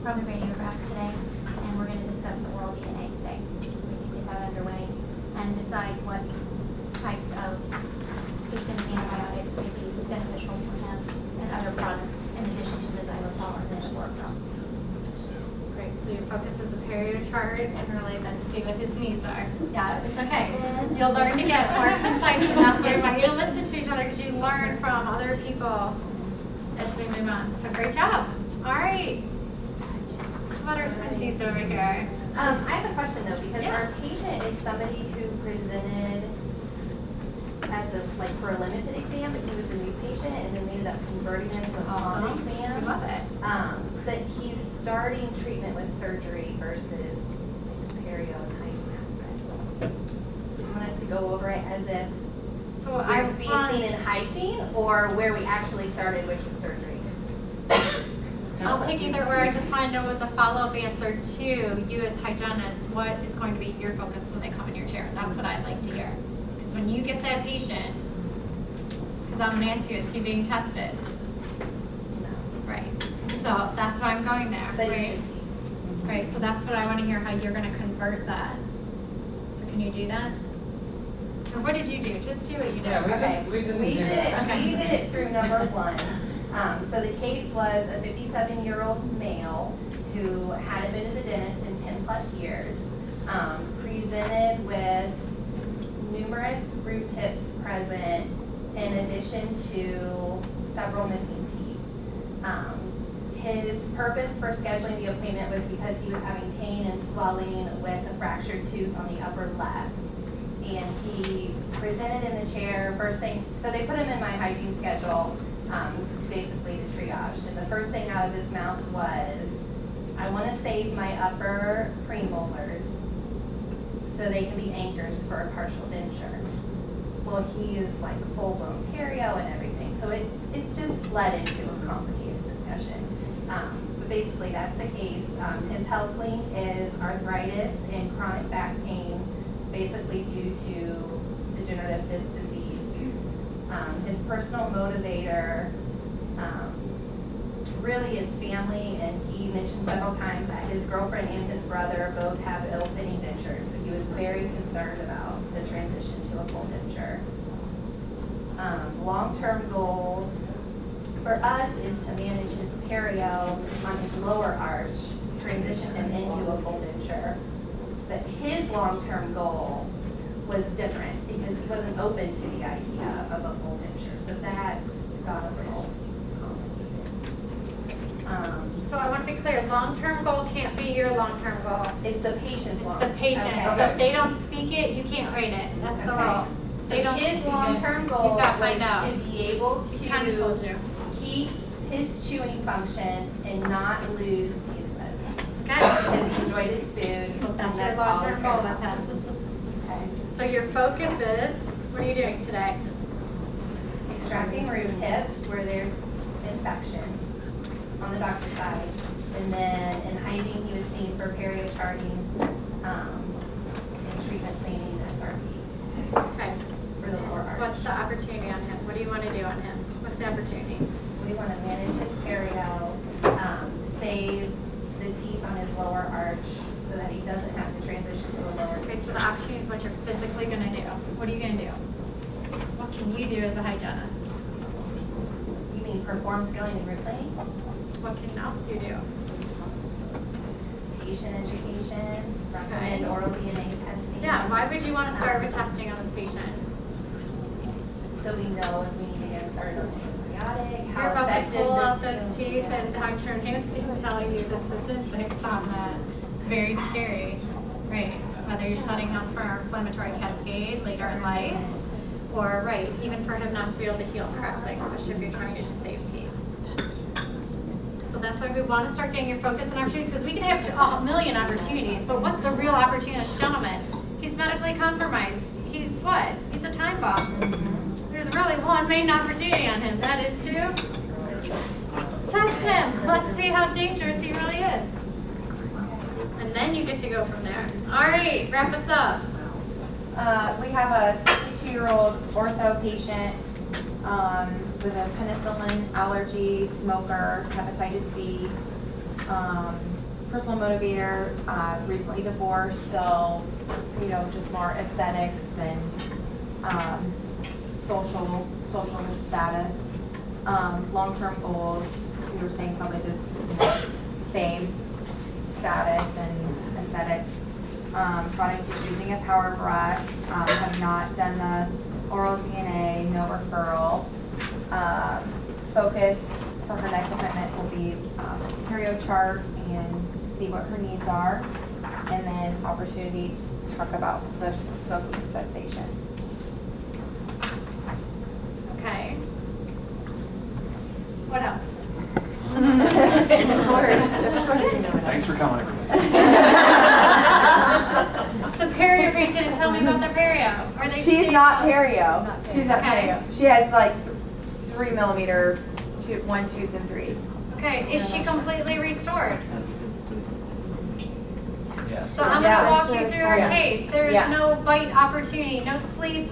probably radiographs today, and we're going to discuss the oral DNA today, so we can get that underway and decide what types of systemic antibiotics may be beneficial for him and other products in addition to the xylitol and the aborapro. Great, so your focus is a perio chart and really then to see what his needs are. Yeah, it's okay. You'll learn to get more concise and that's why we want you to listen to each other because you learn from other people as we move on. So great job. All right. What are Quincy's over here? I have a question though, because Yeah. our patient is somebody who presented as a, like for a limited exam, but he was a new patient and then we ended up converting him to a common Awesome. exam. We love it. But he's starting treatment with surgery versus like perio and hygiene aspect. So you want us to go over it as if So we're I spacing in hygiene or where we actually started, which was surgery? I'll take either or. I just want to know what the follow-up answer to you as hygienist, what is going to be your focus when they come in your chair. That's what I'd like to hear. Because when you get that patient, because I'm going to ask you, is he being tested? No. Right. So that's why I'm going there, But it right? should be. Right, so that's what I want to hear, how you're going to convert that. So can you do that? Or what did you do? Just do what you did. Yeah, Okay, we didn't we do did that. it, we did it through number one. So the case was a 57-year-old male who hadn't been to the dentist in 10+ years, presented with numerous root tips present in addition to several missing teeth. His purpose for scheduling the appointment was because he was having pain and swelling with a fractured tooth on the upper left. And he presented in the chair, first thing, so they put him in my hygiene schedule, basically to triage. And the first thing out of his mouth was, I want to save my upper premolars so they can be anchors for a partial denture. Well, he is like full-blown perio and everything. So it just led into a complicated discussion. But basically that's the case. His health link is arthritis and chronic back pain, basically due to degenerative disc disease. His personal motivator really is family, and he mentioned several times that his girlfriend and his brother both have ill-fitting dentures, so he was very concerned about the transition to a full denture. Long-term goal for us is to manage his perio on his lower arch, transition him into a full denture. But his long-term goal was different because he wasn't open to the idea of a full denture. So that got a little complicated. So I want to be clear, long-term goal can't be your long-term goal. It's the patient's long. The patient, Okay. so if they don't speak it, you can't rate it, that's the Okay. rule. They don't His speak it, long-term you've goal got to find was out. to be able Kinda told to you. keep his chewing function and not lose taste buds. Okay. Because he enjoyed his food. So and that's your all long-term he goal, cared about. then. Okay. So your focus is, what are you doing today? Extracting root tips where there's infection on the doctor's side. And then in hygiene, he was seen for perio charting, and treatment cleaning SRP Okay. for the lower arch. What's the opportunity on him? What do you want to do on him? What's the opportunity? We want to manage his perio, save the teeth on his lower arch so that he doesn't have to transition to a lower. Okay, so the opportunity is what you're physically going to do. What are you going to do? What can you do as a hygienist? You mean perform skilling and root cleaning? What can else you do? Patient education, recommend oral DNA testing. Yeah, why would you want to start with testing on this patient? So we know if we need to get him started on antibiotic, how You're about to effective pull out this those is. teeth and Dr. Nancy can tell you the statistics on that. It's very scary, right? Whether you're setting up for our inflammatory cascade later in life, or right, even for him not to be able to heal correctly, especially if you're trying to save teeth. So that's why we want to start getting your focus and opportunities, because we can have a million opportunities, but what's the real opportunity? This gentleman, he's medically compromised. He's what? He's a time bomb. There's really one main opportunity on him. That is to test him. Let's see how dangerous he really is. And then you get to go from there. All right, wrap us up. We have a 52-year-old ortho patient with a penicillin allergy, smoker, hepatitis B, personal motivator, recently divorced, so, just more aesthetics and social status. Long-term goals, we were saying probably just same status and aesthetics. Products she's using a power brush, have not done the oral DNA, no referral. Focus for her next appointment will be perio chart and see what her needs are, and then opportunity to talk about smoking cessation. Okay. What else? Of course you know it. Thanks for coming, everybody. So perio patient, and tell me about the perio. Are they She's stable? not perio. She's not Okay. perio. She has like 3 millimeter, 1, 2s, and 3s. Okay, is she completely restored? Yes. So I'm Yeah. gonna walk you through our Yeah. case. There's Yeah. no bite opportunity, no sleep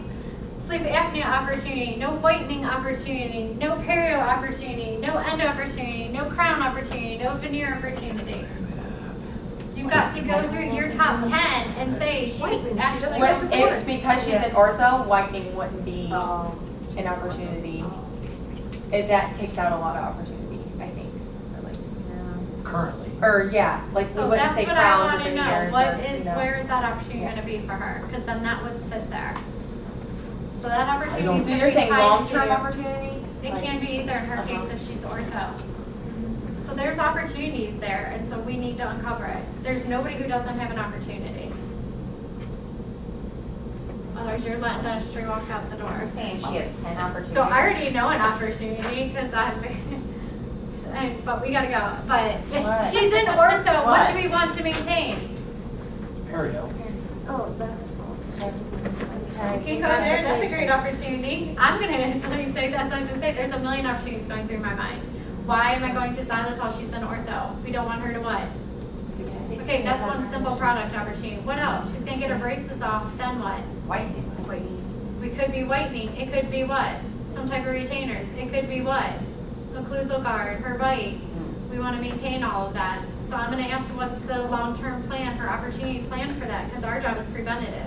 apnea opportunity, no whitening opportunity, no perio opportunity, no endo opportunity, no crown opportunity, no veneer opportunity. You've got to go through your top 10 and say she's actually Because she's an ortho, whitening wouldn't be an opportunity. That takes out a lot of opportunity, I think. Currently. Or yeah, like we So wouldn't that's say what I crowns or want to know. veneers. What or, is, where is that opportunity going to be for her? Because then that would sit there. So that opportunity is So going to you're be saying tied long-term to. opportunity? It can be either in her case if she's ortho. So there's opportunities there, and so we need to uncover it. There's nobody who doesn't have an opportunity. Otherwise, you're letting dentistry walk out the door. You're saying she has 10 opportunities? So I already know an opportunity because but we gotta go. But What? she's in ortho. What What? do we want to maintain? Perio. Oh, is that? Okay, go there, that's a great opportunity. I'm gonna actually say that's what I was gonna say, there's a million opportunities going through my mind. Why am I going to xylitol? She's an ortho. We don't want her to what? Okay, that's one simple product opportunity. What else? She's gonna get her braces off, then what? Whitening. We could be whitening. It could be what? Some type of retainers. It could be what? Occlusal guard, her bite. We want to maintain all of that. So I'm going to ask what's the long-term plan, her opportunity plan for that, because our job is preventative.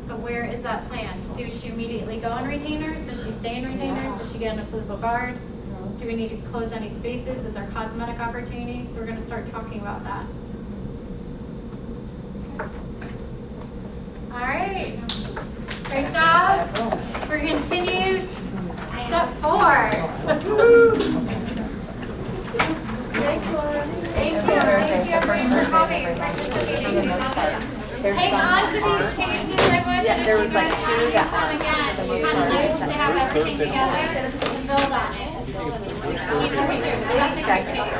So where is that plan? Does she immediately go in retainers? Does she stay in retainers? Does she get an occlusal guard? Do we need to close any spaces? Is there cosmetic opportunities? So we're going to start talking about that. All right. Great job. We're continued. Step 4. Thank you everyone for coming, participating. Hang on to these cases, everyone. Yeah, there was like 2 that them again. It's kind of nice to have everything together and build on it. Keep moving through, because that's a good case.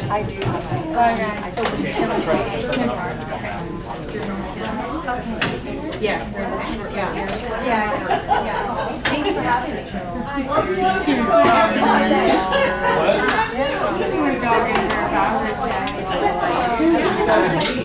I do. So yeah. Thanks for having me. What?